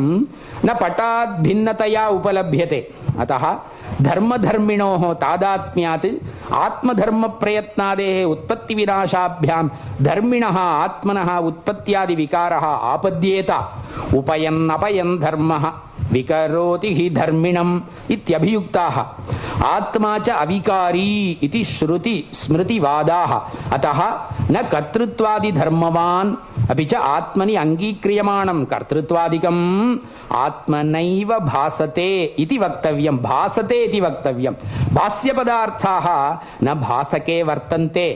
ನ ಪಟಾದ್ ಭಿನ್ನತೆಯ ಉಪಲಭ್ಯತೆ. ಅತಃ ಧರ್ಮಧರ್ಮಿಣೋ ತಾದಾತ್ಮ್ಯಾತ್ ಆತ್ಮಧರ್ಮ ಪ್ರಯತ್ನಾದೇಹ ಉತ್ಪತ್ತಿ ವಿನಾಶಾಭ್ಯಾಂ ಧರ್ಮಿಣಃ ಆತ್ಮನಃ ಉತ್ಪತ್ತ್ಯಾದಿ ವಿಕಾರಃ ಆಪದ್ಯೇತ. ಉಪಯನ್ನಪಯನ್ ಧರ್ಮಃ ವಿಕರೋತಿ ಹಿ ಧರ್ಮಿಣಂ ಇತ್ಯಭಿಯುಕ್ತಾಃ. ಆತ್ಮ ಚ ಅವಿಕಾರಿ ಇತಿ ಶ್ರುತಿ ಸ್ಮೃತಿವಾದಾಃ. ಅತಃ ನ ಕರ್ತೃತ್ವಾದಿ ಧರ್ಮವಾನ್ ಅಪಿ ಚ ಆತ್ಮನಿ ಅಂಗೀಕ್ರಿಯಮಾಣಂ ಕರ್ತೃತ್ವಾದಿಕಂ ಆತ್ಮನೈವ ಭಾಸತೆ ಇತಿ ವಕ್ತವ್ಯಂ. ಭಾಸತೆ ಇತಿ ವಕ್ತವ್ಯಂ. ಭಾಸ್ಯ ಪದಾರ್ಥಾಃ ನ ಭಾಸಕೆ ವರ್ತಂತೆ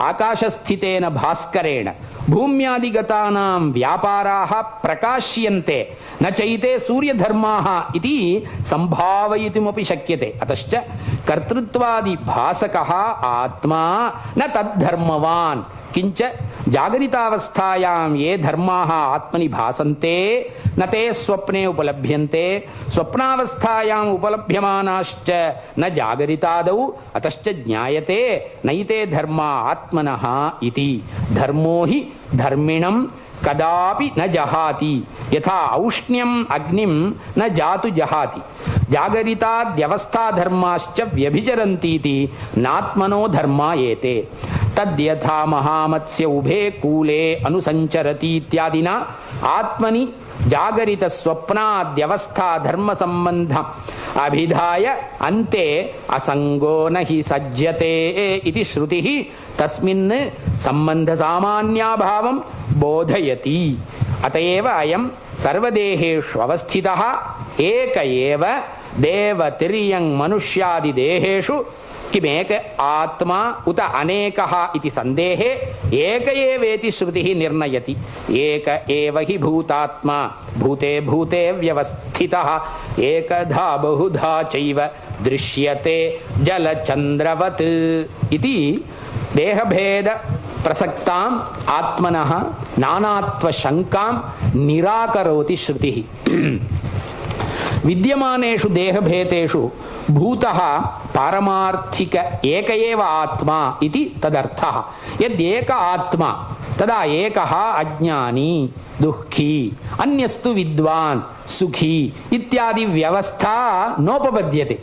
ಆಕಾಶಸ್ಥಿತೇನ ಭಾಸ್ಕರೇಣ ಭೂಮ್ಯಾದಿಗತಾನಾಂ ವ್ಯಾಪಾರಾಃ ಪ್ರಕಾಶ್ಯಂತೆ ನ ಚೈತೆ ಸೂರ್ಯಧರ್ಮಾಃ ಇತಿ ಸಂಭಾವಯಿತುಮಪಿ ಶಕ್ಯತೆ. ಅತಶ್ಚ ಕರ್ತೃತ್ವಾದಿ ಭಾಸಕಃ ಆತ್ಮಾ ನ ತದ್ಧರ್ಮವಾನ್. ಕಿಂಚ ಜಾಗರಿತಾವಸ್ಥಾಯಾಂ ಯೇ ಧರ್ಮಾಃ ಆತ್ಮನಿ ಭಾಸಂತೆ ನ ತೇ ಸ್ವಪ್ನೆ ಉಪಲಭ್ಯಂತೆ ಸ್ವಪ್ನಾವಸ್ಥಾಯಾಂ ಉಪಲಭ್ಯಮಾನಾಶ್ಚ ನ ಜಾಗರಿತಾದೌ ಅತಶ್ಚ ಜ್ಞಾಯತೆ ನೈತೆ ಧರ್ಮ ಆತ್ಮನಃ ಇತಿ. ಧರ್ಮೋ ಹಿ ಧರ್ಮಿಣಂ ಕದಾಪಿ ನ ಜಹಾತಿ ಯಥಾ ಔಷ್ಣ್ಯಂ ಅಗ್ನಿಂ ನ ಜಾತು ಜಹಾತಿ ಜಾಗರಿತಾದ್ಯವಸ್ಥಾ ಧರ್ಮಾಶ್ಚ ವ್ಯಭಿಚರಂತೀತಿ ನಾತ್ಮನೋ ಧರ್ಮ ಏತೆ. ತದ್ಯಥಾ ಮಹಾಮತ್ಸ್ಯ ಉಭೇ ಕೂಲೆ ಅನುಸಂಚರತಿ ಇತ್ಯಾದಿನ ಆತ್ಮನಿ ಜಾಗರಿತ ಸ್ವಪ್ನಾದ್ಯವಸ್ಥಾ ಧರ್ಮ ಸಂಬಂಧ ಅಭಿಧಾಯ ಅಂತೆ ಅಸಂಗೋ ನ ಹಿ ಸಜ್ಜತೆ ಇತಿ ಶ್ರುತಿ ತಸ್ಮಿನ್ ಸಂಬಂಧ ಸಾಮಾನ್ಯಾಭಾವಂ ಬೋಧಯತಿ. ಅತಯೇವ ಅಯಂ ಸರ್ವದೇಹೇಷು ಅವಸ್ಥಿತಃ ಏಕ ಏವ ದೇವತಿರ್ಯಂ ಮನುಷ್ಯಾದಿ ದೇಹೇಷು ಕಿಮೇಕ ಆತ್ಮ ಉತ ಅನೇಕಃ ಇತಿ ಸಂದೇಹೇ ಏಕ ಏವೇತಿ ಶ್ರುತಿ ನಿರ್ಣಯತಿ. ಏಕ ಏವ ಹಿ ಭೂತಾತ್ಮ ಭೂತೆ ಭೂತೆ ವ್ಯವಸ್ಥಿತಃ ಏಕಧಾ ಬಹುಧಾ ಚೈವ ದೃಶ್ಯತೆ ಜಲಚಂದ್ರವತ್ ಇತಿ ದೇಹಭೇದ ಪ್ರಸಕ್ತಾಂ ಆತ್ಮನಃ ನಾನಾತ್ವ ಶಂಕಾಂ ನಿರಾಕರೋತಿ ಶ್ರುತಿ. ವಿದ್ಯಮಾನೇಷು ದೇಹಭೇದೇಷು ಭೂತಃ ಪಾರಮಾರ್ಥಿಕ ಏಕ ಏವ ಆತ್ಮ ಇತಿ ತದರ್ಥಃ. ಯದ್ಯೇಕ ಆತ್ಮ ತದಾ ಏಕಃ ಅಜ್ಞಾನಿ ದುಃಖಿ ಅನ್ಯಸ್ತು ವಿದ್ವಾನ್ ಸುಖಿ ಇತ್ಯಾದಿ ವ್ಯವಸ್ಥಾ ನೋಪಪದ್ಯತೆ.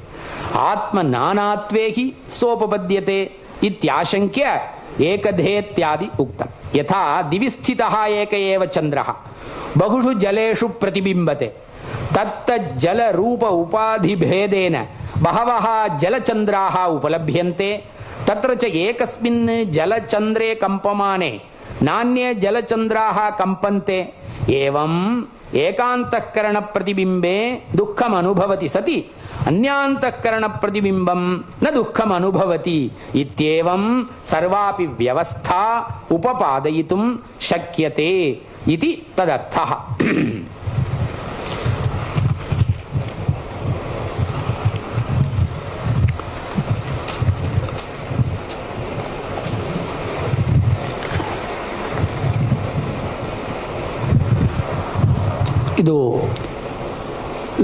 ಆತ್ಮ ನಾನಾತ್ವೇ ಹಿ ಸೋಪಪದ್ಯತೆ ಇತ್ಯಾಶಂಕ್ಯ ಏಕಧೇತ್ಯಾದಿ ಉಕ್ತಂ. ಯಥಾ ದಿವಿ ಸ್ಥಿತಃ ಏಕ ಏವ ಚಂದ್ರಃ ಬಹುಷು ಜಲೇಷು ಪ್ರತಿಬಿಂಬತೆ ತತ್ತ ಜಲ ರೂಪ ಉಪಾಧಿ ಭೇದೇನ ಬಹವಃ ಜಲಚಂದ್ರಾಃ ಉಪಲಭ್ಯಂತೆ ತತ್ರ ಚ ಏಕಸ್ಮಿನ್ ಜಲಚಂದ್ರೇ ಕಂಪಮಾನೆ ನಾನ್ಯೇ ಜಲಚಂದ್ರಾಃ ಕಂಪಂತೆ. ಏವಂ ಏಕಾಂತಃಕರಣ ಪ್ರತಿಬಿಂಬೆ ದುಃಖಂ ಅನುಭವತಿ ಸತಿ ಅನ್ಯಾಂತಃಕರಣ ಪ್ರತಿಬಿಂಬಂ ನ ದುಃಖಂ ಅನುಭವತಿ ಇತ್ಯೇವಂ ಸರ್ವಾಪಿ ವ್ಯವಸ್ಥಾ ಉಪಪಾದಯಿತುಂ ಶಕ್ಯತೆ ಇತಿ ತದರ್ಥಃ. ಇದು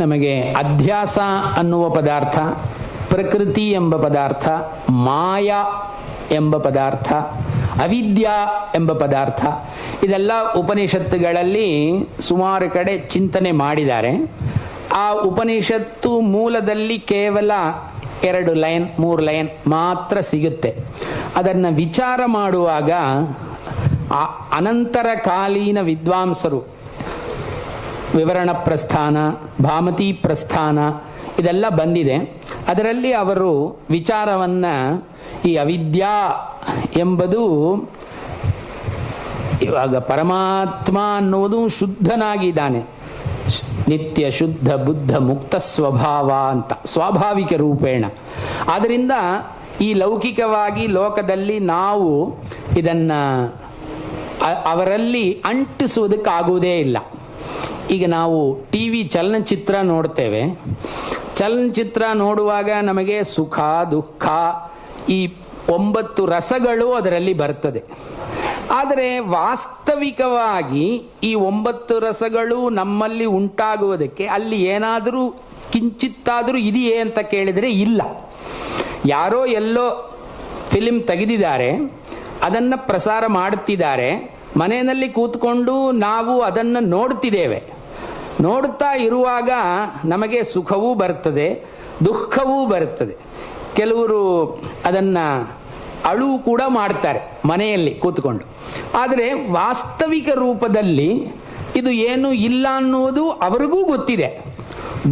ನಮಗೆ ಅಧ್ಯಾಸ ಅನ್ನುವ ಪದಾರ್ಥ, ಪ್ರಕೃತಿ ಎಂಬ ಪದಾರ್ಥ, ಮಾಯಾ ಎಂಬ ಪದಾರ್ಥ, ಅವಿದ್ಯಾ ಎಂಬ ಪದಾರ್ಥ, ಇದೆಲ್ಲ ಉಪನಿಷತ್ತುಗಳಲ್ಲಿ ಸುಮಾರು ಕಡೆ ಚಿಂತನೆ ಮಾಡಿದ್ದಾರೆ. ಆ ಉಪನಿಷತ್ತು ಮೂಲದಲ್ಲಿ ಕೇವಲ 2 ಲೈನ್ 3 ಲೈನ್ ಮಾತ್ರ ಸಿಗುತ್ತೆ. ಅದನ್ನು ವಿಚಾರ ಮಾಡುವಾಗ ಅನಂತರ ಕಾಲೀನ ವಿದ್ವಾಂಸರು ವಿವರಣ ಪ್ರಸ್ಥಾನ, ಭಾಮತಿ ಪ್ರಸ್ಥಾನ ಇದೆಲ್ಲ ಬಂದಿದೆ. ಅದರಲ್ಲಿ ಅವರು ವಿಚಾರವನ್ನ ಈ ಅವಿದ್ಯಾ ಎಂಬುದು ಇವಾಗ ಪರಮಾತ್ಮ ಅನ್ನುವುದು ಶುದ್ಧನಾಗಿದ್ದಾನೆ, ನಿತ್ಯ ಶುದ್ಧ ಬುದ್ಧ ಮುಕ್ತ ಸ್ವಭಾವ ಅಂತ ಸ್ವಾಭಾವಿಕ ರೂಪೇಣ. ಆದ್ದರಿಂದ ಈ ಲೌಕಿಕವಾಗಿ ಲೋಕದಲ್ಲಿ ನಾವು ಇದನ್ನ ಅವರಲ್ಲಿ ಅಂಟಿಸುವುದಕ್ಕಾಗುವುದೇ ಇಲ್ಲ. ಈಗ ನಾವು ಟಿವಿ ಚಲನಚಿತ್ರ ನೋಡ್ತೇವೆ. ಚಲನಚಿತ್ರ ನೋಡುವಾಗ ನಮಗೆ ಸುಖ ದುಃಖ ಈ 9 ರಸಗಳು ಅದರಲ್ಲಿ ಬರ್ತದೆ. ಆದರೆ ವಾಸ್ತವಿಕವಾಗಿ ಈ 9 ರಸಗಳು ನಮ್ಮಲ್ಲಿ ಉಂಟಾಗುವುದಕ್ಕೆ ಅಲ್ಲಿ ಏನಾದರೂ ಕಿಂಚಿತ್ತಾದರೂ ಇದೆಯೇ ಅಂತ ಕೇಳಿದರೆ ಇಲ್ಲ. ಯಾರೋ ಎಲ್ಲೋ ಫಿಲ್ಮ್ ತೆಗೆದಿದ್ದಾರೆ, ಅದನ್ನು ಪ್ರಸಾರ ಮಾಡುತ್ತಿದ್ದಾರೆ, ಮನೆಯಲ್ಲಿ ಕೂತ್ಕೊಂಡು ನಾವು ಅದನ್ನು ನೋಡ್ತಿದ್ದೇವೆ. ನೋಡುತ್ತಾ ಇರುವಾಗ ನಮಗೆ ಸುಖವೂ ಬರ್ತದೆ, ದುಃಖವೂ ಬರ್ತದೆ. ಕೆಲವರು ಅದನ್ನು ಅಳು ಕೂಡ ಮಾಡ್ತಾರೆ ಮನೆಯಲ್ಲಿ ಕೂತ್ಕೊಂಡು. ಆದರೆ ವಾಸ್ತವಿಕ ರೂಪದಲ್ಲಿ ಇದು ಏನು ಇಲ್ಲ ಅನ್ನುವುದು ಅವರಿಗೂ ಗೊತ್ತಿದೆ.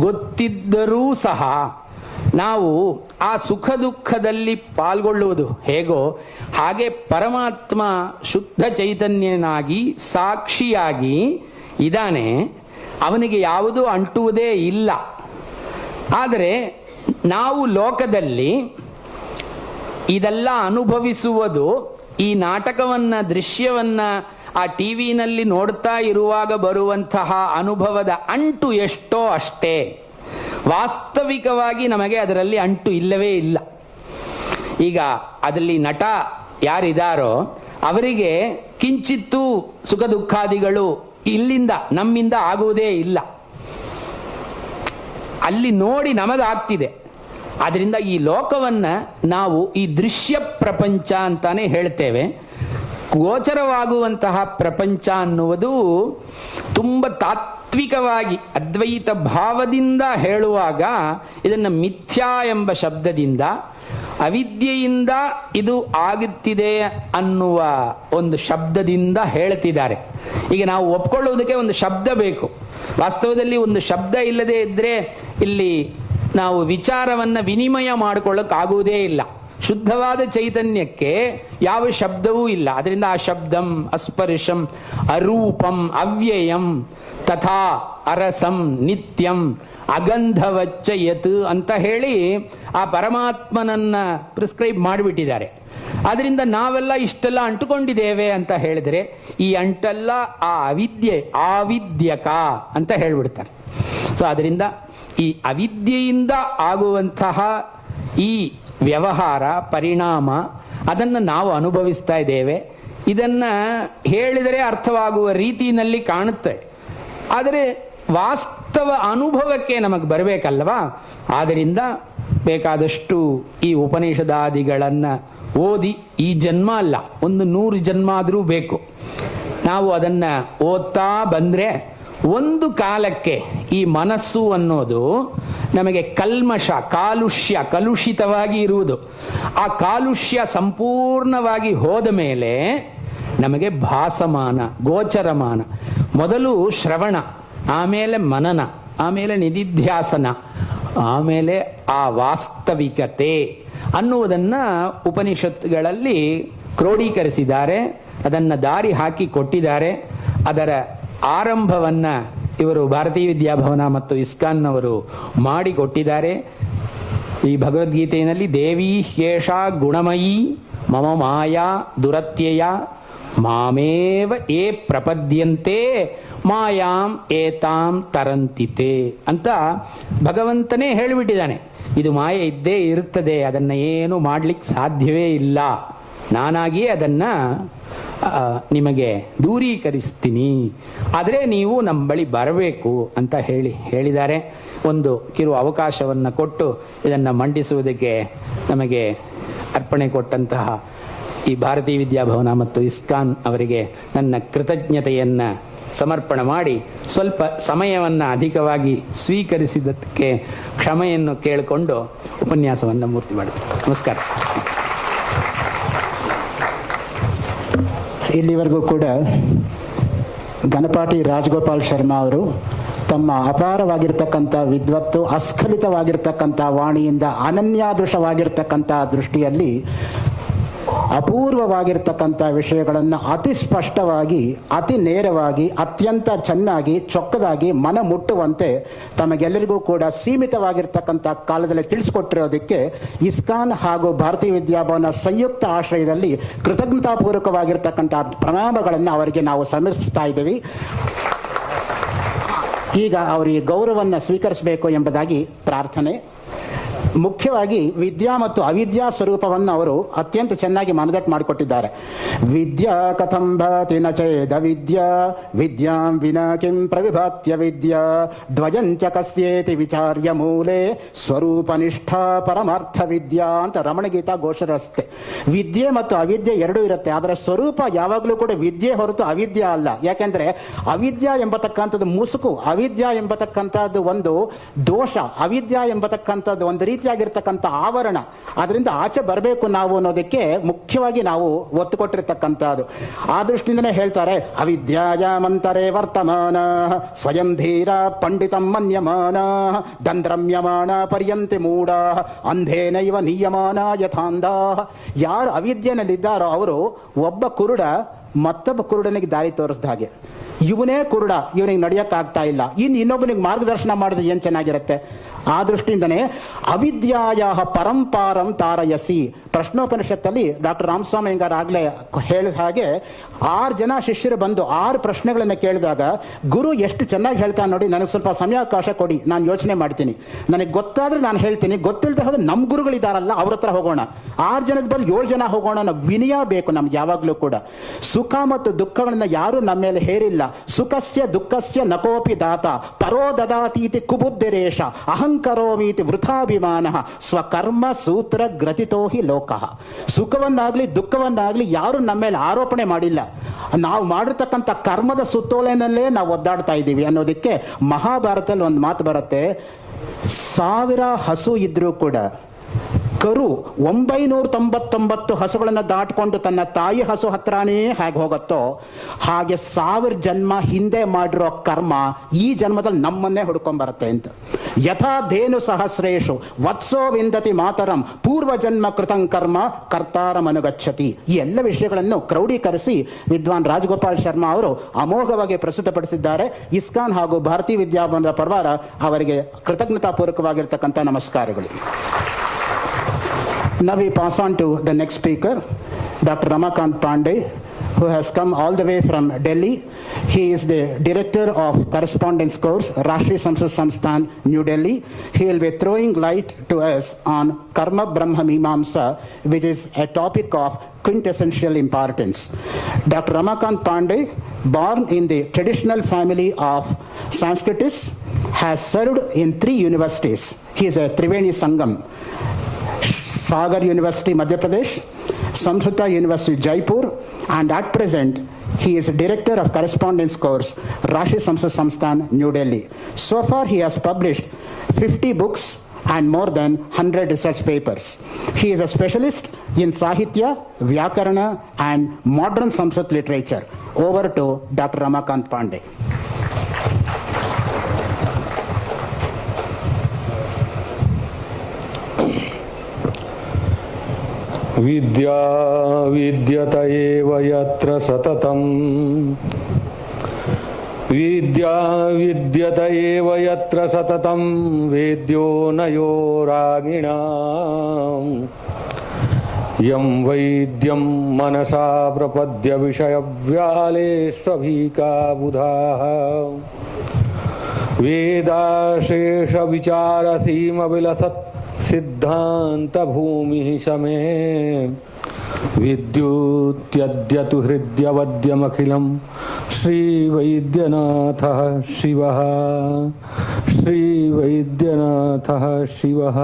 ಗೊತ್ತಿದ್ದರೂ ಸಹ ನಾವು ಆ ಸುಖ ದುಃಖದಲ್ಲಿ ಪಾಲ್ಗೊಳ್ಳುವುದು ಹೇಗೋ ಹಾಗೆ ಪರಮಾತ್ಮ ಶುದ್ಧ ಚೈತನ್ಯನಾಗಿ ಸಾಕ್ಷಿಯಾಗಿ ಇದ್ದಾನೆ. ಅವನಿಗೆ ಯಾವುದೂ ಅಂಟುವುದೇ ಇಲ್ಲ. ಆದರೆ ನಾವು ಲೋಕದಲ್ಲಿ ಇದೆಲ್ಲ ಅನುಭವಿಸುವುದು ಈ ನಾಟಕವನ್ನ, ದೃಶ್ಯವನ್ನ ಆ ಟಿವಿನಲ್ಲಿ ನೋಡ್ತಾ ಇರುವಾಗ ಬರುವಂತಹ ಅನುಭವದ ಅಂಟು ಎಷ್ಟೋ ಅಷ್ಟೇ. ವಾಸ್ತವಿಕವಾಗಿ ನಮಗೆ ಅದರಲ್ಲಿ ಅಂಟು ಇಲ್ಲವೇ ಇಲ್ಲ. ಈಗ ಅದರಲ್ಲಿ ನಟ ಯಾರಿದಾರೋ ಅವರಿಗೆ ಕಿಂಚಿತ್ತೂ ಸುಖ ದುಃಖಾದಿಗಳು ಇಲ್ಲಿಂದ ನಮ್ಮಿಂದ ಆಗುವುದೇ ಇಲ್ಲ. ಅಲ್ಲಿ ನೋಡಿ ನಮಗಾಗ್ತಿದೆ. ಆದ್ರಿಂದ ಈ ಲೋಕವನ್ನ ನಾವು ಈ ದೃಶ್ಯ ಪ್ರಪಂಚ ಅಂತಾನೆ ಹೇಳ್ತೇವೆ. ಗೋಚರವಾಗುವಂತಹ ಪ್ರಪಂಚ ಅನ್ನುವುದು ತುಂಬ ತಾತ್ವಿಕವಾಗಿ ಅದ್ವೈತ ಭಾವದಿಂದ ಹೇಳುವಾಗ ಇದನ್ನು ಮಿಥ್ಯಾ ಎಂಬ ಶಬ್ದದಿಂದ, ಅವಿದ್ಯೆಯಿಂದ ಇದು ಆಗುತ್ತಿದೆ ಅನ್ನುವ ಒಂದು ಶಬ್ದದಿಂದ ಹೇಳ್ತಿದ್ದಾರೆ. ಈಗ ನಾವು ಒಪ್ಕೊಳ್ಳುವುದಕ್ಕೆ ಒಂದು ಶಬ್ದ ಬೇಕು. ವಾಸ್ತವದಲ್ಲಿ ಒಂದು ಶಬ್ದ ಇಲ್ಲದೆ ಇದ್ರೆ ಇಲ್ಲಿ ನಾವು ವಿಚಾರವನ್ನ ವಿನಿಮಯ ಮಾಡಿಕೊಳ್ಳಕ್ಕಾಗುವುದೇ ಇಲ್ಲ. ಶುದ್ಧವಾದ ಚೈತನ್ಯಕ್ಕೆ ಯಾವ ಶಬ್ದವೂ ಇಲ್ಲ. ಅದರಿಂದ ಆ ಶಬ್ದಂ, ಅಸ್ಪರ್ಶಂ, ಅರೂಪಂ, ಅವ್ಯಯಂ, ತಥಾ ಅರಸಂ, ನಿತ್ಯಂ, ಅಗಂಧವಚ್ಚ ಯತ್ ಅಂತ ಹೇಳಿ ಆ ಪರಮಾತ್ಮನನ್ನ ಪ್ರಿಸ್ಕ್ರೈಬ್ ಮಾಡಿಬಿಟ್ಟಿದ್ದಾರೆ. ಆದ್ರಿಂದ ನಾವೆಲ್ಲ ಇಷ್ಟೆಲ್ಲ ಅಂಟುಕೊಂಡಿದ್ದೇವೆ ಅಂತ ಹೇಳಿದ್ರೆ ಈ ಅಂಟೆಲ್ಲ ಆ ಅವಿದ್ಯೆ, ಆವಿದ್ಯಕ ಅಂತ ಹೇಳ್ಬಿಡ್ತಾರೆ. ಸೊ ಅದರಿಂದ ಈ ಅವಿದ್ಯೆಯಿಂದ ಆಗುವಂತಹ ಈ ವ್ಯವಹಾರ, ಪರಿಣಾಮ, ಅದನ್ನು ನಾವು ಅನುಭವಿಸ್ತಾ ಇದ್ದೇವೆ. ಇದನ್ನ ಹೇಳಿದರೆ ಅರ್ಥವಾಗುವ ರೀತಿಯಲ್ಲಿ ಕಾಣುತ್ತೆ. ಆದರೆ ವಾಸ್ತವ ಅನುಭವಕ್ಕೆ ನಮಗೆ ಬರಬೇಕಲ್ವಾ? ಆದ್ದರಿಂದ ಬೇಕಾದಷ್ಟು ಈ ಉಪನಿಷದಾದಿಗಳನ್ನು ಓದಿ, ಈ ಜನ್ಮ ಅಲ್ಲ, ಒಂದು 100 ಜನ್ಮ ಆದರೂ ಬೇಕು. ನಾವು ಅದನ್ನ ಓದ್ತಾ ಬಂದ್ರೆ ಒಂದು ಕಾಲಕ್ಕೆ ಈ ಮನಸ್ಸು ಅನ್ನೋದು ನಮಗೆ ಕಲುಷಿತವಾಗಿ ಇರುವುದು. ಆ ಕಾಲುಷ್ಯ ಸಂಪೂರ್ಣವಾಗಿ ಹೋದ ಮೇಲೆ ನಮಗೆ ಭಾಸಮಾನ, ಗೋಚರಮಾನ. ಮೊದಲು ಶ್ರವಣ, ಆಮೇಲೆ ಮನನ, ಆಮೇಲೆ ನಿಧಿಧ್ಯಾಸನ, ಆಮೇಲೆ ಆ ವಾಸ್ತವಿಕತೆ ಅನ್ನುವುದನ್ನ ಉಪನಿಷತ್ತುಗಳಲ್ಲಿ ಕ್ರೋಢೀಕರಿಸಿದ್ದಾರೆ. ಅದನ್ನು ದಾರಿ ಹಾಕಿ ಕೊಟ್ಟಿದ್ದಾರೆ. ಅದರ ಆರಂಭವನ್ನ ಇವರು ಭಾರತೀಯ ವಿದ್ಯಾಭವನ ಮತ್ತು ಇಸ್ಕಾನ್ ಅವರು ಮಾಡಿಕೊಟ್ಟಿದ್ದಾರೆ. ಈ ಭಗವದ್ಗೀತೆಯಲ್ಲಿ ದೇವಿ ಹ್ಯೇಷ ಗುಣಮಯೀ ಮಮ ಮಾಯಾ ದುರತ್ಯಯ ಮಾಮೇವ ಏ ಪ್ರಪದ್ಯಂತೆ ಮಾಯಾಂ ಏತಾಂ ತರಂತಿತೆ ಅಂತ ಭಗವಂತನೇ ಹೇಳಿಬಿಟ್ಟಿದ್ದಾನೆ. ಇದು ಮಾಯೆ ಇದ್ದೇ ಇರುತ್ತದೆ, ಅದನ್ನ ಏನು ಮಾಡ್ಲಿಕ್ಕೆ ಸಾಧ್ಯವೇ ಇಲ್ಲ, ನಾನಾಗಿಯೇ ಅದನ್ನ ನಿಮಗೆ ದೂರೀಕರಿಸ್ತೀನಿ, ಆದರೆ ನೀವು ನಮ್ಮ ಬಳಿ ಬರಬೇಕು ಅಂತ ಹೇಳಿದ್ದಾರೆ. ಒಂದು ಕಿರು ಅವಕಾಶವನ್ನು ಕೊಟ್ಟು ಇದನ್ನು ಮಂಡಿಸುವುದಕ್ಕೆ ನಮಗೆ ಅರ್ಪಣೆ ಕೊಟ್ಟಂತಹ ಈ ಭಾರತೀಯ ವಿದ್ಯಾಭವನ ಮತ್ತು ಇಸ್ಕಾನ್ ಅವರಿಗೆ ನನ್ನ ಕೃತಜ್ಞತೆಯನ್ನು ಸಮರ್ಪಣೆ ಮಾಡಿ, ಸ್ವಲ್ಪ ಸಮಯವನ್ನು ಅಧಿಕವಾಗಿ ಸ್ವೀಕರಿಸಿದ್ದಕ್ಕೆ ಕ್ಷಮೆಯನ್ನು ಕೇಳಿಕೊಂಡು ಉಪನ್ಯಾಸವನ್ನು ಮೂರ್ತಿ ಮಾಡುತ್ತೇನೆ. ನಮಸ್ಕಾರ. ಇಲ್ಲಿವರೆಗೂ ಕೂಡ ಗಣಪಾಟಿ ರಾಜಗೋಪಾಲ್ ಶರ್ಮಾ ಅವರು ತಮ್ಮ ಅಪಾರವಾಗಿರ್ತಕ್ಕಂಥ ವಿದ್ವತ್ತು, ಅಸ್ಖಲಿತವಾಗಿರ್ತಕ್ಕಂಥ ವಾಣಿಯಿಂದ ಅನನ್ಯಾದೃಶವಾಗಿರ್ತಕ್ಕಂಥ ದೃಷ್ಟಿಯಲ್ಲಿ ಅಪೂರ್ವವಾಗಿರ್ತಕ್ಕಂಥ ವಿಷಯಗಳನ್ನು ಅತಿ ಸ್ಪಷ್ಟವಾಗಿ, ಅತಿ ನೇರವಾಗಿ, ಅತ್ಯಂತ ಚೆನ್ನಾಗಿ, ಚೊಕ್ಕದಾಗಿ, ಮನ ಮುಟ್ಟುವಂತೆ ತಮಗೆಲ್ಲರಿಗೂ ಕೂಡ ಸೀಮಿತವಾಗಿರ್ತಕ್ಕಂಥ ಕಾಲದಲ್ಲಿ ತಿಳಿಸಿಕೊಟ್ಟಿರೋದಕ್ಕೆ ಇಸ್ಕಾನ್ ಹಾಗೂ ಭಾರತೀಯ ವಿದ್ಯಾಭವನ ಸಂಯುಕ್ತ ಆಶ್ರಯದಲ್ಲಿ ಕೃತಜ್ಞತಾಪೂರ್ವಕವಾಗಿರ್ತಕ್ಕಂಥ ಪ್ರಣಾಮಗಳನ್ನು ಅವರಿಗೆ ನಾವು ಸಮರ್ಪಿಸ್ತಾ ಇದ್ದೀವಿ. ಈಗ ಅವರಿಗೆ ಗೌರವವನ್ನು ಸ್ವೀಕರಿಸಬೇಕು ಎಂಬುದಾಗಿ ಪ್ರಾರ್ಥನೆ. ಮುಖ್ಯವಾಗಿ ವಿದ್ಯಾ ಮತ್ತು ಅವಿದ್ಯಾ ಸ್ವರೂಪವನ್ನು ಅವರು ಅತ್ಯಂತ ಚೆನ್ನಾಗಿ ಮನದಟ್ಟು ಮಾಡಿಕೊಟ್ಟಿದ್ದಾರೆ. ವಿದ್ಯಾ ಕಥಂ ಭಾತಿ ನ ಚೇದ ವಿದ್ಯಾ ವಿದ್ಯಾಂ ವಿನಾ ಕಿಂ ಪ್ರವಿಭಾತ್ಯ ವಿದ್ಯಾ ಧ್ವಜಂಚ ಕಸ್ಯೇತಿ ವಿಚಾರ್ಯ ಮೂಲೆ ಸ್ವರೂಪ ನಿಷ್ಠಾ ಪರಮಾರ್ಥ ವಿದ್ಯಾ ಅಂತ ರಮಣಗೀತಾ ಘೋಷರಸ್ತೆ. ವಿದ್ಯೆ ಮತ್ತು ಅವಿದ್ಯೆ ಎರಡೂ ಇರುತ್ತೆ, ಆದರೆ ಸ್ವರೂಪ ಯಾವಾಗಲೂ ಕೂಡ ವಿದ್ಯೆ ಹೊರತು ಅವಿದ್ಯೆ ಅಲ್ಲ. ಯಾಕೆಂದ್ರೆ ಅವಿದ್ಯಾ ಎಂಬತಕ್ಕಂಥದ್ದು ಮುಸುಕು, ಅವಿದ್ಯಾ ಎಂಬತಕ್ಕಂಥದ್ದು ಒಂದು ದೋಷ, ಅವಿದ್ಯಾ ಎಂಬತಕ್ಕಂಥದ್ದು ಒಂದು ರೀತಿ ರೀತಿಯಾಗಿರ್ತಕ್ಕಂಥ ಆವರಣ, ಅದರಿಂದ ಆಚೆ ಬರಬೇಕು ನಾವು ಅನ್ನೋದಕ್ಕೆ ಮುಖ್ಯವಾಗಿ ನಾವು ಒತ್ತು ಕೊಟ್ಟಿರ್ತಕ್ಕಂಥದ್ದು. ಆ ದೃಷ್ಟಿಯಿಂದನೇ ಹೇಳ್ತಾರೆ, ಅವಿದ್ಯಾಯಾಮಂತರೇ ವರ್ತಮಾನ ಸ್ವಯಂ ಧೀರ ಪಂಡಿತಂ ಮನ್ಯಮಾನ ದಂದ್ರಮ್ಯಮಾನ ಪರ್ಯಂತಿ ಮೂಢ ಅಂಧೇನೈವ ನಿಯಮಾನ ಯಥಾಂಧ. ಯಾರು ಅವಿದ್ಯೆನಲ್ಲಿದ್ದಾರೋ ಅವರು ಒಬ್ಬ ಕುರುಡ ಮತ್ತೊಬ್ಬ ಕುರುಡನಿಗೆ ದಾರಿ ತೋರಿಸಿದ ಹಾಗೆ. ಇವನೇ ಕುರುಡ, ಇವನಿಗೆ ನಡೆಯಕ್ಕಾಗ್ತಾ ಇಲ್ಲ, ಇನ್ನೊಬ್ಬನಿಗೆ ಮಾರ್ಗದರ್ಶನ ಮಾಡಿದ್ರೆ ಏನ್ ಚೆನ್ನಾಗಿರುತ್ತೆ. ಆ ದೃಷ್ಟಿಯಿಂದನೇ ಅವಿದ್ಯಾಯ ಪರಂಪಾರಂ ತಾರಯಸಿ. ಪ್ರಶ್ನೋಪನಿಷತ್ತಲ್ಲಿ ಡಾಕ್ಟರ್ ರಾಮಸ್ವಾಮಿ ಅಯ್ಯಂಗಾರ್ ಆಗ್ಲೇ ಹೇಳಿದ ಹಾಗೆ 6 ಜನ ಶಿಷ್ಯರು ಬಂದು 6 ಪ್ರಶ್ನೆಗಳನ್ನ ಕೇಳಿದಾಗ ಗುರು ಎಷ್ಟು ಚೆನ್ನಾಗಿ ಹೇಳ್ತಾನೆ ನೋಡಿ, ನನಗೆ ಸ್ವಲ್ಪ ಸಮಯಾವಕಾಶ ಕೊಡಿ, ನಾನು ಯೋಚನೆ ಮಾಡ್ತೀನಿ, ನನಗೆ ಗೊತ್ತಾದ್ರೆ ನಾನು ಹೇಳ್ತೀನಿ, ಗೊತ್ತಿಲ್ಲದೆ ಹೋದ್ರೆ ನಮ್ಮ ಗುರುಗಳಿದಾರಲ್ಲ ಅವ್ರ ಹತ್ರ ಹೋಗೋಣ, 6 ಜನದ ಬಲ್ಲಿ 7 ಜನ ಹೋಗೋಣ ಅನ್ನೋ ವಿನಯ ಬೇಕು ನಮ್ಗೆ ಯಾವಾಗ್ಲೂ ಕೂಡ. ಸುಖ ಮತ್ತು ದುಃಖಗಳನ್ನ ಯಾರು ನಮ್ಮ ಮೇಲೆ ಹೇರಿಲ್ಲ. ಸುಖಸ್ಯ ದುಃಖಸ್ಯ ನಕೋಪಿ ದಾತ ಪರೋ ದದಾತೀತಿ ಕುಬುದ್ಧಿರೇಶ ಅಹಂಕರೋಮೀತಿ ವೃಥಾಭಿಮಾನ ಸ್ವಕರ್ಮ ಸೂತ್ರ ಗ್ರತಿತೋ ಹಿ ಲೋಕ. ಸುಖವನ್ನಾಗ್ಲಿ ದುಃಖವನ್ನಾಗ್ಲಿ ಯಾರು ನಮ್ಮ ಮೇಲೆ ಆರೋಪಣೆ ಮಾಡಿಲ್ಲ. ನಾವು ಮಾಡಿರ್ತಕ್ಕಂಥ ಕರ್ಮದ ಸುತ್ತೋಲೆನಲ್ಲೇ ನಾವು ಒದ್ದಾಡ್ತಾ ಇದ್ದೀವಿ ಅನ್ನೋದಕ್ಕೆ ಮಹಾಭಾರತದಲ್ಲಿ ಒಂದು ಮಾತು ಬರುತ್ತೆ, 1000 ಹಸು ಇದ್ರೂ ಕೂಡ ಕರು 999 ಹಸುಗಳನ್ನು ದಾಟ್ಕೊಂಡು ತನ್ನ ತಾಯಿ ಹಸು ಹತ್ರನೇ ಹೇಗೆ ಹೋಗುತ್ತೋ ಹಾಗೆ 1000 ಜನ್ಮ ಹಿಂದೆ ಮಾಡಿರೋ ಕರ್ಮ ಈ ಜನ್ಮದಲ್ಲಿ ನಮ್ಮನ್ನೇ ಹುಡ್ಕೊಂಡ್ಬರುತ್ತೆ ಅಂತ. ಯಥಾ ಧೇನು ಸಹಸ್ರೇಶು ವತ್ಸೋ ವಿಂದತಿ ಮಾತರಂ ಪೂರ್ವ ಜನ್ಮ ಕೃತಂ ಕರ್ಮ ಕರ್ತಾರಂ ಅನುಗಚ್ಚತಿ. ಈ ಎಲ್ಲ ವಿಷಯಗಳನ್ನು ಕ್ರೋಢೀಕರಿಸಿ ವಿದ್ವಾನ್ ರಾಜಗೋಪಾಲ್ ಶರ್ಮಾ ಅವರು ಅಮೋಘವಾಗಿ ಪ್ರಸ್ತುತಪಡಿಸಿದ್ದಾರೆ. ಇಸ್ಕಾನ್ ಹಾಗೂ ಭಾರತೀಯ ವಿದ್ಯಾಭವನದ ಪರವಾರ ಅವರಿಗೆ ಕೃತಜ್ಞತಾಪೂರ್ವಕವಾಗಿರ್ತಕ್ಕಂಥ ನಮಸ್ಕಾರಗಳು. Now we pass on to the next speaker, Dr. Ramakant Pandey, who has come all the way from Delhi. He is the director of correspondence course, Rashtriya Samskrit Samsthan, New Delhi. He will be throwing light to us on Karma Brahma Mimamsa, which is a topic of quintessential importance. Dr. Ramakant Pandey, born in the traditional family of Sanskritists, has served in 3 universities. He is a Triveni Sangam. Sagar University, Madhya Pradesh, Samskrita University, Jaipur, and at present he is a director of correspondence course, Rashtriya Samskrit Samsthan, New Delhi. So far he has published 50 books and more than 100 research papers. He is a specialist in Sahitya, Vyakarana and modern Sanskrit literature. Over to Dr. Ramakant Pandey. विद्या विद्यत एव यत्र सततम् विद्या विद्यत एव यत्र सततं वेद्यो नयो रागिणाम् यं वैद्यं मनसा प्रपद्य विषयव्याले स्वभीका बुधाः वेदाशेष विचारसीम विलसत् सिद्धांत भूमि समे विद्युत्यद्यतु हृद्यवद्यमखिलं श्रीवैद्यनाथः शिवः श्रीवैद्यनाथः शिवः.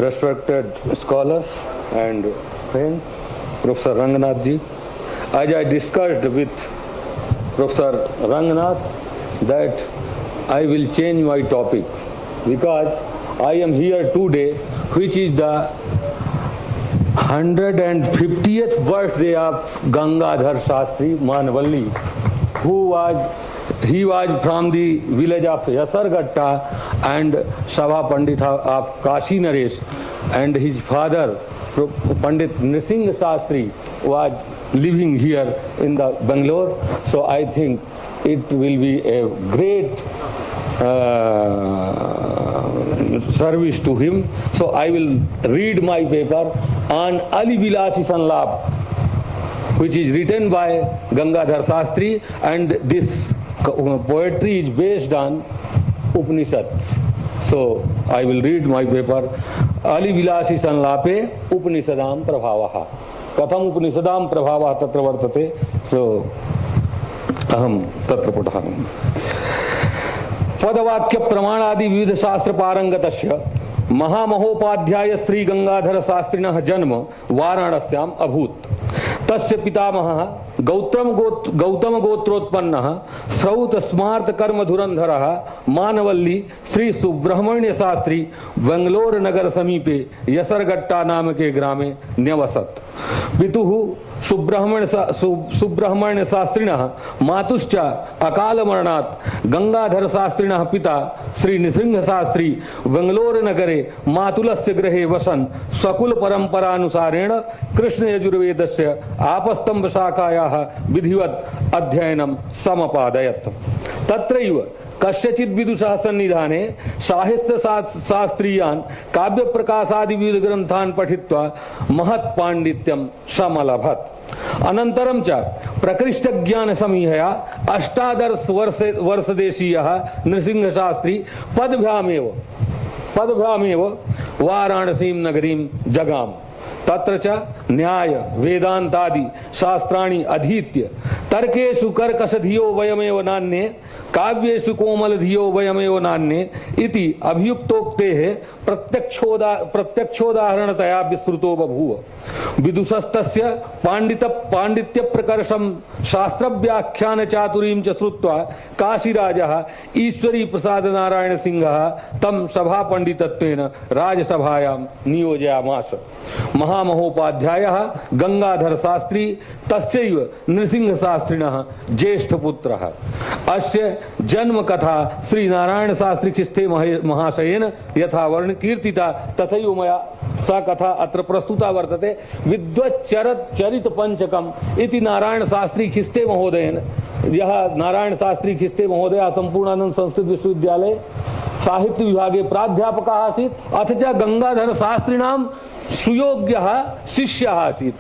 Respected scholars and friends, Professor Rangnath ji, as I discussed with Professor Rangnath that I will change my topic because I am here today, which is the 150th birthday of Gangadhar Shastri Manvalli, he was from the village of Yasargatta and Sabha Pandit of Kashi Naresh, and his father Pandit Nrsimha Shastri was living here in the Bangalore. So I think it will be a great service to him. So I will read my paper on Ali Vilasi Sanlap, which is written by Gangadhar Shastri, and this poetry is based on Upanishads. So I will read my paper. Ali Vilasi Sanlape Upanishadam Prabhavaha. Katham Upanishadam Prabhavaha tatra vartate. So अहम तत्र पठामि. पदवाक्य प्रमाणादि विविध शास्त्र पारंगतस्य महामहोपाध्याय श्री गंगाधर शास्त्रिणः जन्म वाराणस्याम अभूत. तस्य पितामहः गौतम गोत्रोत्पन्नः श्रौत स्मार्त कर्म धुरंधरः मानवल्ली श्री सुब्रह्मण्य शास्त्री बेंगलोर नगर समीपे यसरगट्टा नाम के ग्रामे न्यवसत्। पितुः सुब्रह्मण्य शास्त्रिणः मातुश्च अकाल मरणात् गंगाधर शास्त्रिणः पिता श्री नृसिंह शास्त्री बेंगलोर नगरे मातुलस्य गृहे वसन् स्वकुल परंपरानुसारेण कृष्ण यजुर्वेदस्य आपस्तंभ शाखायाः विधिवत् अध्ययनं समपादयत्। तत्रैव कस्यचित् विदुषः सन्निधाने साहित्य शास्त्रीयान् काव्य प्रकाशादि विविध ग्रंथान् पठित्वा महत् पांडित्यं समलभत्। अनन्तरं च प्रकृष्ट ज्ञान समीहया अष्टादश वर्षदेशीयः नृसिंह शास्त्री पदभ्यामेव वाराणसीं नगरीं जगाम। तत्र च न्याय वेदांतादि शास्त्राणि अधीत्य तर्केषु कर्कशधियो वयमेव नान्ये काव्येषु कोमलधियो वयमेव नान्ये इति अभियुक्तोक्तेः प्रत्यक्षोदाहरणतया विस्तृतो बभूव। विदुषस्तस्य पांडित्य प्रकर्षं शास्त्रव्याख्यान चातुरीं च श्रुत्वा काशीराजः ईश्वरी प्रसाद नारायण सिंहः तं सभापंडितत्वेन राजसभायां नियोजयामास। महामहोपाध्यायः गंगाधर शास्त्री तस्यैव नृसिंह शास्त्रिणः ज्येष्ठपुत्रः। अस्य जन्म कथा श्री नारायण शास्त्री खिस्ते महाशयेन यथा वर्ण कीर्तिता तथैव मया सा कथा अत्र प्रस्तुता वर्तते। विद्वच्चरित पंचकम इति नारायण शास्त्री खिस्ते महोदयेन, यह नारायण शास्त्री खिस्ते महोदय संपूर्णानंद संस्कृत विश्वविद्यालय साहित्य विभागे प्राध्यापकः आसीत् अथ च गंगाधर शास्त्रिणां सुयोग्यः शिष्यः आसीत्।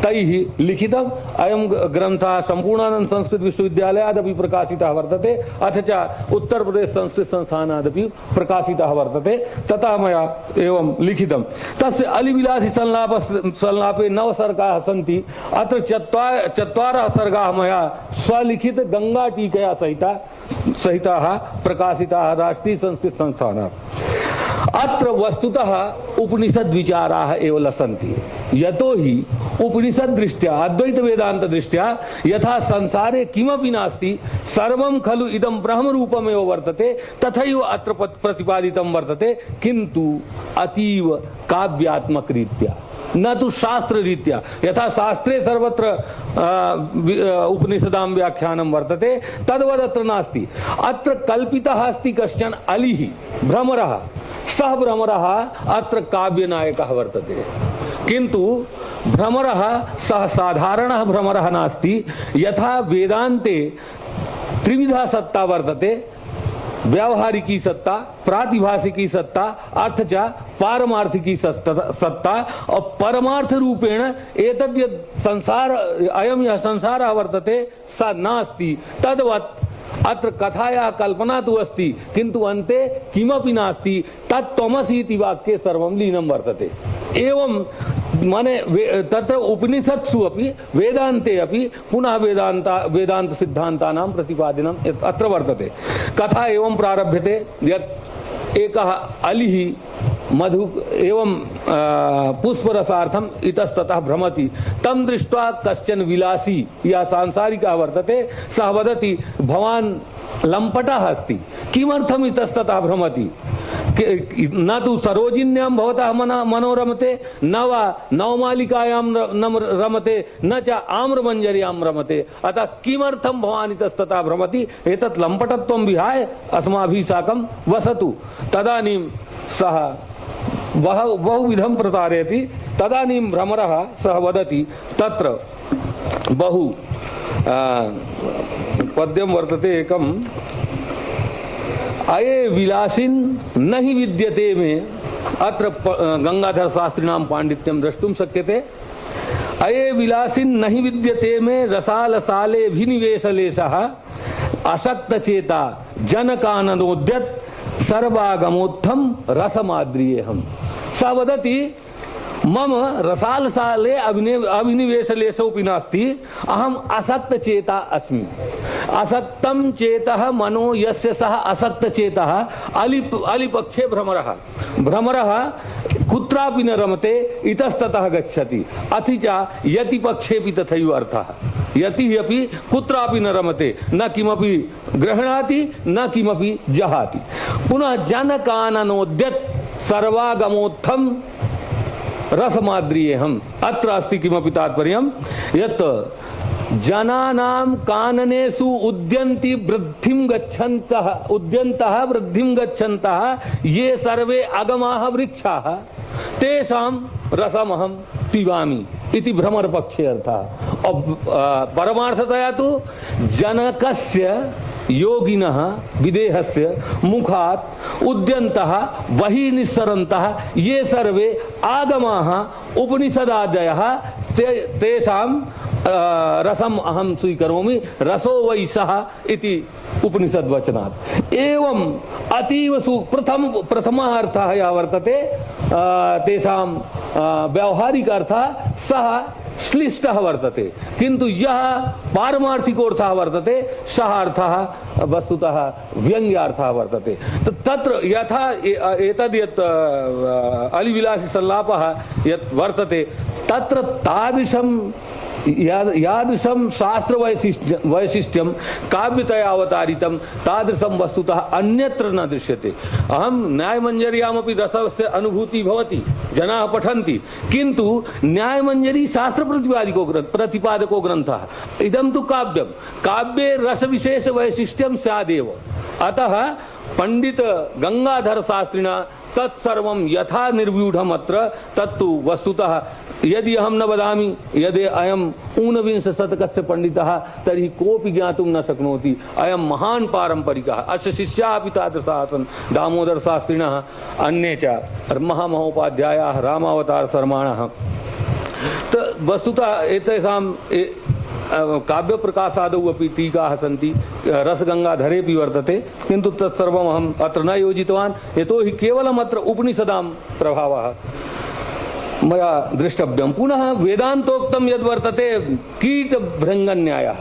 तैः लिखितम् अयं ग्रन्थः संपूर्णानंद संस्कृत विश्वविद्यालयादपि प्रकाशितः वर्तते अथ च उत्तर प्रदेश संस्कृत संस्थानादपि प्रकाशितः वर्तते। ततः मया एवं लिखितं। तस्य अलिविलासी संलापे 9 सर्गाः सन्ति। अत्र चत्वारः सर्गाः मया स्वलिखित गंगा टीकया सहिताः प्रकाशिताः राष्ट्रीय संस्कृत संस्थानात्। अत्र वस्तुतः उपनिषद विचाराः एव लसन्ति। यतो हि उपनिषद दृष्ट्या अद्वैत वेदांत दृष्ट्या यथा संसारे किमपि नास्ति सर्वं खलु इदं ब्रह्म रूपमेव वर्तते तथैव अत्र प्रतिपादितं वर्तते, किन्तु अतीव काव्यात्मक रीत्या न तु शास्त्र रीत्या। यथा शास्त्रे सर्वत्र उपनिषदां व्याख्यानं वर्तते तद्वद् अत्र नास्ति। अत्र कल्पितः अस्ति कश्चन अलिः भ्रमरः। सः भ्रमरः अत्र काव्यनायकः वर्तते, किन्तु भ्रमरः सः साधारणः भ्रमरः नास्ति। यथा वेदान्ते त्रिविधा सत्ता वर्तते, व्यावहारिकी सत्ता, प्रातिभाषिकी सत्ता, अर्थ च पारमार्थिकी सत्ता। और परमार्थ रूपेण एतद् यत् संसार अयं यः संसारः वर्तते स नास्ति। तद्वत् अत्र कथायाः कल्पना तु अस्ति, किन्तु अन्ते किमपि नास्ति। तत् त्वमसि इति वाक्ये सर्वं लीनं वर्तते। एवं माने तत्र उपनिषत्सु अपि वेदान्ते अपि पुनः वेदांत सिद्धान्तानां प्रतिपादनम् अत्र वर्तते। कथा एवं प्रारभ्यते यत् एकः अलिः मधु एवं पुष्परसार्थम् इतस्ततः भ्रमति। तं दृष्ट्वा कश्चन विलासी या सांसारिकः वर्तते, सः वदति भवान् लम्पटः अस्ति, किमर्थम् इतस्ततः भ्रमति? न तु सरोजिन्यां भवतः मनोरमते, न वा नवमालिकायां रमते, न च आम्रमञ्जर्यां रमते, अतः किमर्थं भवान् इतस्ततः भ्रमति? एतत् लम्पटत्वं विहाय अस्माभिः साकं वसतु। तदानीं सः बहुविधं प्रतारयति। तदानीं भ्रमरः सः वदति, तत्र बहु पद्यं वर्तते एकम्, अये विलासिन् न हि विद्यते मे। अत्र गंगाधर शास्त्रिणां पांडित्यं द्रष्टुं शक्यते। अये विलासिन् न हि विद्यते मे रसालसाले भिनिवेशलेशः अशक्तचेता जनकाननोद्यत सर्वागमोत्थम रसमाद्रियेहम्। स वदति मम रसालसाले अभिनिवेशलेशोऽपि नास्ति, अहम असक्त चेता अस्मि। असक्तं चेतः मनो यस्य सः असक्त चेतः अलिपक्षे भ्रमरः। भ्रमरः कुत्रापि न रमते, इतस्ततः गच्छति। अथि च यति पक्षेपि तथैव अर्थः। यति अपि कुत्रापि न रमते, न किमपि गृह्णाति न किमपि जहाति। पुनः जनकाननोद्यत सर्वागमोत्थम रसमाद्रियेहम्। अत्र अस्ति किमपि तात्पर्यं यत् जनानां काननेषु उद्यन्ति वृद्धिं गच्छन्तः वृद्धिं गच्छन्तः ये सर्वे अगमाः वृक्षाः तेषां रसमहं पिबामि इति भ्रमर पक्षे अर्थः। परमार्थतया तु जनकस्य योगिनः विदेहस्य मुखात् उद्यन्तः बहिः निस्सरन्तः ये सर्वे आगमाः उपनिषदादयः तेषां रसम अहम स्वीकरोमि, रसो वै सः इति उपनिषद वचनात्। एवं अतीव प्रथमः अर्थः यः वर्तते तेषां व्यावहारिक अर्थः सः श्लिष्टः वर्तते, किन्तु यः पारमार्थिकोऽर्थः वर्तते सः अर्थः वस्तुतः व्यङ्ग्यार्थः वर्तते। तत्र यथा एतद् यत् अलिविलासी संलापः यत् वर्तते तत्र तादृशं यादृशं शास्त्र वैशिष्ट्यं काव्यतया अवतारितं तादृशं वस्तुतः अन्यत्र न दृश्यते। अहं न्यायमञ्जर्यामपि रसस्य अनुभूति भवति, जनाः पठन्ति, किन्तु न्यायमञ्जरी शास्त्र प्रतिपादको ग्रन्थः। इदं तु काव्यं, काव्ये रसविशेष वैशिष्ट्यं स्यादेव। अतः पंडित गंगाधर शास्त्रिणा तत्सर्वं यथा निर्व्यूढम् अत्र तत्तु वस्तुतः यदि अहं न वदामि यदि अयम् ऊनविंश शतकस्य पंडितः तर्हि कोऽपि ज्ञातुं न शक्नोति। अयं महान् पारम्परिकः। अस्य शिष्याः अपि तादृशाः आसन्, दामोदर शास्त्रिणः, अन्ये च महामहोपाध्यायाः, रामावतार शर्माणः। वस्तुतः एतेषां काव्य प्रकाशादौ अपि टीकाः सन्ति, रसगंगाधरेऽपि वर्तते, किन्तु तत्सर्वम् अहम् अत्र न योजितवान्, यतोहि केवलम् अत्र उपनिषदां प्रभावः मया द्रष्टव्यं। पुनः वेदान्तोक्तं यद् वर्तते कीटभृङ्गन्यायः,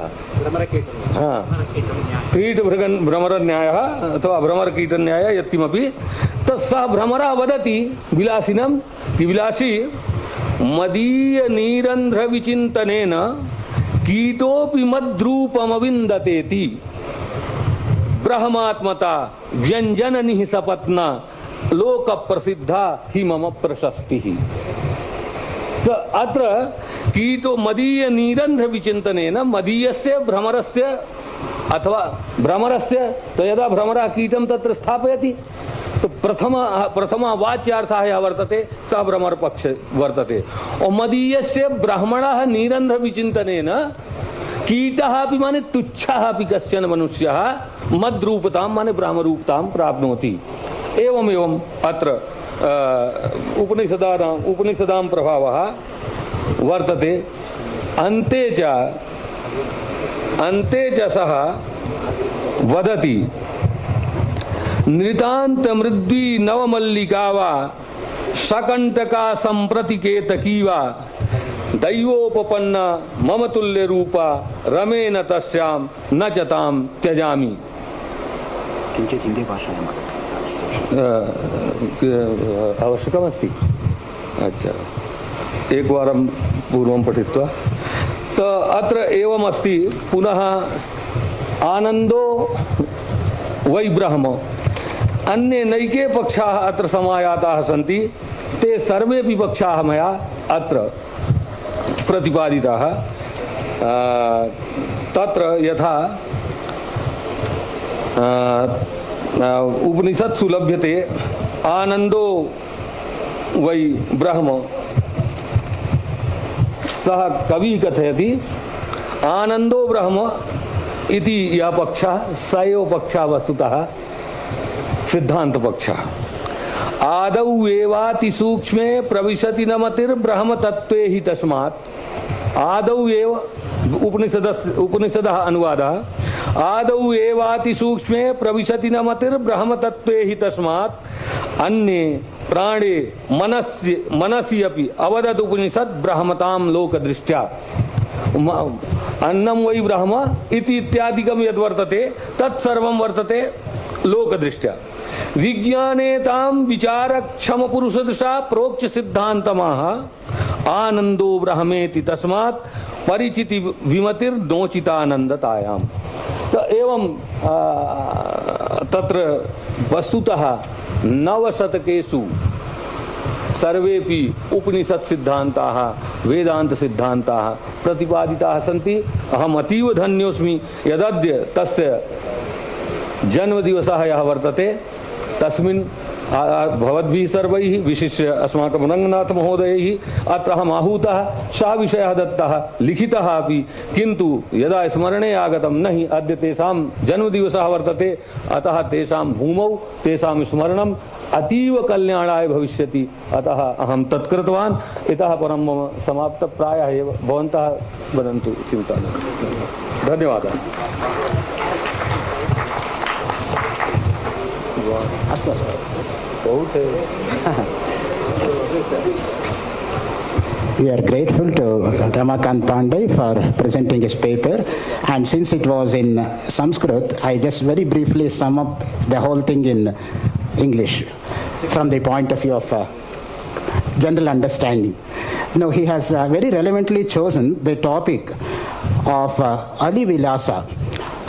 भ्रमरन्यायः अथवा भ्रमरकीटन्यायः यत्किमपि तत्सः भ्रमरः वदति विलासिनं कि विलासी मदीय नीरन्ध्र विचिन्तनेन कीटोपि मद्रूपमविन्दतेति ब्रह्मात्मता व्यञ्जननिः सपत्ना लोक प्रसिद्धा हि मम प्रशस्तिः। अत्र कीटो मदीय नीरन्ध्र विचिन्तनेन मदीयस्य भ्रमरस्य अथवा भ्रमरस्य तो यदा भ्रमरः कीटं तत्र स्थापयति तो प्रथम वाच्यार्थः यः वर्तते सः भ्रमर पक्ष वर्तते। और मदीयस्य ब्राह्मणः नीरन्ध्र विचिन्तनेन कीटः अपि माने तुच्छः अपि कश्चन मनुष्यः मद्रूपतां माने ब्राह्मरूपतां प्राप्नोति। एवमेवम् अत्र उपनिषदां प्रभावः वर्तते। अन्ते च सः वदति नृतान्त मृद्वी नवमल्लिका वा सकंटका संप्रतिकेतकी वा दैवोपपन्न मम तुल्य रूपा रमेन तस्यां न चतां त्यजामि। किंचित हिंदी भाषायां आवश्यकमस्ति। अच्छा, एकवारं पूर्वं पठित्वा तो अत्र एवमस्ति। पुनः आनंदो वै ब्रह्म, अन्ये नैके पक्षाः अत्र समायाताः सन्ति, ते सर्वेपि पक्षाः मया अत्र प्रतिपादिताः। तत्र यथा उपनिषत्सु लभ्यते आनंदो वै ब्रह्म, सः कवि कथयति आनंदो ब्रह्म इति यः पक्षः स एव पक्षः वस्तुतः सिद्धांत पक्षः। आदौ एवाति सूक्ष्मे प्रविशति न मतिर्ब्रह्म तत्त्वे हि तस्मात्। आदौ एव उपनिषदः अनुवादः। आदौ एवाति सूक्ष्मे प्रविशति न मतिर्ब्रह्म तत्त्वे हि तस्मात् अन्ये प्राणे मनसि अपि अवदत् उपनिषद ब्रह्मताम लोक दृष्ट्या अन्नम वै ब्रह्म इति इत्यादिकम यद् वर्तते तत्सर्वं वर्तते लोक दृष्ट्या विज्ञानेताम विचारक्षम पुरुषदृशा प्रोक्ष सिद्धान्तमाह आनंदो ब्रह्मेति तस्मात् परिचिति विमतिर नोचितानंदतायाम। तो एवं तत्र वस्तुतः नवशतकेषु सर्वेपि उपनिषद सिद्धान्ताः वेदांत सिद्धान्ताः प्रतिपादिताः सन्ति। अहम् अतीव धन्योऽस्मि यदद्य तस्य जन्मदिवसः यः वर्तते तस्मिन् भवद्भिः सर्वैः विशिष्य अस्माकं रङ्गनाथ महोदयैः अत्र अहम् आहूतः सः विषयः दत्तः लिखितः अपि, किन्तु यदा स्मरणे आगतं न हि अद्य तेषां जन्मदिवसः वर्तते, अतः तेषां भूमौ तेषां स्मरणम् अतीव कल्याणाय भविष्यति, अतः अहं तत्कृतवान्। इतः परं मम समाप्तप्रायः एव, भवन्तः वदन्तु, चिन्ता न। धन्यवादः। अस्तु अस्तु बहुत We are grateful to Ramakant Pandey for presenting his paper, and since it was in Sanskrit, I just very briefly sum up the whole thing in English from the point of view of general understanding. Now, he has very relevantly chosen the topic of Ali Vilasa,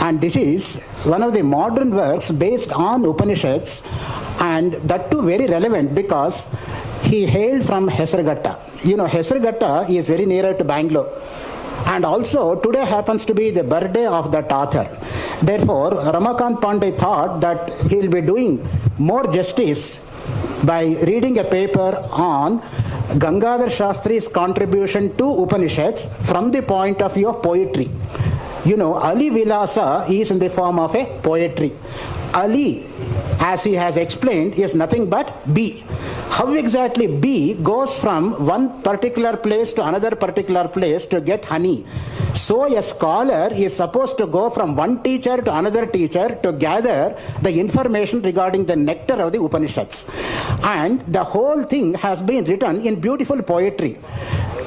and this is one of the modern works based on Upanishads, and that too very relevant because he hailed from Hesarghatta. You know, Hesarghatta is very nearer to Bangalore, and also today happens to be the birthday of that author. Therefore, Ramakant Pandey thought that he will be doing more justice by reading a paper on Gangadhar Shastri's contribution to Upanishads from the point of view of poetry. You know, Ali Vilasa is in the form of a poetry. Ali, as he has explained, is nothing but bee. How exactly bee goes from one particular place to another particular place to get honey, so a scholar is supposed to go from one teacher to another teacher to gather the information regarding the nectar of the Upanishads. And the whole thing has been written in beautiful poetry.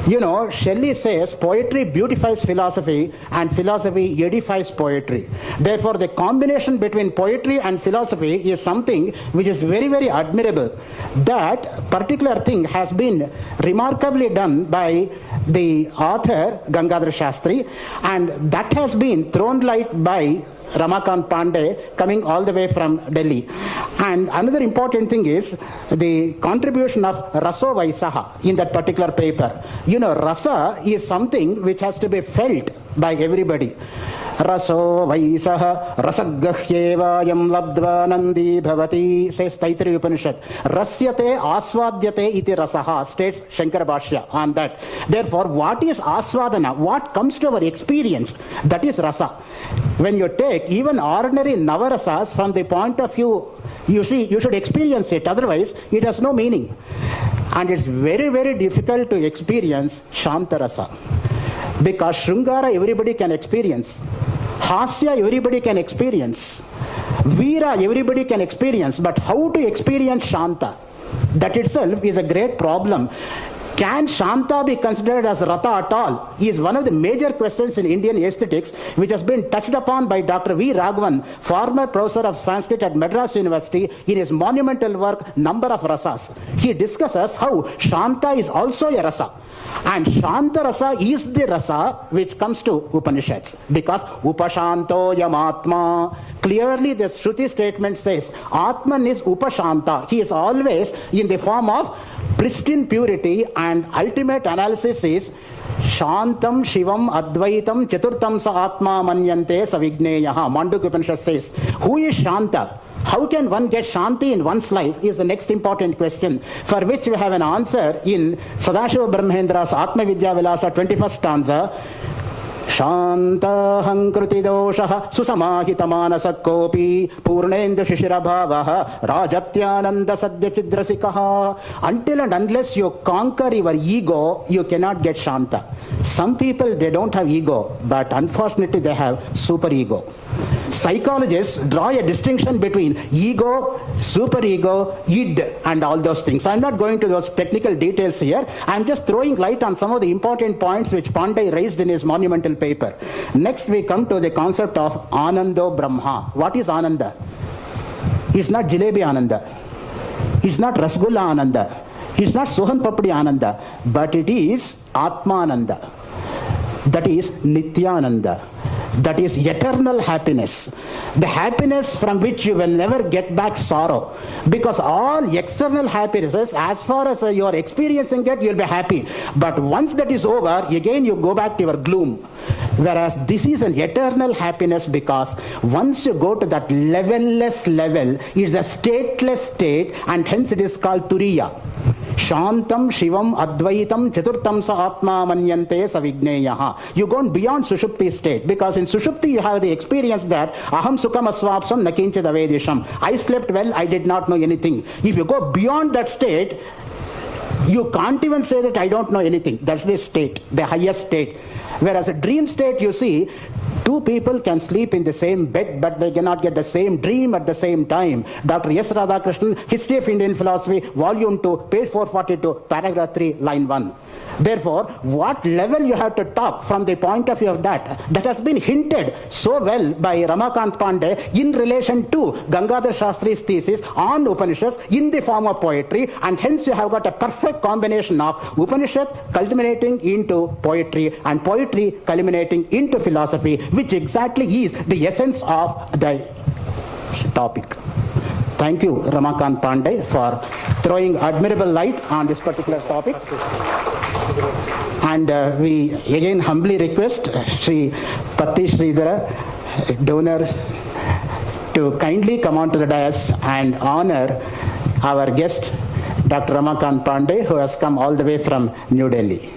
You know, Shelley says poetry beautifies philosophy and philosophy edifies poetry. Therefore, the combination between poetry and philosophy is something which is very, very admirable. That particular thing has been remarkably done by the author Gangadhar Shastri, and that has been thrown light by Ramakant Pandey coming all the way from Delhi. And another important thing is the contribution of Raso Vaisaha in that particular paper. You know, Rasa is something which has to be felt by everybody. Raso Vaisaha Rasagahyevayam Labdvanandi Bhavati, says Taittiriya Upanishad. Rasyate Aswadyate iti rasaha, states Shankara Bhashya on that. Therefore, what is Aswadana? What comes to our experience? That is rasa. When you take even ordinary Navarasas from the point of view, you see, you should experience it, otherwise it has no meaning. And it's very, very difficult to experience Shantarasa. Because Shrungara everybody can experience. Hasya everybody can experience. Veera everybody can experience. But how to experience Shanta? That itself is a great problem. Can Shanta be considered as Rata at all? Is one of the major questions in Indian aesthetics, which has been touched upon by Dr. V. Raghavan, former professor of Sanskrit at Madras University, in his monumental work, Number of Rasas. He discusses how Shanta is also a rasa. And Shanta rasa is the rasa which comes to Upanishads, because Upashanto Yamatma. Clearly the Shruti statement says Atman is Upashanta. He is always in the form of pristine purity, and ultimate analysis is Shantam Shivam Advaitam Chaturtam Sa Atma Manyante Savigneyaha. Mandukya Upanishad says, who is Shanta? How can one get Shanti in one's life is the next important question, for which we have an answer in Sadashiva Brahmendra's Atma Vidya Vilasa 21st stanza. Shantaham kriti doshaha susamahita kopi purnendu shishirabhavaha rajatyananda sadhya chidrasikaha. Until and unless you conquer your ego, you cannot get Shanta. Some people, they don't have ego, but unfortunately they have super ego. psychologists draw a distinction between ego, superego, id, and all those things. I'm not going to those technical details here. I'm just throwing light on some of the important points which Pandey raised in his monumental paper. Next, we come to the concept of Anando Brahma. What is Ananda? It's not Jilebi Ananda. It's not Rasgulla Ananda. It's not Sohan Papdi Ananda. But it is Atmananda. That is Nityananda. That is eternal happiness. The happiness from which you will never get back sorrow. Because all external happinesses, as far as you are experiencing it, you'll be happy. But once that is over, again you go back to your gloom. Whereas this is an eternal happiness, because once you go to that levelless level, it's a stateless state, and hence it is called Turiya. Shantam Shivam Advaitam Chaturtam Sa Atma Manyante Savigneyaha. You go beyond Sushupti state, because in Sushupti you have the experience that Aham Sukham Asvapsam Nakinchid Avedisham. I slept well, I did not know anything. If you go beyond that state, you can't even say that I don't know anything. That's the state, the highest state. Whereas a dream state, you see, two people can sleep in the same bed, but they cannot get the same dream at the same time. Dr. S. Radhakrishnan, History of Indian Philosophy, Volume 2, page 442, paragraph 3, line 1. Therefore, what level you have to talk from the point of view of that has been hinted so well by Ramakant Pandey in relation to Gangadhar Shastri's thesis on Upanishads in the form of poetry, and hence you have got a perfect combination of Upanishad culminating into poetry and poetry culminating into philosophy, which exactly is the essence of the topic. Thank you, Ramakant Pandey, for throwing admirable light on this particular topic. And we again humbly request Sri Patti Sridhara, donor, to kindly come on to the dais and honor our guest, Dr. Ramakant Pandey, who has come all the way from New Delhi.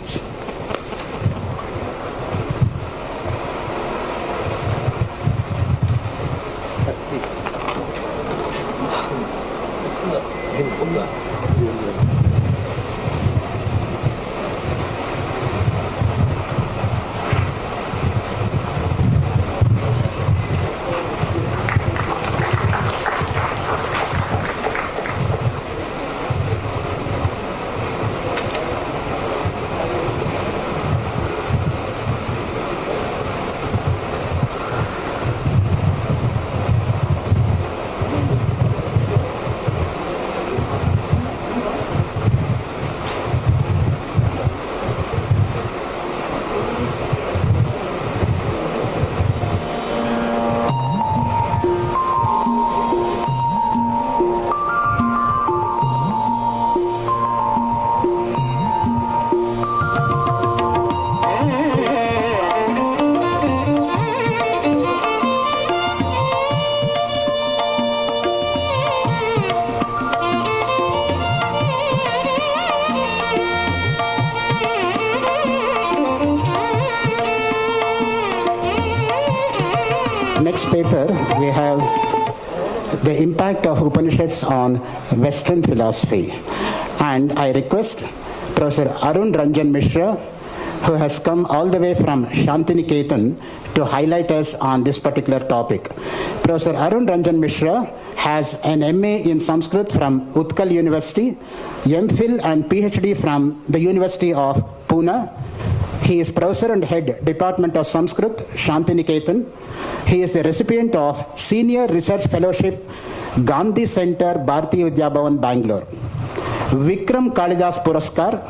Next paper, we have the impact of Upanishads on Western philosophy. And I request Professor Arun Ranjan Mishra, who has come all the way from Shantiniketan to highlight us on this particular topic. Professor Arun Ranjan Mishra has an MA in Sanskrit from Utkal University, MPhil and PhD from the University of Pune. He is Professor and Head, Department of Sanskrit, Shantiniketan. He is the recipient of Senior Research Fellowship, Gandhi Center, Bharatiya Vidya Bhavan, Bangalore. Vikram Kalidas Puraskar,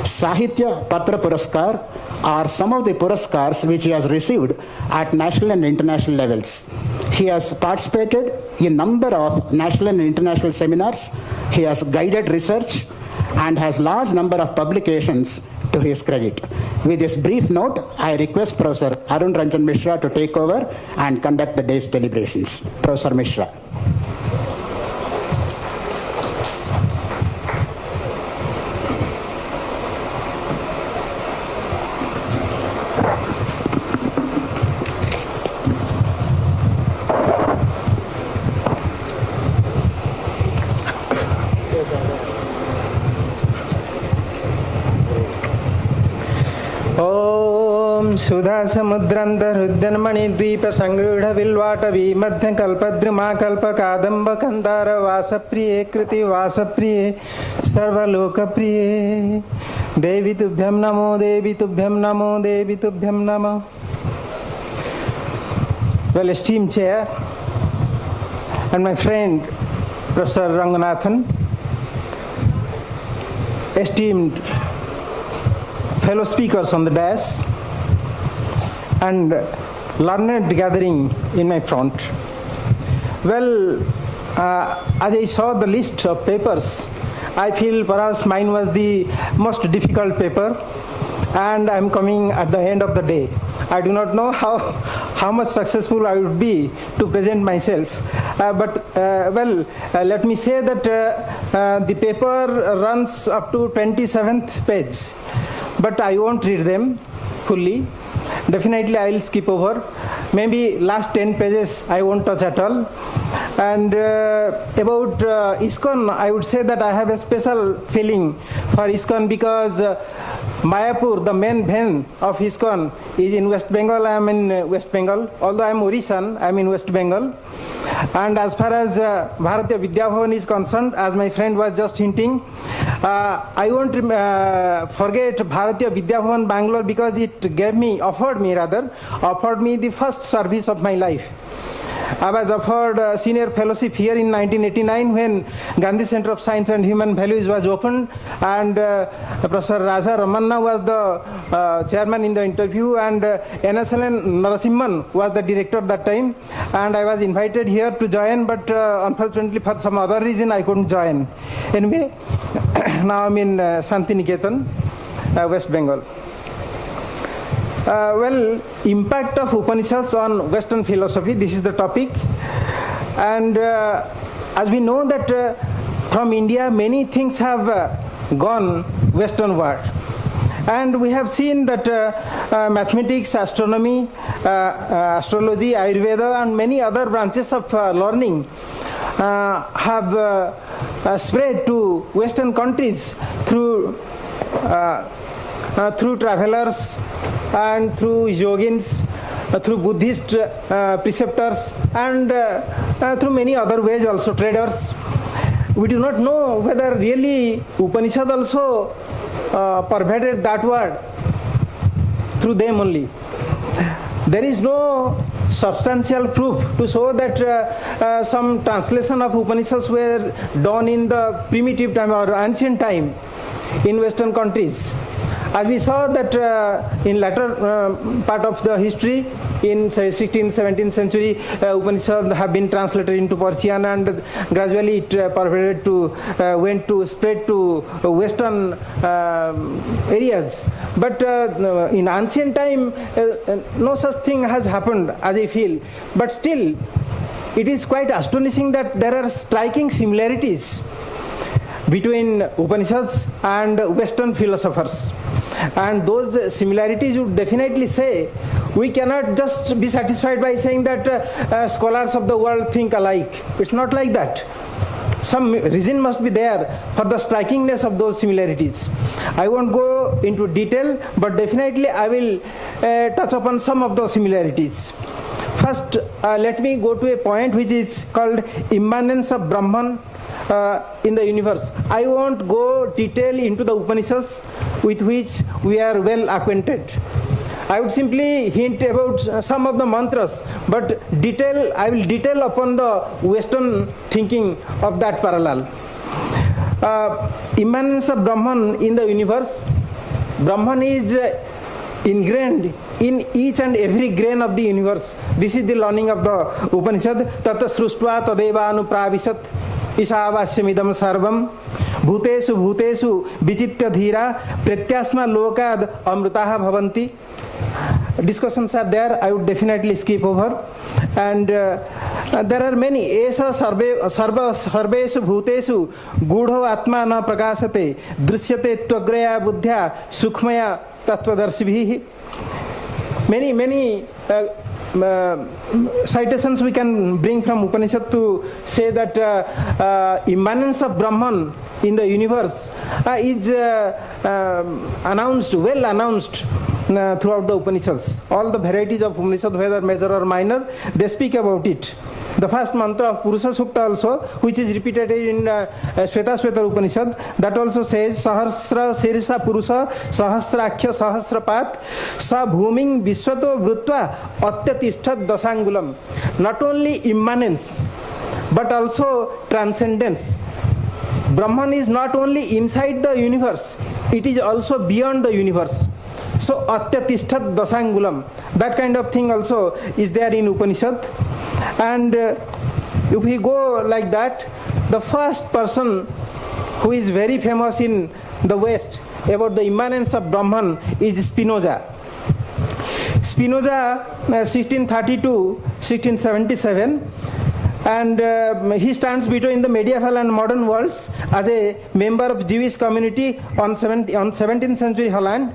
Sahitya Patra Puraskar are some of the Puraskars which he has received at national and international levels. He has participated in a number of national and international seminars. He has guided research and has large number of publications to his credit. With this brief note, I request Professor Arun Ranjan Mishra to take over and conduct the day's deliberations. Professor Mishra. सुधा समुद्रांतरुद्यन्मणि द्वीप संगृढ़ विल्वाटवी मध्य कल्पद्रुमा कल्प कादंब कंदार वासप्रिये कृति वासप्रिये सर्वलोकप्रिये देवी तुभ्यं नमो देवी तुभ्यं नमो देवी तुभ्यं नमो. Well, esteemed chair and my friend Professor Ranganathan, esteemed fellow speakers on the dais, and learned gathering in my front. Well, as I saw the list of papers, I feel perhaps mine was the most difficult paper, and I'm coming at the end of the day. I do not know how much successful I would be to present myself. Let me say that the paper runs up to 27th page, but I won't read them fully. Definitely I will skip over. Maybe last 10 pages I won't touch at all. And about ISKCON, I would say that I have a special feeling for ISKCON because Mayapur, the main venue of ISKCON, is in West Bengal. I am in West Bengal. Although I am Orishan, I am in West Bengal. And as far as Bharatiya Vidya Bhavan is concerned, as my friend was just hinting, I won't forget Bharatiya Vidya Bhavan Bangalore because it offered me the first service of my life. I was offered senior fellowship here in 1989 when Gandhi Center of Science and Human Values was opened, and Professor Raja Ramanna was the chairman in the interview, and NSLN Narasimhan was the director at that time, and I was invited here to join, but unfortunately for some other reason I couldn't join. Anyway, now I'm in Santiniketan, West Bengal. Impact of Upanishads on Western philosophy, this is the topic. And as we know that from India many things have gone westernward. And we have seen that mathematics, astronomy, astrology, Ayurveda and many other branches of learning have spread to Western countries through travelers and through yogins, through Buddhist preceptors, and through many other ways also, traders. We do not know whether really Upanishad also pervaded that word through them only. There is no substantial proof to show that some translation of Upanishads were done in the primitive time or ancient time in Western countries. As we saw that in latter part of the history, in say 16th, 17th century, Upanishads have been translated into Persian, and gradually it pervaded to spread to Western areas. But in ancient time, no such thing has happened, as I feel. But still, it is quite astonishing that there are striking similarities between Upanishads and Western philosophers. And those similarities would definitely say we cannot just be satisfied by saying that scholars of the world think alike. It's not like that. Some reason must be there for the strikingness of those similarities. I won't go into detail, but definitely I will touch upon some of those similarities. First, let me go to a point which is called immanence of Brahman in the universe. I won't go detail into the Upanishads with which we are well acquainted. I would simply hint about some of the mantras, but I will detail upon the Western thinking of that parallel. Immanence of Brahman in the universe. Brahman is ingrained in each and every grain of the universe. This is the learning of the Upanishad. Tata sruštva tadeva anupravishat ईशावास्यमिदं सर्वं भूतेषु भूतेषु विचित्य धीरा प्रत्यास्मा लोकाद अमृताः भवन्ति. Discussions are there. I would definitely skip over. And there are many. Esa sarveshu bhuteshu gudho atma na prakasate drishyate tvagreya buddhya sukhmaya tattvadarshibhi. Many citations we can bring from Upanishad to say that immanence of Brahman in the universe is well announced throughout the Upanishads. All the varieties of Upanishad, whether major or minor, they speak about it. The first mantra of Purusha Sukta also, which is repeated in Shveta Upanishad, that also says Sahasra Sirisa Purusha Sahasrakhya Sahasrapat Sa Bhuming Vishwato Vrutva Atyatishtat Dasangulam. Not only immanence, but also transcendence. Brahman is not only inside the universe, it is also beyond the universe. So Atyatishtat Dasangulam, that kind of thing also is there in Upanishad. And if we go like that, the first person who is very famous in the West about the immanence of Brahman is Spinoza. Spinoza, 1632-1677, and he stands between the medieval and modern worlds as a member of Jewish community on 17th century Holland.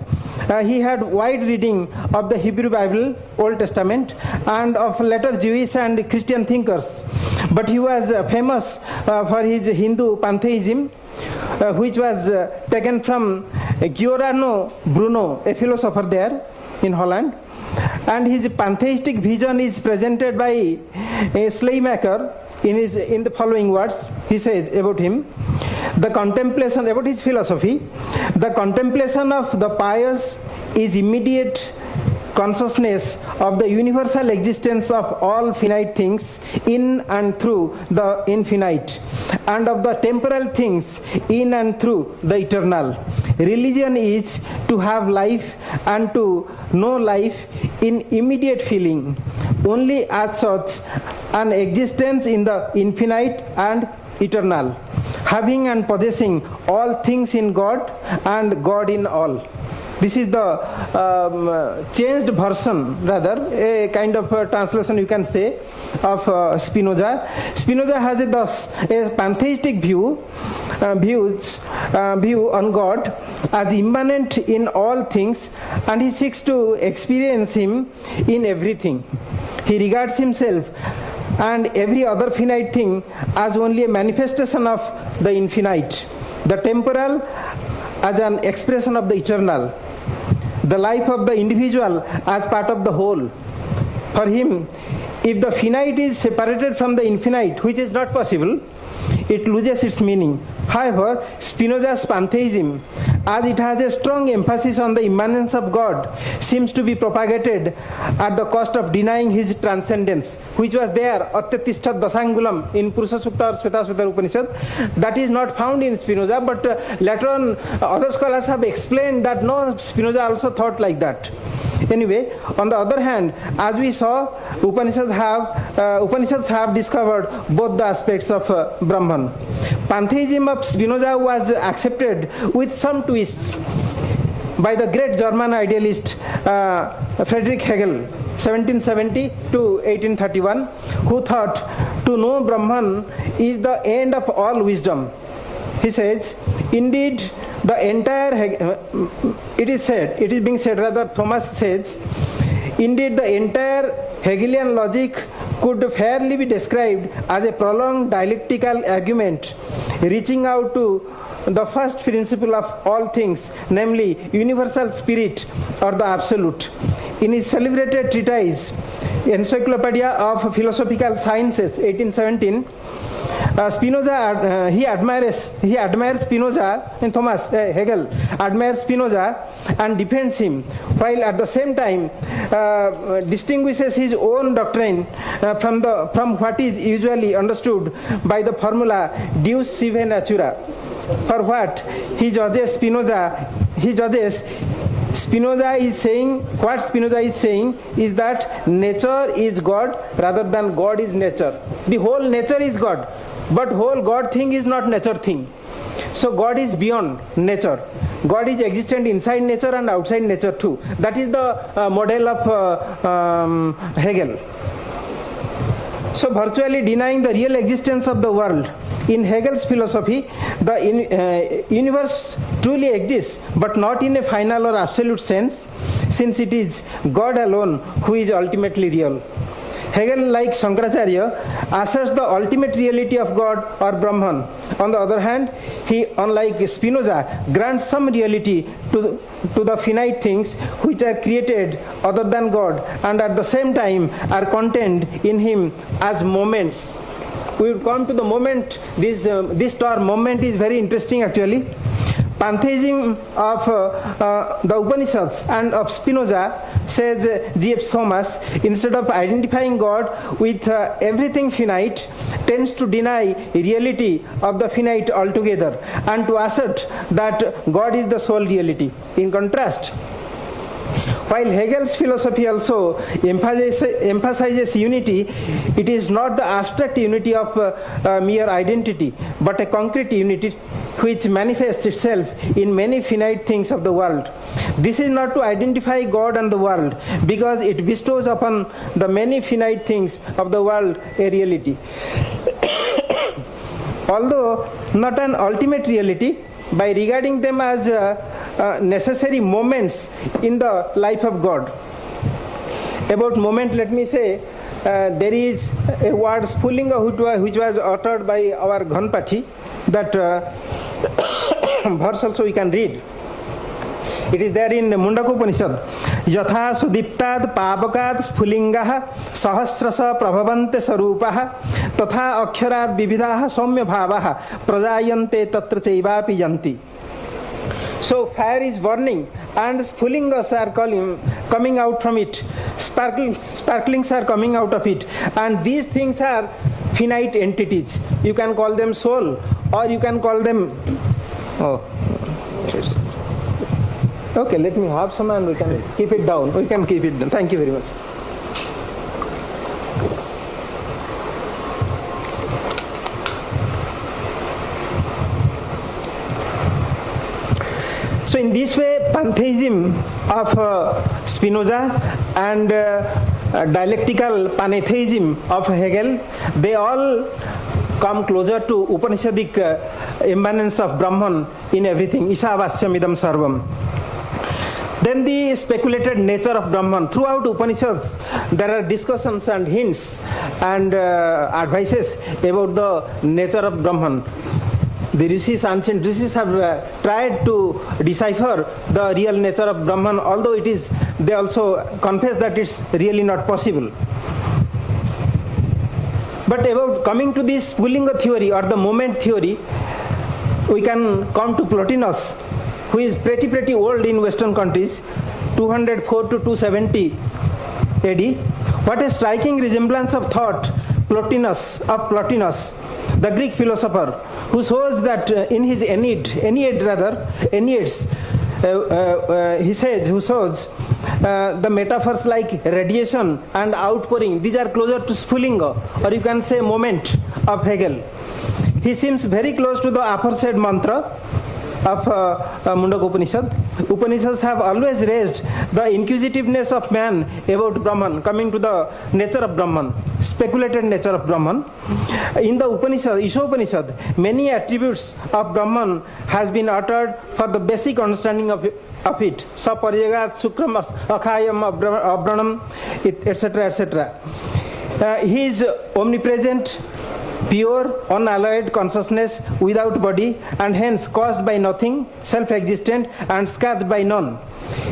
He had wide reading of the Hebrew Bible, Old Testament, and of later Jewish and Christian thinkers. But he was famous for his Hindu pantheism, which was taken from Giordano Bruno, a philosopher there in Holland. And his pantheistic vision is presented by Schleiermacher in the following words. He says about him, the contemplation, about his philosophy, the contemplation of the pious is immediate consciousness of the universal existence of all finite things in and through the infinite, and of the temporal things in and through the eternal. Religion is to have life and to know life in immediate feeling, only as such an existence in the infinite and eternal, having and possessing all things in God and God in all. This is the changed version, rather, a kind of translation you can say, of Spinoza. Spinoza has thus a pantheistic view on God as immanent in all things, and he seeks to experience him in everything. He regards himself and every other finite thing as only a manifestation of the infinite, the temporal as an expression of the eternal, the life of the individual as part of the whole. For him, if the finite is separated from the infinite, which is not possible, it loses its meaning. However, Spinoza's pantheism, as it has a strong emphasis on the immanence of God, seems to be propagated at the cost of denying his transcendence, which was there, Atyatishtat Dasangulam, in Purusha Sukta or Shveta Upanishad. That is not found in Spinoza, but later on other scholars have explained that no, Spinoza also thought like that. Anyway, on the other hand, as we saw, Upanishads have discovered both the aspects of Brahman. Pantheism of Spinoza was accepted with some twists by the great German idealist Friedrich Hegel, 1770 to 1831, who thought to know Brahman is the end of all wisdom. He says, indeed, the entire, it is being said, Thomas says, indeed the entire Hegelian logic could fairly be described as a prolonged dialectical argument reaching out to the first principle of all things, namely universal spirit or the absolute. In his celebrated treatise, Encyclopedia of Philosophical Sciences, 1817, Spinoza, he admires Spinoza, and Thomas Hegel admires Spinoza and defends him, while at the same time distinguishes his own doctrine from what is usually understood by the formula Deus sive natura. For what he judges Spinoza is saying is that nature is God rather than God is nature. The whole nature is God, but whole God thing is not nature thing. So God is beyond nature. God is existent inside nature and outside nature too. That is the model of Hegel. So virtually denying the real existence of the world. In Hegel's philosophy, the universe truly exists, but not in a final or absolute sense, since it is God alone who is ultimately real. Hegel, like Shankaracharya, asserts the ultimate reality of God or Brahman. On the other hand, he, unlike Spinoza, grants some reality to the finite things which are created other than God and at the same time are contained in him as moments. We will come to the moment. This term moment is very interesting actually. Pantheism of the Upanishads and of Spinoza, says G.F. Thomas, instead of identifying God with everything finite, tends to deny reality of the finite altogether and to assert that God is the sole reality. In contrast, while Hegel's philosophy also emphasizes unity, it is not the abstract unity of mere identity, but a concrete unity which manifests itself in many finite things of the world. This is not to identify God and the world, because it bestows upon the many finite things of the world a reality. Although not an ultimate reality, by regarding them as necessary moments in the life of God. About moment, let me say, there is a word Spulinga which was uttered by our Ghanpati, that verse also we can read. It is there in Mundaka Upanishad. Yatha sudiptad pavakad sphulingaha sahasrasa prabhavante sarupah tatha akhyarad vividaha saumya bhavaha prajayante tatra chaivapi yanti. So fire is burning and sphulingas are coming out from it, sparklings are coming out of it, and these things are finite entities. You can call them soul, or you can call them okay, let me have some and we can keep it down. We can keep it down. Thank you very much. So in this way, pantheism of Spinoza and dialectical pantheism of Hegel, they all come closer to Upanishadic immanence of Brahman in everything. Isavasyamidam sarvam. Then the speculated nature of Brahman. Throughout Upanishads, there are discussions and hints and advices about the nature of Brahman. The rishis, ancient rishis, have tried to decipher the real nature of Brahman, although they also confess that it's really not possible. But about coming to this Spulinga theory or the moment theory, we can come to Plotinus, who is pretty old in Western countries, 204 to 270 AD. What a striking resemblance of thought Plotinus, the Greek philosopher, who shows that in his Enneads, he says, who shows the metaphors like radiation and outpouring, these are closer to Spulinga, or you can say moment of Hegel. He seems very close to the aforesaid mantra of Mundaka Upanishad. Upanishads have always raised the inquisitiveness of man about Brahman, coming to the nature of Brahman, speculated nature of Brahman. In the Upanishad, Isha Upanishad, many attributes of Brahman has been uttered for the basic understanding of it. Saparyagat, Sukram, Akhayam, Abranam, etc., etc. He is omnipresent, pure, unalloyed consciousness without body, and hence caused by nothing, self-existent, and scathed by none.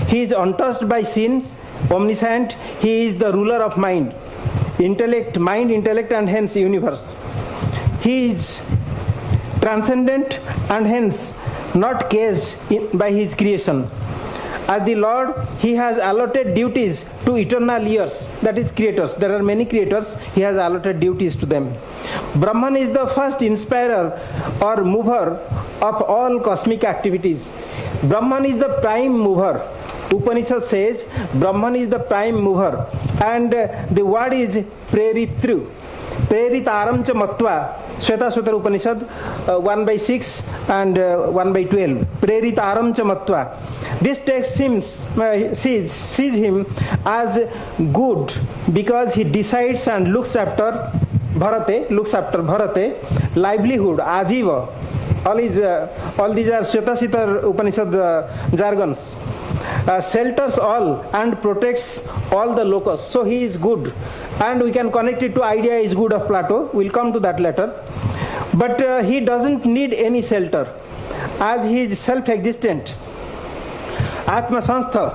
He is untouched by sins, omniscient. He is the ruler of mind, intellect, and hence universe. He is transcendent and hence not caged by his creation. As the Lord, he has allotted duties to eternal years, that is creators. There are many creators, he has allotted duties to them. Brahman is the first inspirer or mover of all cosmic activities. Brahman is the prime mover. Upanishad says Brahman is the prime mover, and the word is preritru. Preritaram cha matva. Shweta Upanishad 1/6 and 1/12. Preritaram cha matva. This text sees him as good because he decides and looks after Bharate, livelihood, ajiva. All these are Shweta Upanishad jargons. Shelters all and protects all the locusts. So he is good and we can connect it to idea is good of Plato. We'll come to that later. But he doesn't need any shelter, as he is self-existent. Atma Sanstha.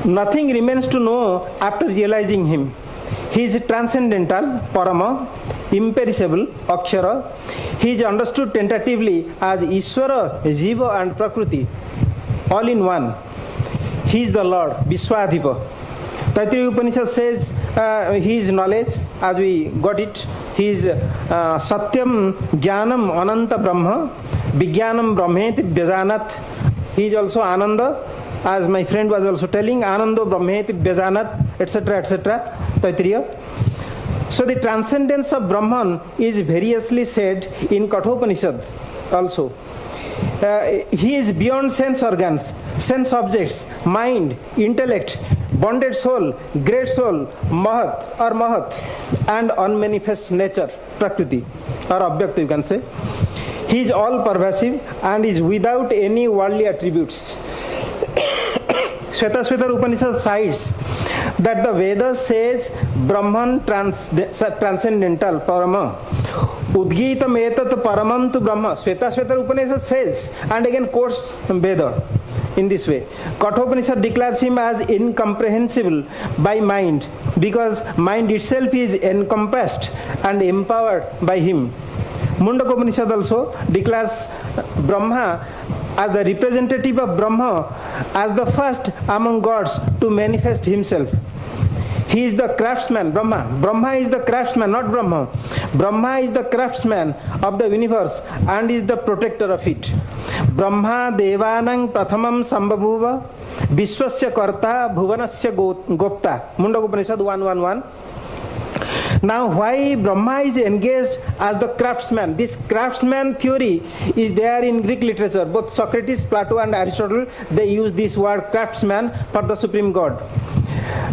Nothing remains to know after realizing him. He is transcendental, Parama, imperishable, Akshara. He is understood tentatively as Ishvara, Jiva and Prakriti, all in one. He is the Lord, Vishwadhipa. Taittiriya Upanishad says he is knowledge, as we got it. He is Satyam, Jnanam, Ananta Brahma, Vijnanam Brahmeti Vyajanat. He is also Ananda, as my friend was also telling, Anando Brahmeti Vyajanat, etc., etc., Taittiriya. So the transcendence of Brahman is variously said in Kathopanishad also. He is beyond sense organs, sense objects, mind, intellect, bonded soul, great soul, Mahat or Mahat, and unmanifest nature, Prakriti or Abhyakta you can say. He is all pervasive and is without any worldly attributes. Shvetasvatar Upanishad cites that the Vedas says Brahman transcendental, Parama. Udgitam etat paramam tu Brahma. Shvetasvatar Upanishad says, and again quotes Veda in this way. Kathopanishad declares him as incomprehensible by mind, because mind itself is encompassed and empowered by him. Mundakopanishad also declares Brahma as the representative of Brahma, as the first among gods to manifest himself. He is the craftsman, Brahma. Brahma is the craftsman, not Brahma. Brahma is the craftsman of the universe and is the protector of it. Brahma devanang prathamam sambhavuva vishwasya karta bhuvanasya gopta. Mundakopanishad 1:1:1. Now why Brahma is engaged as the craftsman? This craftsman theory is there in Greek literature. Both Socrates, Plato and Aristotle, they use this word craftsman for the supreme God.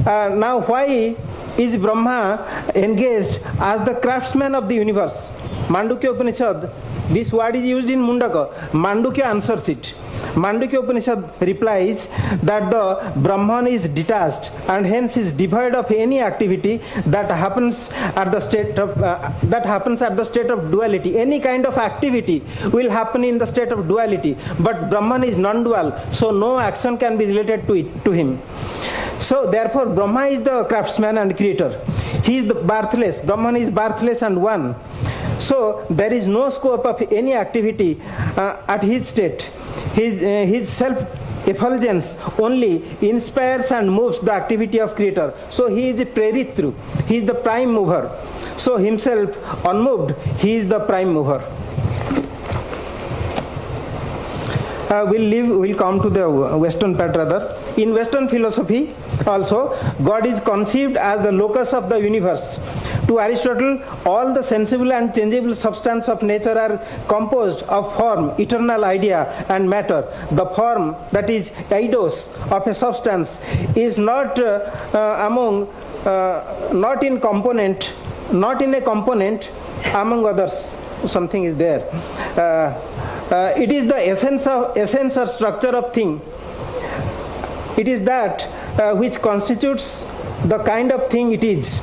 Now why is Brahma engaged as the craftsman of the universe? Mandukya Upanishad, this word is used in Mundaka. Mandukya answers it. Mandukya Upanishad replies that the Brahman is detached and hence is devoid of any activity that happens at the state of duality. Any kind of activity will happen in the state of duality, but Brahman is non-dual, so no action can be related to him. So therefore Brahma is the craftsman and creator. He is the birthless. Brahman is birthless and one. So there is no scope of any activity at his state. His self-effulgence only inspires and moves the activity of creator. So he is a preritru. He is the prime mover. So himself unmoved, he is the prime mover. We'll come to the Western part rather. In Western philosophy also, God is conceived as the locus of the universe. To Aristotle, all the sensible and changeable substance of nature are composed of form, eternal idea and matter. The form, that is eidos of a substance, is not not in a component among others. Something is there. It is the essence or structure of thing. It is that which constitutes the kind of thing it is.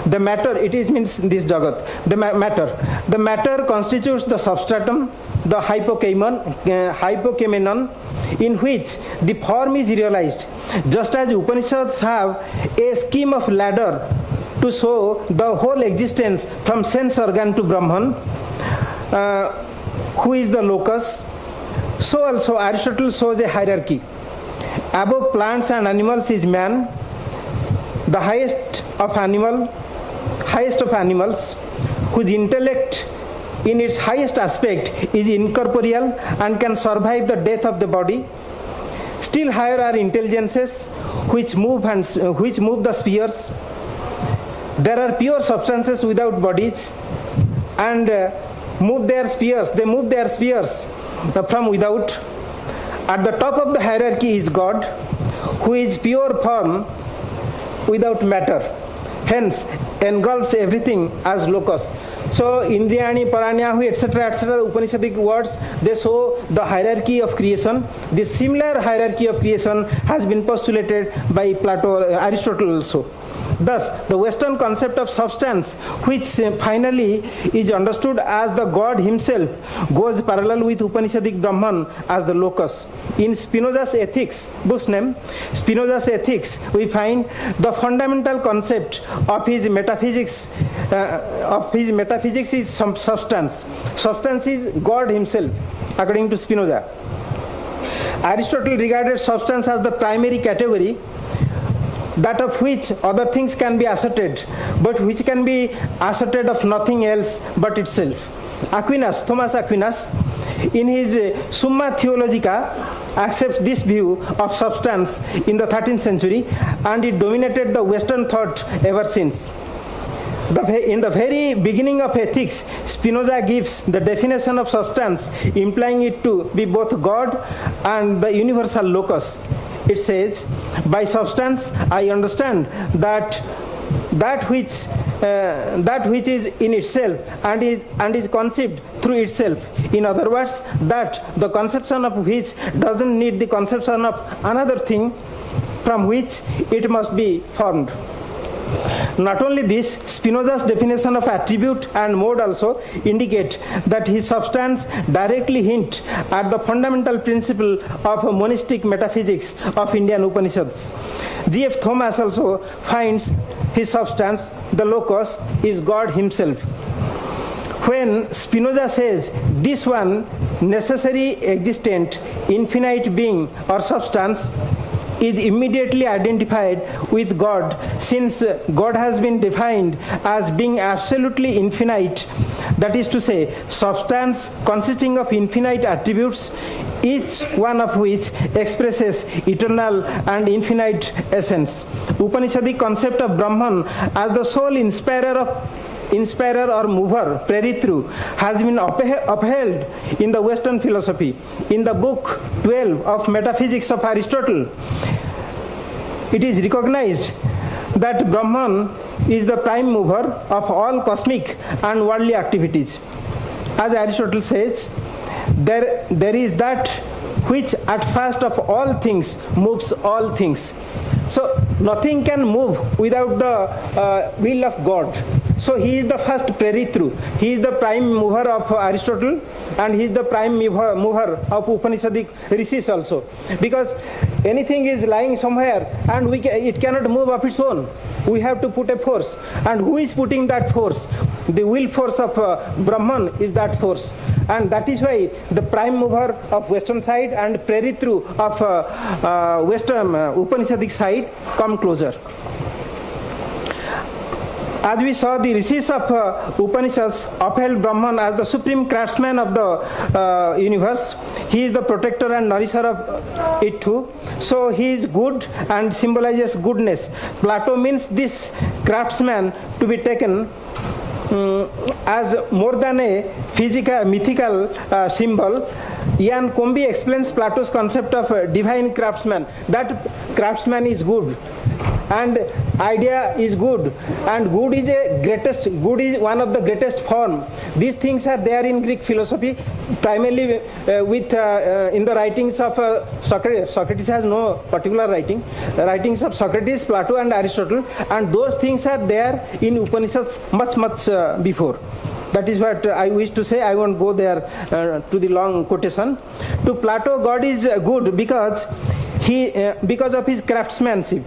The matter, it is means this jagat. The matter constitutes the substratum, the hypokeimenon, in which the form is realized. Just as Upanishads have a scheme of ladder to show the whole existence from sense organ to Brahman, who is the locus, so also Aristotle shows a hierarchy. Above plants and animals is man, the highest of animals, whose intellect in its highest aspect is incorporeal and can survive the death of the body. Still higher are intelligences which move the spheres. There are pure substances without bodies and move their spheres from without. At the top of the hierarchy is God, who is pure form without matter, hence engulfs everything as locus. So Indriyani, Paranyahu, etc., Upanishadic words, they show the hierarchy of creation. This similar hierarchy of creation has been postulated by Aristotle also. Thus, the Western concept of substance, which finally is understood as the God himself, goes parallel with Upanishadic Brahman as the locus. In Spinoza's Ethics, book's name, Spinoza's Ethics, we find the fundamental concept of his metaphysics is some substance. Substance is God himself, according to Spinoza. Aristotle regarded substance as the primary category, that of which other things can be asserted, but which can be asserted of nothing else but itself. Thomas Aquinas, in his Summa Theologica, accepts this view of substance in the 13th century, and it dominated the Western thought ever since. In the very beginning of ethics, Spinoza gives the definition of substance, implying it to be both God and the universal locus. It says, by substance I understand that which is in itself and is conceived through itself. In other words, that the conception of which doesn't need the conception of another thing from which it must be formed. Not only this, Spinoza's definition of attribute and mode also indicate that his substance directly hint at the fundamental principle of monistic metaphysics of Indian Upanishads. G.F. Thomas also finds his substance, the locus, is God himself. When Spinoza says this one necessary existent infinite being or substance is immediately identified with God, since God has been defined as being absolutely infinite, that is to say, substance consisting of infinite attributes, each one of which expresses eternal and infinite essence. Upanishadic concept of Brahman as the sole inspirer or mover, Preritru, has been upheld in the Western philosophy. In the book 12 of Metaphysics of Aristotle, it is recognized that Brahman is the prime mover of all cosmic and worldly activities. As Aristotle says, there is that which at first of all things moves all things. So nothing can move without the will of God. So he is the first Preritru. He is the prime mover of Aristotle, and he is the prime mover of Upanishadic rishis also. Because anything is lying somewhere and it cannot move of its own. We have to put a force. And who is putting that force? The will force of Brahman is that force. And that is why the prime mover of Western side and Preritru of Western Upanishadic side come closer. As we saw, the rishis of Upanishads upheld Brahman as the supreme craftsman of the universe. He is the protector and nourisher of it too. So he is good and symbolizes goodness. Plato means this craftsman to be taken as more than a mythical symbol. Ian Combe explains Plato's concept of divine craftsman. That craftsman is good, and idea is good, and good is one of the greatest form. These things are there in Greek philosophy, primarily in the writings of Socrates. Socrates has no particular writing. The writings of Socrates, Plato and Aristotle, and those things are there in Upanishads much before. That is what I wish to say. I won't go there to the long quotation. To Plato, God is good because of his craftsmanship.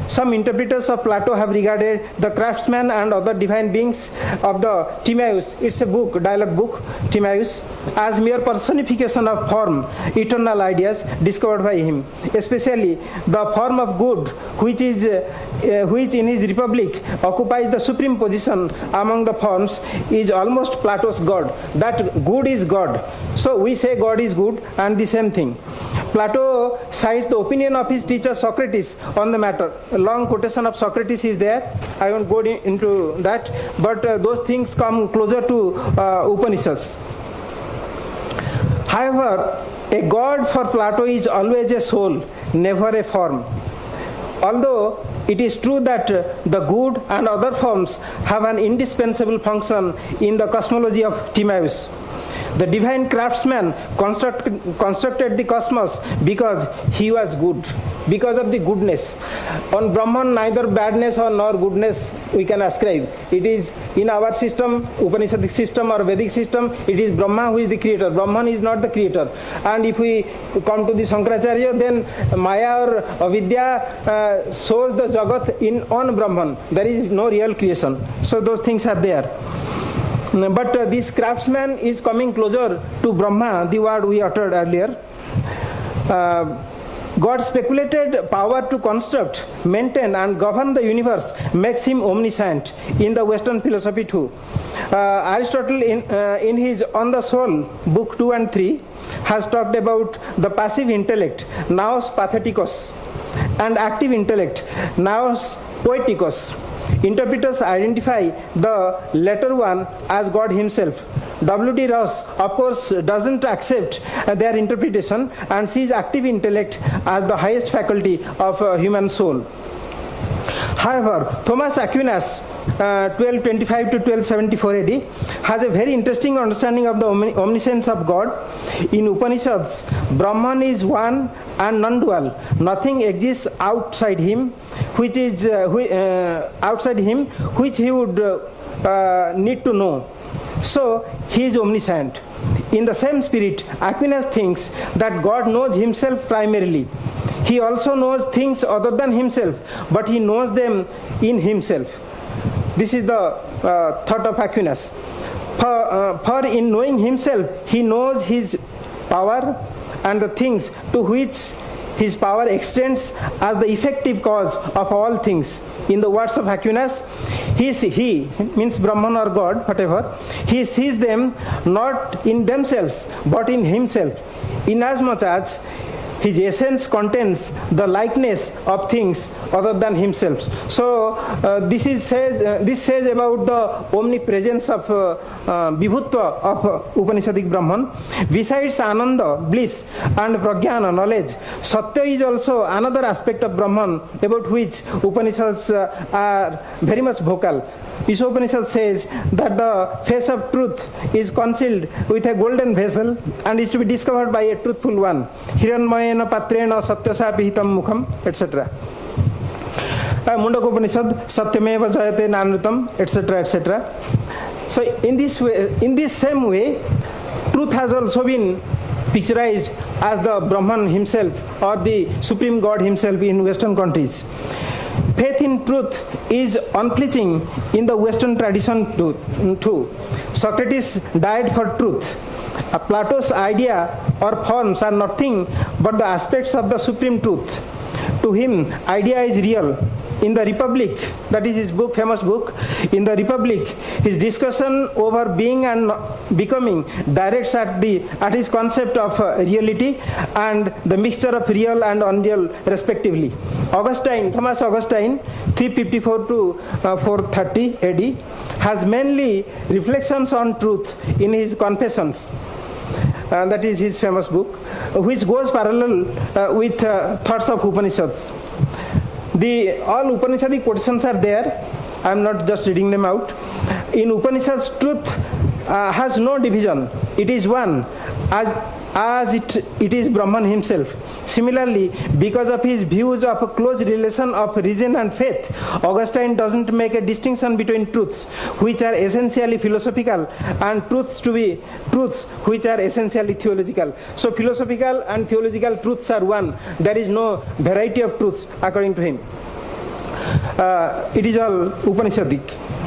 Some interpreters of Plato have regarded the craftsman and other divine beings of the Timaeus, it's a book, dialogue book, Timaeus, as mere personification of form, eternal ideas discovered by him. Especially the form of good, which in his Republic occupies the supreme position among the forms, is almost Plato's God. That good is God. So we say God is good, and the same thing. Plato cites the opinion of his teacher Socrates on the matter. A long quotation of Socrates is there. I won't go into that, but those things come closer to Upanishads. However, a God for Plato is always a soul, never a form. Although it is true that the good and other forms have an indispensable function in the cosmology of Timaeus. The divine craftsman constructed the cosmos because he was good, because of the goodness. On Brahman, neither badness or nor goodness we can ascribe. It is in our system, Upanishadic system or Vedic system, it is Brahma who is the creator. Brahman is not the creator. And if we come to the Shankaracharya, then Maya or Avidya shows the Jagat on Brahman. There is no real creation. So those things are there. But this craftsman is coming closer to Brahma, the word we uttered earlier. God's speculated power to construct, maintain and govern the universe makes him omniscient in the Western philosophy too. Aristotle in his On the Soul, book 2 and 3, has talked about the passive intellect, naos patheticos, and active intellect, naos poeticos. Interpreters identify the latter one as God himself. W.D. Ross, of course, doesn't accept their interpretation and sees active intellect as the highest faculty of human soul. However, Thomas Aquinas, 1225 to 1274 AD, has a very interesting understanding of the omniscience of God. In Upanishads, Brahman is one and non-dual. Nothing exists outside him, which he would need to know. So he is omniscient. In the same spirit, Aquinas thinks that God knows himself primarily. He also knows things other than himself, but he knows them in himself. This is the thought of Aquinas. For in knowing himself, he knows his power and the things to which his power extends as the effective cause of all things. In the words of Aquinas, he means Brahman or God, whatever, he sees them not in themselves but in himself, inasmuch as his essence contains the likeness of things other than himself. So this says about the omnipresence of vibhutva of Upanishadic Brahman. Besides Ananda, bliss, and Pragyana, knowledge, Satya is also another aspect of Brahman about which Upanishads are very much vocal. Upanishad says that the face of truth is concealed with a golden vessel and is to be discovered by a truthful one. Hiranmayena patrena satyasa pihitam mukham, etc. Mundaka Upanishad, satyameva jayate nanrutam, etc., etc. So in this same way, truth has also been picturized as the Brahman himself or the Supreme God himself in Western countries. Faith in truth is unflinching in the Western tradition too. Socrates died for truth. Plato's idea or forms are nothing but the aspects of the supreme truth. To him, idea is real. In the Republic, that is his book, famous book, in the Republic, his discussion over being and becoming directs at his concept of reality and the mixture of real and unreal respectively. Thomas Augustine, 354 to 430 AD, has mainly reflections on truth in his Confessions. That is his famous book, which goes parallel with thoughts of Upanishads. All Upanishadic quotations are there. I am not just reading them out. In Upanishads, truth has no division. It is one, as it is Brahman himself. Similarly, because of his views of a close relation of reason and faith, Augustine doesn't make a distinction between truths which are essentially philosophical and truths which are essentially theological. So philosophical and theological truths are one. There is no variety of truths according to him. It is all Upanishadic.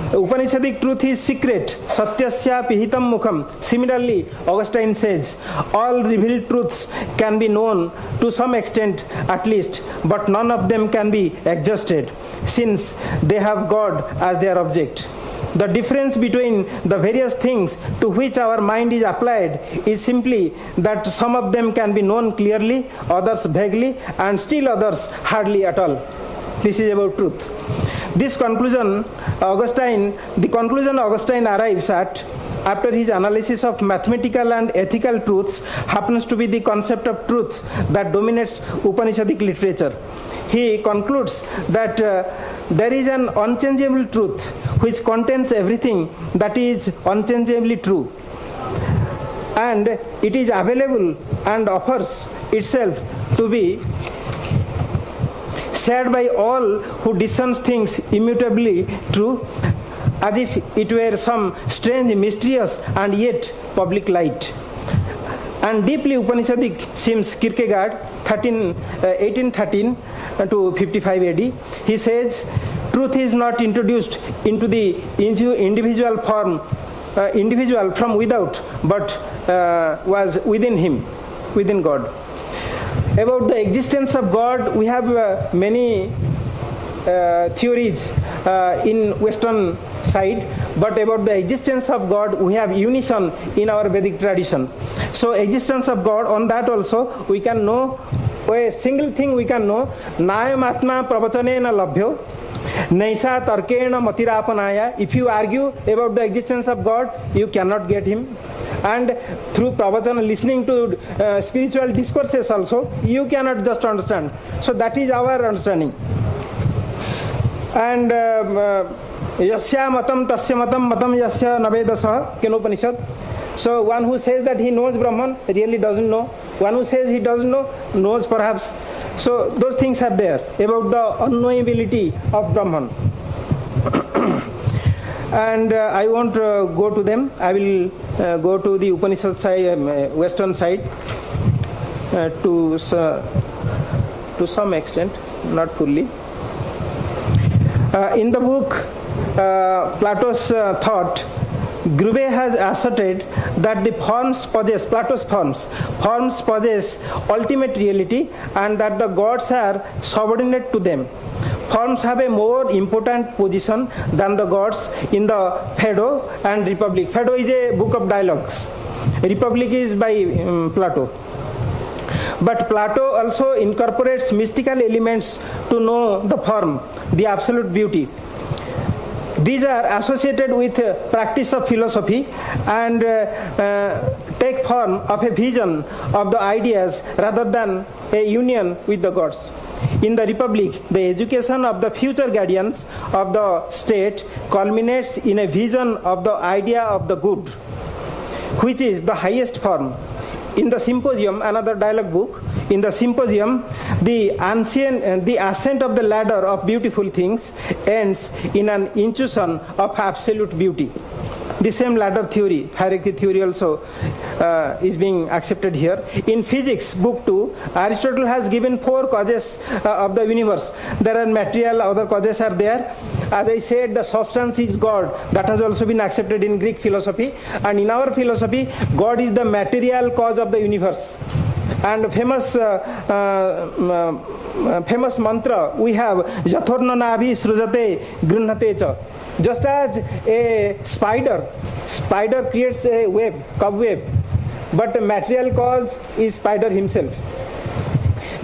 Upanishadic truth is secret. Satyasya pihitam mukham. Similarly, Augustine says, all revealed truths can be known to some extent at least, but none of them can be exhausted, since they have God as their object. The difference between the various things to which our mind is applied is simply that some of them can be known clearly, others vaguely, and still others hardly at all. This is about truth. The conclusion Augustine arrives at after his analysis of mathematical and ethical truths happens to be the concept of truth that dominates Upanishadic literature. He concludes that there is an unchangeable truth which contains everything that is unchangeably true, and it is available and offers itself to be shared by all who discerns things immutably true, as if it were some strange, mysterious, and yet public light. And deeply Upanishadic seems Kierkegaard, 1813 to 55 AD. He says, truth is not introduced into the individual from without, but was within him, within God. About the existence of God, we have many theories in Western side, but about the existence of God, we have unison in our Vedic tradition. So existence of God, on that also we can know a single thing we can know: Nayam Atma Pravachanena Labhyo, Naisa Tarkena Matirapanaya. If you argue about the existence of God, you cannot get him. And through pravachana, listening to spiritual discourses also, you cannot just understand. So that is our understanding. And Yasya Matam Tasya Matam Matam Yasya Navedasa Kenopanishad. So one who says that he knows Brahman really doesn't know. One who says he doesn't know knows perhaps. So those things are there about the unknowability of Brahman. And I won't go to them. I will go to the Upanishad side, Western side, to some extent, not fully. In the book, Plato's thought, Grube has asserted that the forms possess, Plato's forms possess ultimate reality, and that the gods are subordinate to them. Forms have a more important position than the gods in the Phaedo and Republic. Phaedo is a book of dialogues. Republic is by Plato. But Plato also incorporates mystical elements to know the form, the absolute beauty. These are associated with practice of philosophy and take form of a vision of the ideas rather than a union with the gods. In the Republic, the education of the future guardians of the state culminates in a vision of the idea of the good, which is the highest form. In the Symposium, another dialogue book, in the Symposium, the ascent of the ladder of beautiful things ends in an intuition of absolute beauty. The same ladder theory, hierarchy theory also is being accepted here. In Physics, book 2, Aristotle has given 4 causes of the universe. There are material, other causes are there. As I said, the substance is God. That has also been accepted in Greek philosophy. And in our philosophy, God is the material cause of the universe. And famous mantra we have, Jathorna Navi Srujate Grunhate Cha. Just as a spider creates a web, cobweb, but the material cause is spider himself,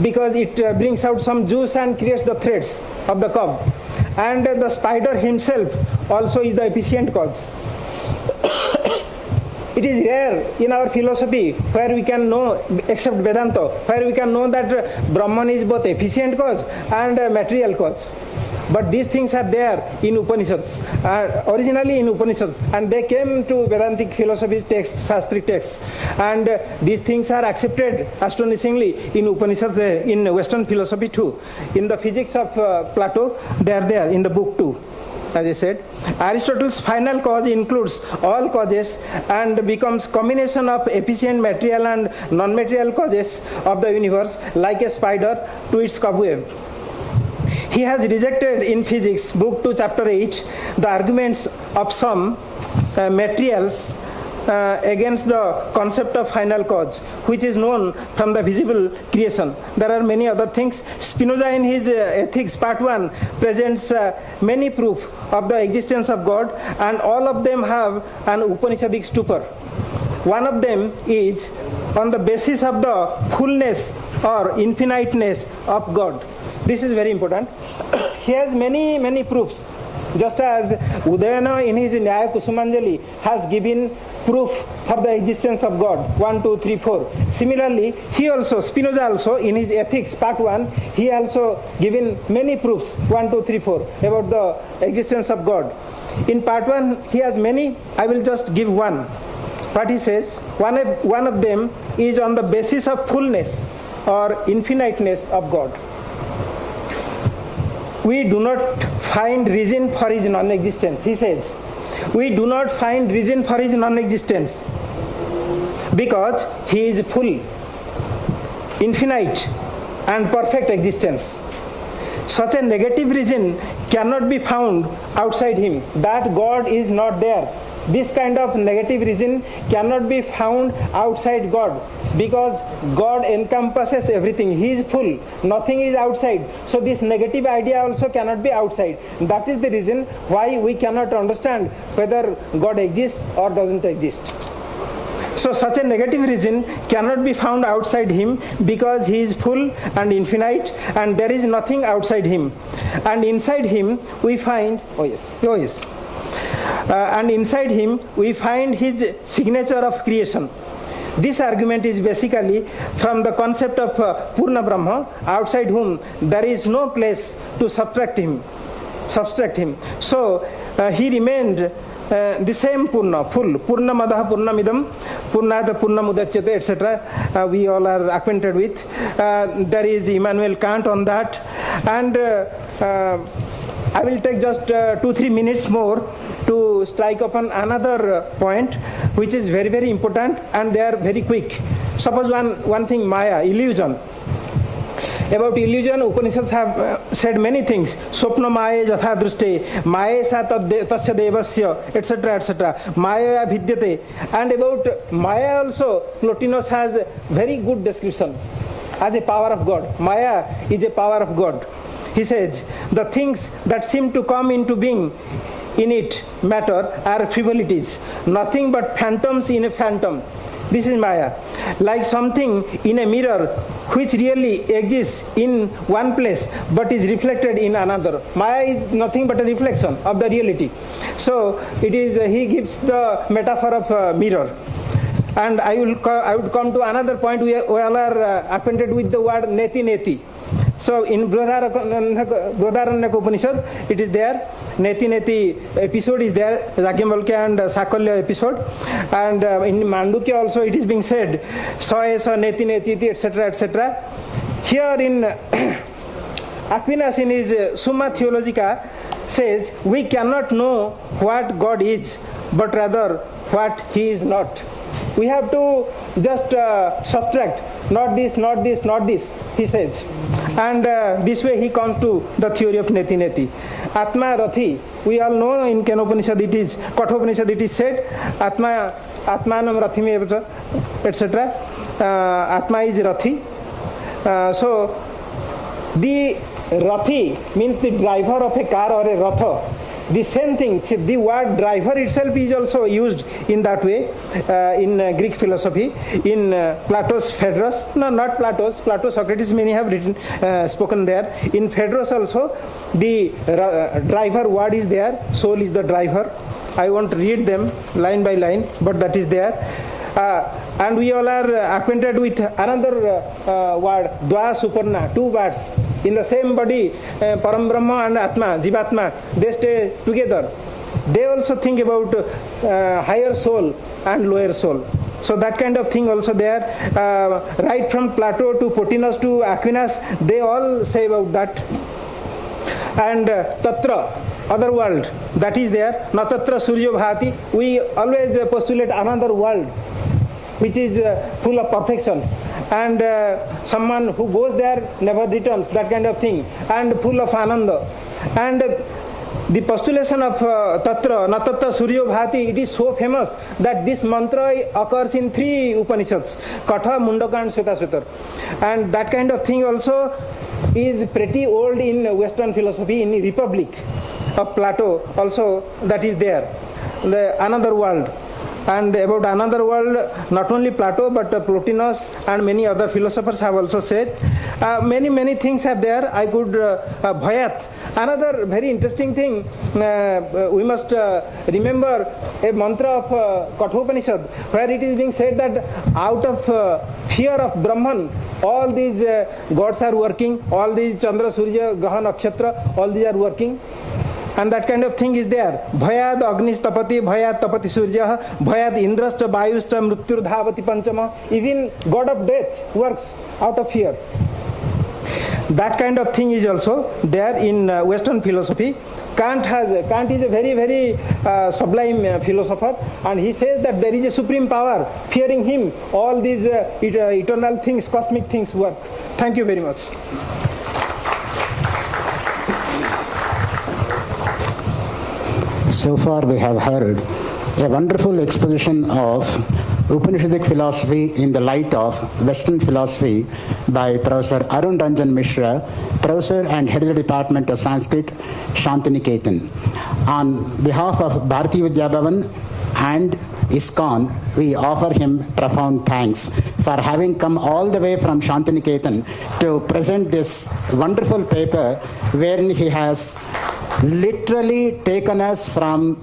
because it brings out some juice and creates the threads of the cob. And the spider himself also is the efficient cause. It is rare in our philosophy where we can know, except Vedanta, where we can know that Brahman is both efficient cause and material cause. But these things are there in Upanishads, originally in Upanishads, and they came to Vedantic philosophy texts, Shastric texts, and these things are accepted astonishingly in Upanishads, in Western philosophy too. In the Physics of Plato, they are there in the book 2. As I said, Aristotle's final cause includes all causes and becomes combination of efficient material and non-material causes of the universe, like a spider to its cobweb. He has rejected in Physics, book 2, chapter 8, the arguments of some materials against the concept of final cause, which is known from the visible creation. There are many other things. Spinoza in his Ethics, part 1, presents many proof of the existence of God, and all of them have an Upanishadic stupor. One of them is on the basis of the fullness or infiniteness of God. This is very important. He has many proofs. Just as Udayana in his Nyaya Kusumanjali has given proof for the existence of God, 1, 2, 3, 4. Similarly, Spinoza also in his Ethics, part 1, he also given many proofs, 1, 2, 3, 4, about the existence of God. In part 1, he has many. I will just give one. What he says, one of them is on the basis of fullness or infiniteness of God. we do not find reason for his non-existence. He says, we do not find reason for his non-existence because he is full, infinite and perfect existence. Such a negative reason cannot be found outside him, that God is not there. This kind of negative reason cannot be found outside God, because God encompasses everything. He is full, nothing is outside. So this negative idea also cannot be outside. That is the reason why we cannot understand whether God exists or doesn't exist. So such a negative reason cannot be found outside him, because he is full and infinite and there is nothing outside him. And inside him we find, and inside him we find his signature of creation. This argument is basically from the concept of Purna Brahma, outside whom there is no place to subtract him. So he remained the same Purna, full. Purna Madaha Purna Midam, Purnada Purna Mudachyate, etc. We all are acquainted with. There is Immanuel Kant on that. And I will take just 2-3 minutes more to strike upon another point which is very, very important, and they are very quick. Suppose one thing, Maya, illusion. About illusion, Upanishads have said many things. Swapna Maya Jatha Drushte, Maya Sa Tasya Devasya, etc., etc. Maya Vidyate. And about Maya also, Plotinus has very good description as a power of God. Maya is a power of God. He says, the things that seem to come into being in it, matter, are frivolities, nothing but phantoms in a phantom. This is Maya. Like something in a mirror which really exists in one place but is reflected in another. Maya is nothing but a reflection of the reality. So it is. He gives the metaphor of a mirror. And I would come to another point. We all are acquainted with the word neti neti. So in Brihadaranyaka Upanishad, it is there. Neti Neti episode is there, Yajnavalkya and Sakalya episode. And in Mandukya also it is being said, Saesa Neti Neti, etc., etc. Here in Aquinas in his Summa Theologica says, we cannot know what God is, but rather what he is not. We have to just subtract, not this, not this, not this, he says. And this way he comes to the theory of Neti Neti. Atma Rathi, we all know in Kenopanishad it is, Kathopanishad it is said, Atmanam Rathime Evacha, etc. Atma is Rathi. So the Rathi means the driver of a car or a Ratha. The same thing, the word driver itself is also used in that way in Greek philosophy. In Plato's Phaedrus, no, not Plato's, Plato, Socrates, many have written, spoken there. In Phaedrus also, the driver word is there, soul is the driver. I won't read them line by line, but that is there. And we all are acquainted with another word, Dva Suparna, two words. In the same body, Param Brahma and Atma, Jivatma, they stay together. They also think about higher soul and lower soul. So that kind of thing also there. Right from Plato to Plotinus to Aquinas, they all say about that. And Tatra, other world, that is there. Natatra Suryo Bhati, we always postulate another world which is full of perfections, and someone who goes there never returns, that kind of thing, and full of ananda. And the postulation of Tatra, Natatra Suryo Bhati, it is so famous that this mantra occurs in 3 Upanishads, Katha, Mundaka and Svetasvetar. And that kind of thing also is pretty old in Western philosophy. In the Republic of Plato also that is there, another world. And about another world, not only Plato but Plotinus and many other philosophers have also said. Many things are there. I could Bhayat. Another very interesting thing, we must remember a mantra of Kathopanishad, where it is being said that out of fear of Brahman, all these gods are working, all these Chandra, Surya, Graha, Nakshatra, all these are working. And that kind of thing is there. Bhayad Agnis Tapati, Bhayad Tapati Surya, Bhayad Indrascha, Vayuscha, Mrutyur Dhavati Panchama. Even God of death works out of fear. That kind of thing is also there in Western philosophy. Kant is a very, very sublime philosopher, and he says that there is a supreme power. Fearing him, all these eternal things, cosmic things work. Thank you very much. So far we have heard a wonderful exposition of Upanishadic philosophy in the light of Western philosophy by Professor Arun Ranjan Mishra, Professor and Head of the Department of Sanskrit, Shantiniketan. On behalf of Bharati Vidya Bhavan and ISKCON, we offer him profound thanks for having come all the way from Shantiniketan to present this wonderful paper wherein he has literally taken us from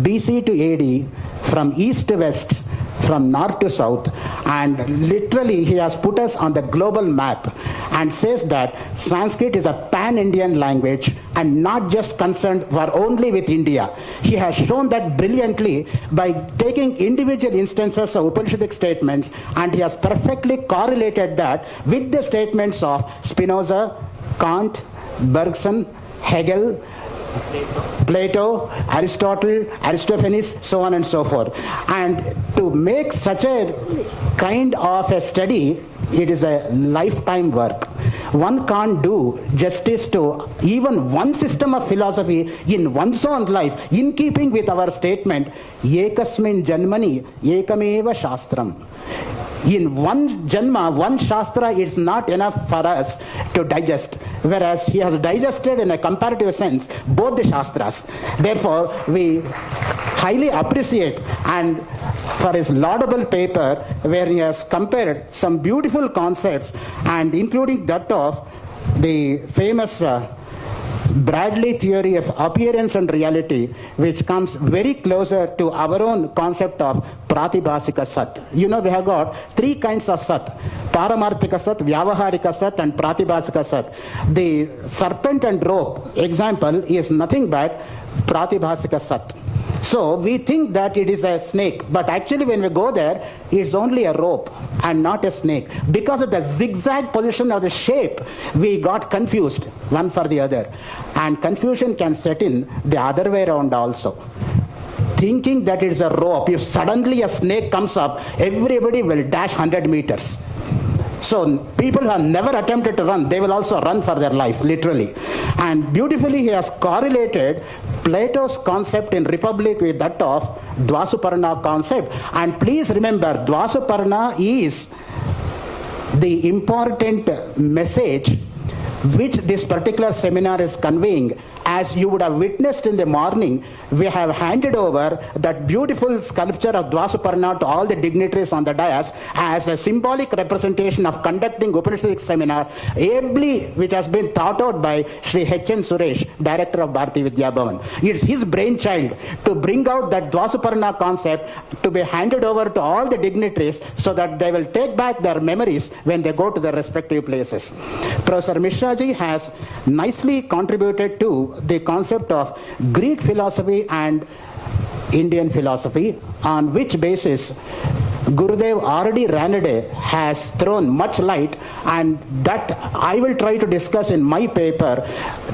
BC to AD, from east to west, from north to south, and literally he has put us on the global map and says that Sanskrit is a pan-Indian language and not just concerned for only with India. He has shown that brilliantly by taking individual instances of Upanishadic statements, and he has perfectly correlated that with the statements of Spinoza, Kant, Bergson, Hegel, Plato, Aristotle, Aristophanes, so on and so forth. And to make such a kind of a study, it is a lifetime work. One can't do justice to even one system of philosophy in one's own life, in keeping with our statement, Ekasmin Janmani, Ekameva Shastram. In one Janma, one Shastra is not enough for us to digest, whereas he has digested in a comparative sense both the Shastras. Therefore, we highly appreciate and for his laudable paper where he has compared some beautiful concepts and including that of the famous Bradley theory of appearance and reality, which comes very closer to our own concept of Pratibhasika Sat. You know, we have got three kinds of Sat: Paramarthika Sat, Vyavaharika Sat, and Pratibhasika Sat. The serpent and rope example is nothing but Pratibhasika Sat. So we think that it is a snake, but actually when we go there, it's only a rope and not a snake. Because of the zigzag position of the shape, we got confused one for the other. And confusion can set in the other way around also. Thinking that it's a rope, if suddenly a snake comes up, everybody will dash 100 meters. So people who have never attempted to run, they will also run for their life, literally. And beautifully he has correlated Plato's concept in Republic with that of Dvasuparna concept. And please remember, Dvasuparna is the important message which this particular seminar is conveying. As you would have witnessed in the morning, we have handed over that beautiful sculpture of Dvasuparna to all the dignitaries on the dais as a symbolic representation of conducting Upanishadic seminar, ably which has been thought out by Sri H.N. Suresh, Director of Bharati Vidya Bhavan. It's his brainchild to bring out that Dvasuparna concept to be handed over to all the dignitaries so that they will take back their memories when they go to their respective places. Professor Mishraji has nicely contributed to the concept of Greek philosophy and Indian philosophy, on which basis Gurudev R.D. Ranade has thrown much light, and that I will try to discuss in my paper,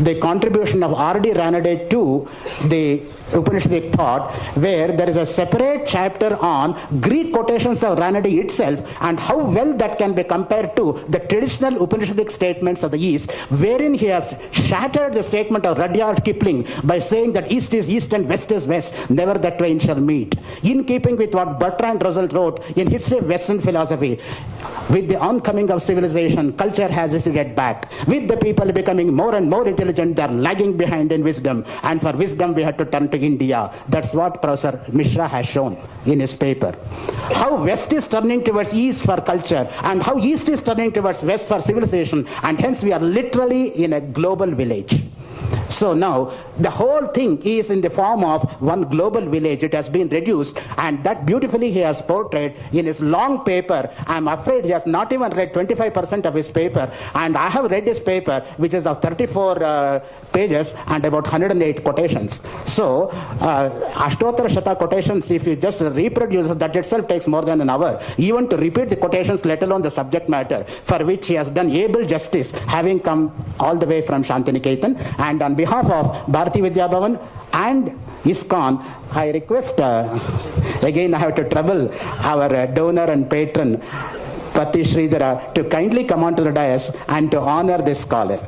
the contribution of R.D. Ranade to the Upanishadic thought, where there is a separate chapter on Greek quotations of Ranade itself and how well that can be compared to the traditional Upanishadic statements of the East, wherein he has shattered the statement of Rudyard Kipling by saying that East is East and West is West, never the twain shall meet. In keeping with what Bertrand Russell wrote in History of Western Philosophy, with the oncoming of civilization, culture has receded back. With the people becoming more and more intelligent, they are lagging behind in wisdom, and for wisdom we had to turn to India. That's what Professor Mishra has shown in his paper. How West is turning towards East for culture, and how East is turning towards West for civilization, and hence we are literally in a global village. So now the whole thing is in the form of one global village. It has been reduced, and that beautifully he has portrayed in his long paper. I'm afraid he has not even read 25% of his paper, and I have read his paper, which is of 34 pages and about 108 quotations. So Ashtottara Shata quotations, if you just reproduce, that itself takes more than an hour, even to repeat the quotations, let alone the subject matter, for which he has done able justice, having come all the way from Shantiniketan. And on behalf of Bharati Vidya Bhavan and ISKCON, I request, again I have to trouble our donor and patron, Pati Sridhara, to kindly come onto the dais and to honor this scholar.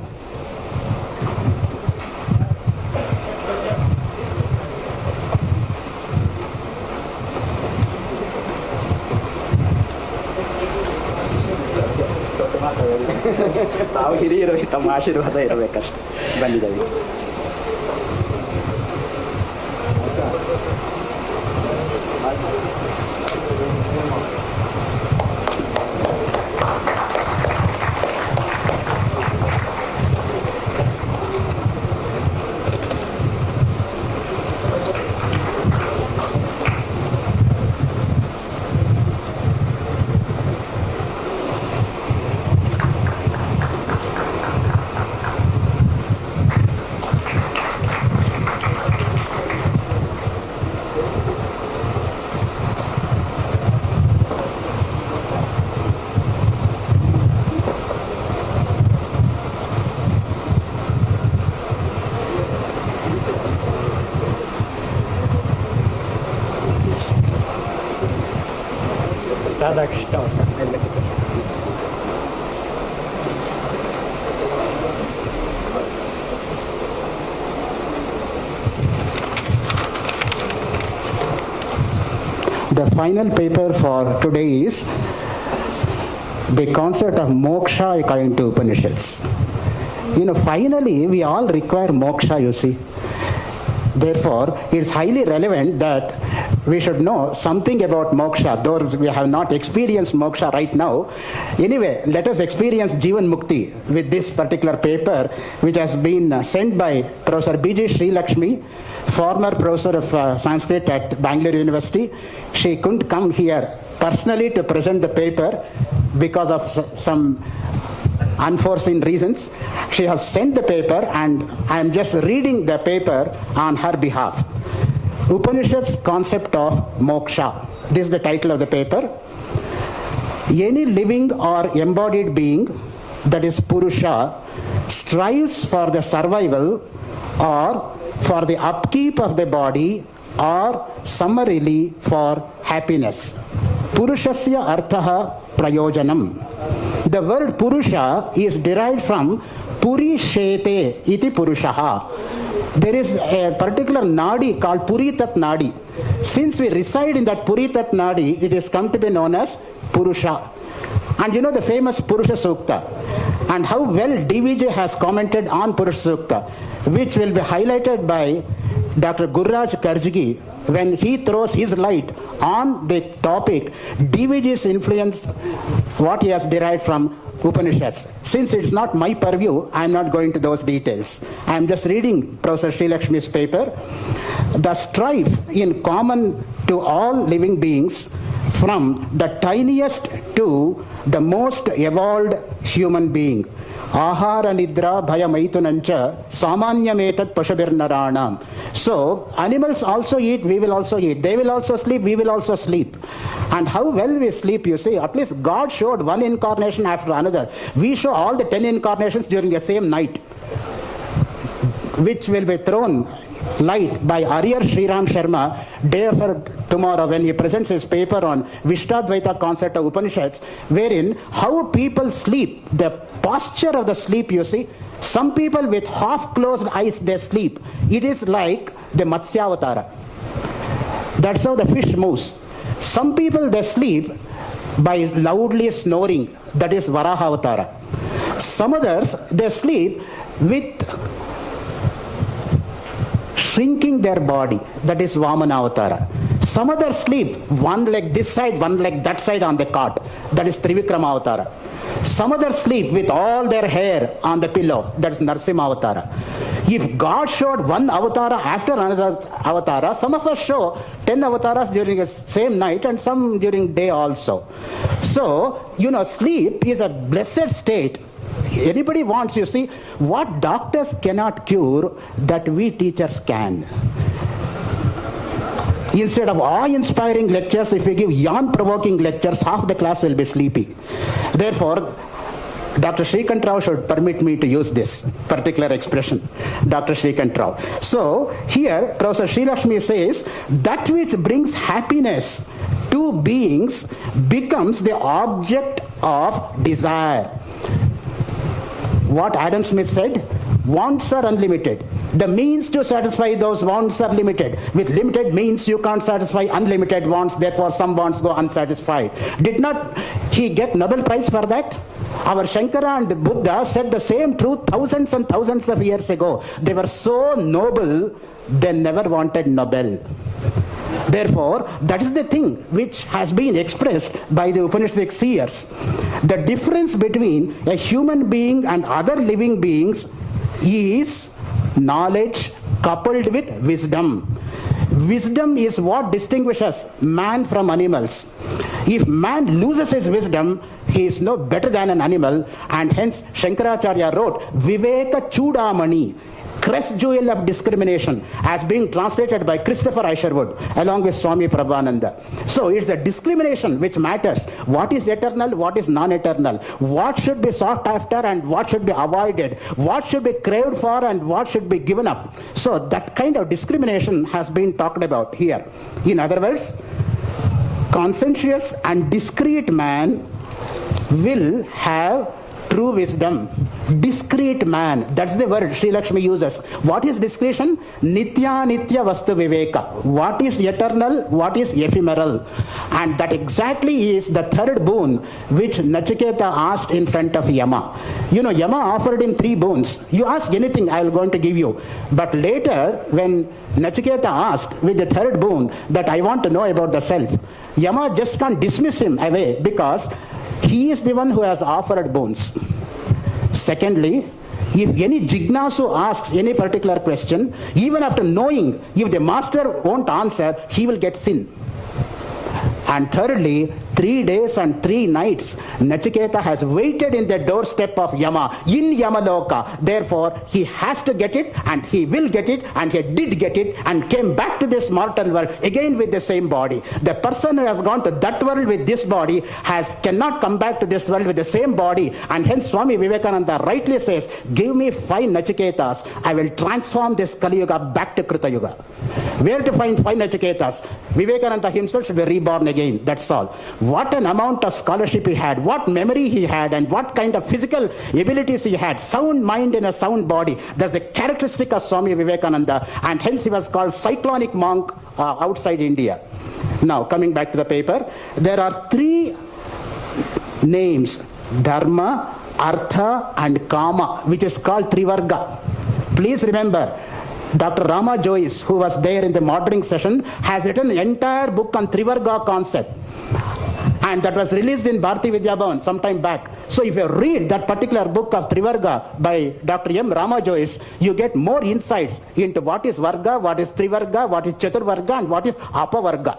ತಾವು ಹಿರಿಯರು ತಮ್ಮ ಆಶೀರ್ವಾದ ಇರಬೇಕಷ್ಟೆ. ಬಂದಿದ್ದೇವೆ. The final paper for today is the concept of moksha according to Upanishads. Finally we all require moksha, you see. Therefore, it's highly relevant that we should know something about moksha, though we have not experienced moksha right now. Anyway, let us experience Jivan Mukti with this particular paper, which has been sent by Professor B.J. Sri Lakshmi, former professor of Sanskrit at Bangalore University. She couldn't come here personally to present the paper because of some unforeseen reasons. She has sent the paper, and I am just reading the paper on her behalf. Upanishad's concept of moksha. This is the title of the paper. Any living or embodied being, that is Purusha, strives for the survival or for the upkeep of the body, or summarily for happiness. Purushasya arthaha prayojanam. The word Purusha is derived from Purishete iti Purushaha. There is a particular nadi called Puritat Nadi. Since we reside in that Puritat Nadi, it is come to be known as Purusha. And you know the famous Purusha Sukta, and how well DVJ has commented on Purusha Sukta, which will be highlighted by Dr. Gurraj Karjagi when he throws his light on the topic DVJ's influence, what he has derived from Upanishads. Since it's not my purview, I am not going to those details. I am just reading Professor Sri Lakshmi's paper. The strife in common to all living beings, from the tiniest to the most evolved human being. Ahara nidra bhaya maitunancha samanyametat pashabirnaranam. So animals also eat, we will also eat. They will also sleep, we will also sleep. And how well we sleep, you see. At least God showed one incarnation after another. We show all the 10 incarnations during the same night, which will be thrown light by Arya Sriram Sharma day after tomorrow when he presents his paper on Vishtadvaita concept of Upanishads, wherein how people sleep, the posture of the sleep, you see. Some people with half closed eyes, they sleep. It is like the Matsyavatara. That's how the fish moves. Some people, they sleep by loudly snoring. That is Varahavatara. Some others, they sleep with shrinking their body. That is Vamanavatara. Some others sleep one leg this side, one leg that side on the cot. That is Trivikramavatara. Some others sleep with all their hair on the pillow. That is Narsimhavatara. If God showed one avatara after another avatara, some of us show 10 avatars during the same night and some during day also. So, sleep is a blessed state. Anybody wants, you see, what doctors cannot cure, that we teachers can. Instead of awe-inspiring lectures, if we give yawn-provoking lectures, half the class will be sleepy. Therefore, Dr. Shrikant Rao should permit me to use this particular expression, Dr. Shrikant Rao. So, here, Professor Sri Lakshmi says, that which brings happiness to beings becomes the object of desire. What Adam Smith said, wants are unlimited. The means to satisfy those wants are limited. With limited means, you can't satisfy unlimited wants, therefore some wants go unsatisfied. Did not he get Nobel Prize for that? Our Shankara and Buddha said the same truth thousands and thousands of years ago. They were so noble, they never wanted Nobel. Therefore, that is the thing which has been expressed by the Upanishadic seers. The difference between a human being and other living beings is knowledge coupled with wisdom. Wisdom is what distinguishes man from animals. If man loses his wisdom, he is no better than an animal, and hence Shankaracharya wrote, Viveka Chudamani, crest jewel of discrimination, as being translated by Christopher Isherwood along with Swami Prabhupada. So it's the discrimination which matters. What is eternal, what is non-eternal, what should be sought after and what should be avoided, what should be craved for and what should be given up. So that kind of discrimination has been talked about here. In other words, conscientious and discreet man will have true wisdom. Discreet man, that's the word Sri Lakshmi uses. What is discretion? Nitya Nitya Vastu Viveka. What is eternal, what is ephemeral? And that exactly is the third boon which Nachiketa asked in front of Yama. Yama offered him 3 boons. You ask anything, I am going to give you. But later, when Nachiketa asked with the third boon that I want to know about the self, Yama just can't dismiss him away because he is the one who has offered boons. Secondly, if any jignasu asks any particular question, even after knowing, if the master won't answer, he will get sin. And thirdly, 3 days and 3 nights, Nachiketa has waited in the doorstep of Yama, in Yamaloka. Therefore, he has to get it, and he will get it, and he did get it, and came back to this mortal world again with the same body. The person who has gone to that world with this body cannot come back to this world with the same body. And hence Swami Vivekananda rightly says, give me 5 Nachiketas, I will transform this Kali Yuga back to Krita Yuga. Where to find 5 Nachiketas? Vivekananda himself should be reborn again, that's all. What an amount of scholarship he had, what memory he had, and what kind of physical abilities he had. Sound mind in a sound body. That's a characteristic of Swami Vivekananda, and hence he was called cyclonic monk outside India. Now, coming back to the paper, there are 3 names, Dharma, Artha, and Kama, which is called Trivarga. Please remember, Dr. Rama Joyce, who was there in the modeling session, has written an entire book on Trivarga concept. And that was released in Bharati Vidya Bhavan some time back. So if you read that particular book of Trivarga by Dr. M. Rama Joyce, you get more insights into what is Varga, what is Trivarga, what is Chaturvarga, and what is Apavarga.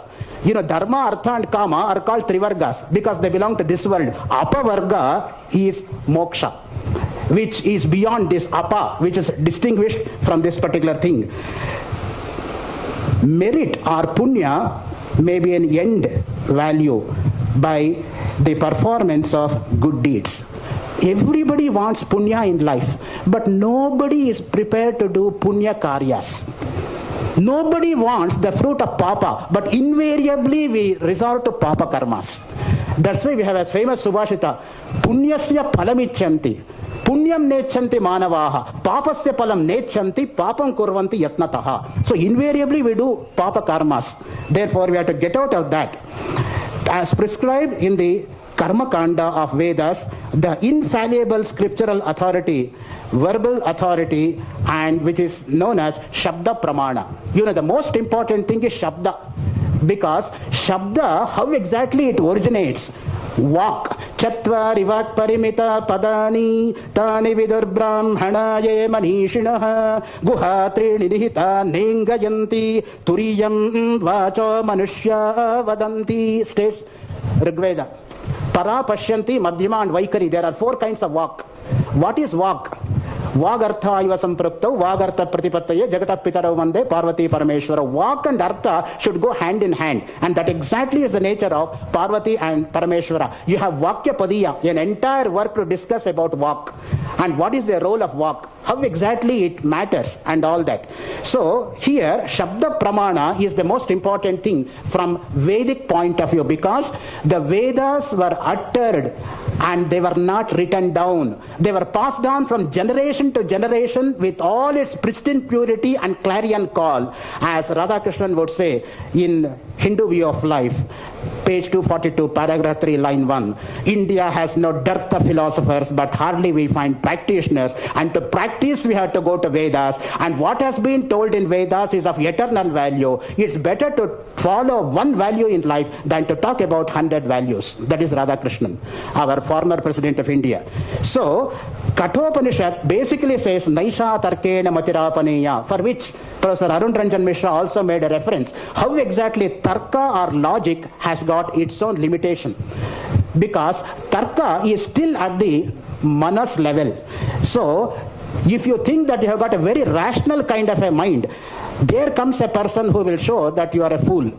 Dharma, Artha, and Kama are called Trivargas because they belong to this world. Apavarga is Moksha, which is beyond this Apa, which is distinguished from this particular thing. Merit or Punya may be an end value by the performance of good deeds. Everybody wants Punya in life, but nobody is prepared to do Punya Karyas. Nobody wants the fruit of Papa, but invariably we resort to Papa Karmas. That's why we have a famous Subhashita, Punyasya Phalamichanti. Punyam nechanti manavaha, papasya palam nechanti, papam kurvanti yatnataha. So invariably we do papa karmas. Therefore we have to get out of that. As prescribed in the Karma Kanda of Vedas, the infallible scriptural authority, verbal authority, and which is known as Shabda Pramana. The most important thing is Shabda. Because Shabda, how exactly it originates? Walk. चत्वारि वाक् परिमिता पदानि तानि विदुर्ब्राह्मणाये मनीषिणः गुहा त्रीणि निहिता नेङ्गयन्ति तुरीयं वाचो मनुष्या वदन्ति. States Rigveda. Para Pashyanti, Madhyama and Vaikari. There are 4 kinds of walk. What is walk? Vagartha iva sampraktau, Vagartha pratipattaye, Jagata Pitarau Vande, Parvati Parameshwara. Walk and Artha should go hand in hand. And that exactly is the nature of Parvati and Parameshwara. You have Vakya Padiya, an entire work to discuss about walk. And what is the role of walk? How exactly it matters and all that. So here, Shabda Pramana is the most important thing from Vedic point of view, because the Vedas were uttered and they were not written down. They were passed on from generation to generation with all its pristine purity and clarion call, as Radhakrishnan would say in Hindu View of Life, page 242, paragraph 3, line 1. India has no dearth of philosophers, but hardly we find practitioners. And to practice, we have to go to Vedas. And what has been told in Vedas is of eternal value. It's better to follow one value in life than to talk about 100 values. That is Radhakrishnan, our former president of India. So, Kathopanishad basically says, Naisha Tarkena Matirapaneya, for which Professor Arun Ranjan Mishra also made a reference. How exactly Tarka or logic has got its own limitation, because Tarka is still at the Manas level. So, if you think that you have got a very rational kind of a mind, there comes a person who will show that you are a fool.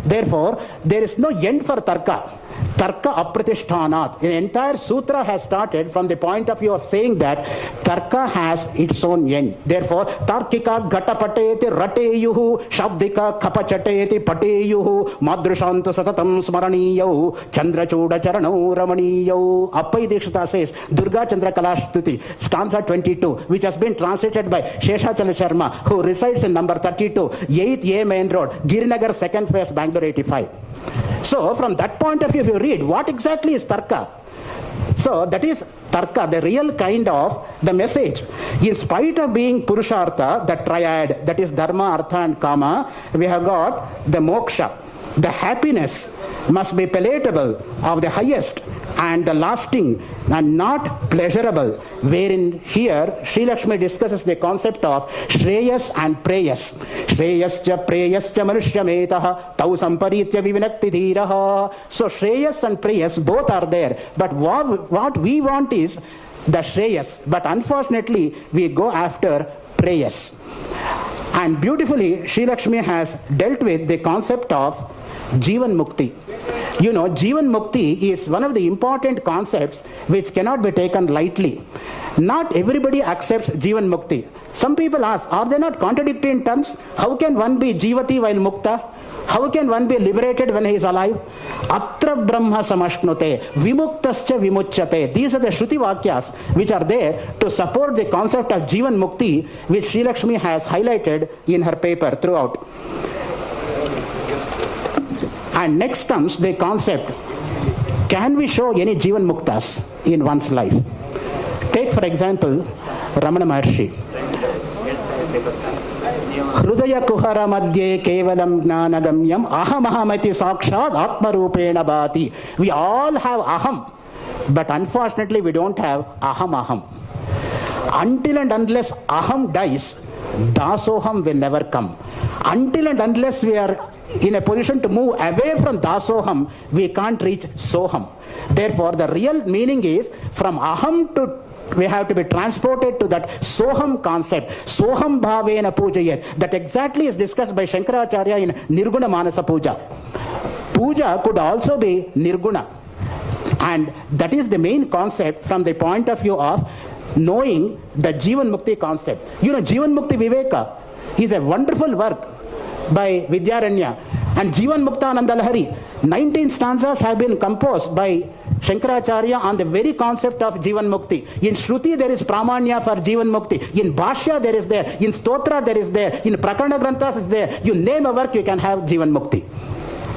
Therefore, there is no end for Tarka. Tarka apratishthanaat. The entire sutra has started from the point of view of saying that Tarka has its own end. Therefore, Tarkika gatapateti rateyuhu, Shabdika kapachateti pateyuhu, Madrushantu satatam smaraniyau, Chandrachuda charanau ramaniyau. Appai Dikshita says, Durga Chandra Kalashtuti, stanza 22, which has been translated by Sheshachala Sharma, who resides in number 32, 8th A Main Road, Girinagar 2nd Phase, Bangalore 85. So, from that point of view, if you read, what exactly is Tarka? So, that is Tarka, the real kind of the message. In spite of being Purushartha, the triad, that is Dharma, Artha and Kama, we have got the Moksha. The happiness must be palatable, of the highest and the lasting and not pleasurable, wherein here Sri Lakshmi discusses the concept of Shreyas and Preyas. Shreyascha Preyascha Manushyametah Tau Samparitya Vivinakti Dhiraha. So Shreyas and Preyas both are there, but what we want is the Shreyas, but unfortunately we go after Preyas. And beautifully Sri Lakshmi has dealt with the concept of Jivan Mukti. You know, Jivan Mukti is one of the important concepts which cannot be taken lightly. Not everybody accepts Jivan Mukti. Some people ask, are they not contradictory in terms? How can one be Jivati while Mukta? How can one be liberated when he is alive? Atra Brahma Samashnute, Vimuktascha Vimuchyate. These are the Shruti Vakyas which are there to support the concept of Jivan Mukti, which Sri Lakshmi has highlighted in her paper throughout. And next comes the concept, can we show any Jivan Muktas in one's life? Take for example, Ramana Maharshi. Hrudaya Kuhara Madhye Kevalam Gnanagamyam Ahamahamati Sakshad Atma Rupena Bhati. We all have Aham, but unfortunately we don't have Aham. Until and unless Aham dies, Dasoham will never come. Until and unless we are in a position to move away from Dasoham, we can't reach Soham. Therefore, the real meaning is from Aham to we have to be transported to that Soham concept. Soham Bhavena Pujayat. That exactly is discussed by Shankaracharya in Nirguna Manasa Puja. Puja could also be Nirguna. And that is the main concept from the point of view of knowing the Jivan Mukti concept. You know, Jivan Mukti Viveka is a wonderful work by Vidyaranya. And Jivan Muktananda Lahari, 19 stanzas have been composed by Shankaracharya on the very concept of Jivan Mukti. In Shruti there is Pramanya for Jivan Mukti. In Bhashya there is there. In Stotra there is there. In Prakarana Granthas is there. You name a work, you can have Jivan Mukti.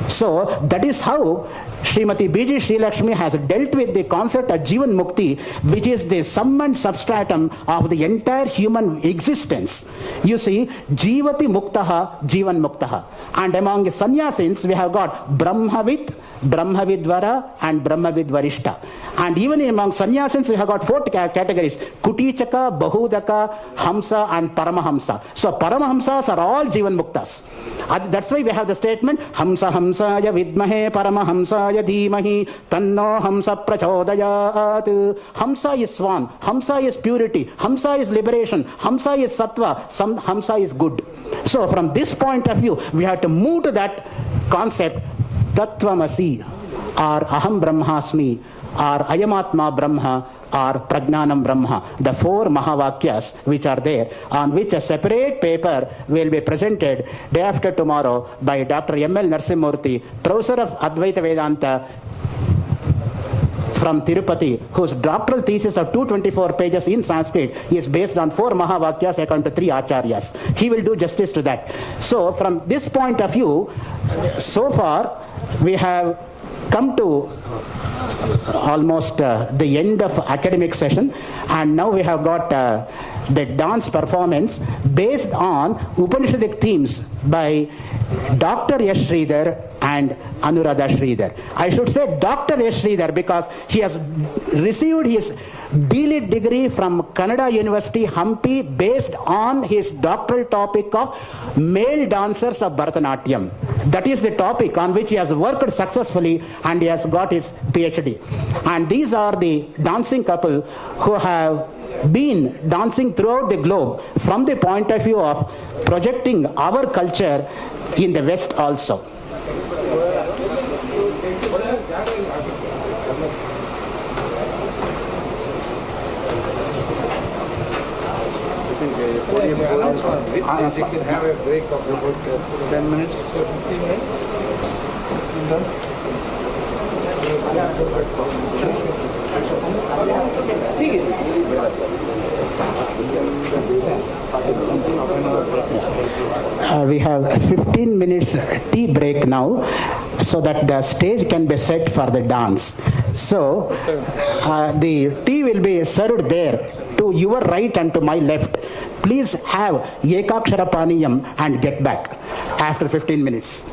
So that is how Srimati B.G. Sri Lakshmi has dealt with the concept of Jivan Mukti, which is the sum and substratum of the entire human existence. You see, Jivati Muktaha, Jivan Muktaha. And among the sannyasins, we have got Brahmavid, Brahmavidvara, and Brahmavidvarishta. And even among sannyasins, we have got 4 categories: Kutichaka, Bahudaka, Hamsa, and Paramahamsa. So Paramahamsas are all Jivan Muktas. That's why we have the statement, Hamsa Hamsaya Vidmahe Paramahamsaya Dhimahi Tanno Hamsa Prachodayat. Hamsa is swan, Hamsa is purity, Hamsa is liberation, Hamsa is sattva, Hamsa is good. So from this point of view, we have to move to that concept, Tattvamasi, or Aham Brahmasmi, or Ayamatma Brahma, or Pragnanam Brahma, the 4 Mahavakyas which are there, on which a separate paper will be presented day after tomorrow by Dr. M.L. Narsimurthy, professor of Advaita Vedanta from Tirupati, whose doctoral thesis of 224 pages in Sanskrit is based on 4 Mahavakyas according to 3 Acharyas. He will do justice to that. So from this point of view, so far we have come to almost the end of academic session, and now we have got the dance performance based on Upanishadic themes by Dr. S. Sridhar and Anuradha Sridhar. I should say Dr. S. Sridhar because he has received his B.Litt degree from Kannada University, Hampi, based on his doctoral topic of male dancers of Bharatanatyam. That is the topic on which he has worked successfully, and he has got his PhD. And these are the dancing couple who have been dancing throughout the globe from the point of view of projecting our culture in the West also. You can have a break of about 10 minutes, 15 minutes. We have 15 minutes tea break now, so that the stage can be set for the dance. So the tea will be served there to your right and to my left. Please have Ekakshara Paniyam and get back after 15 minutes.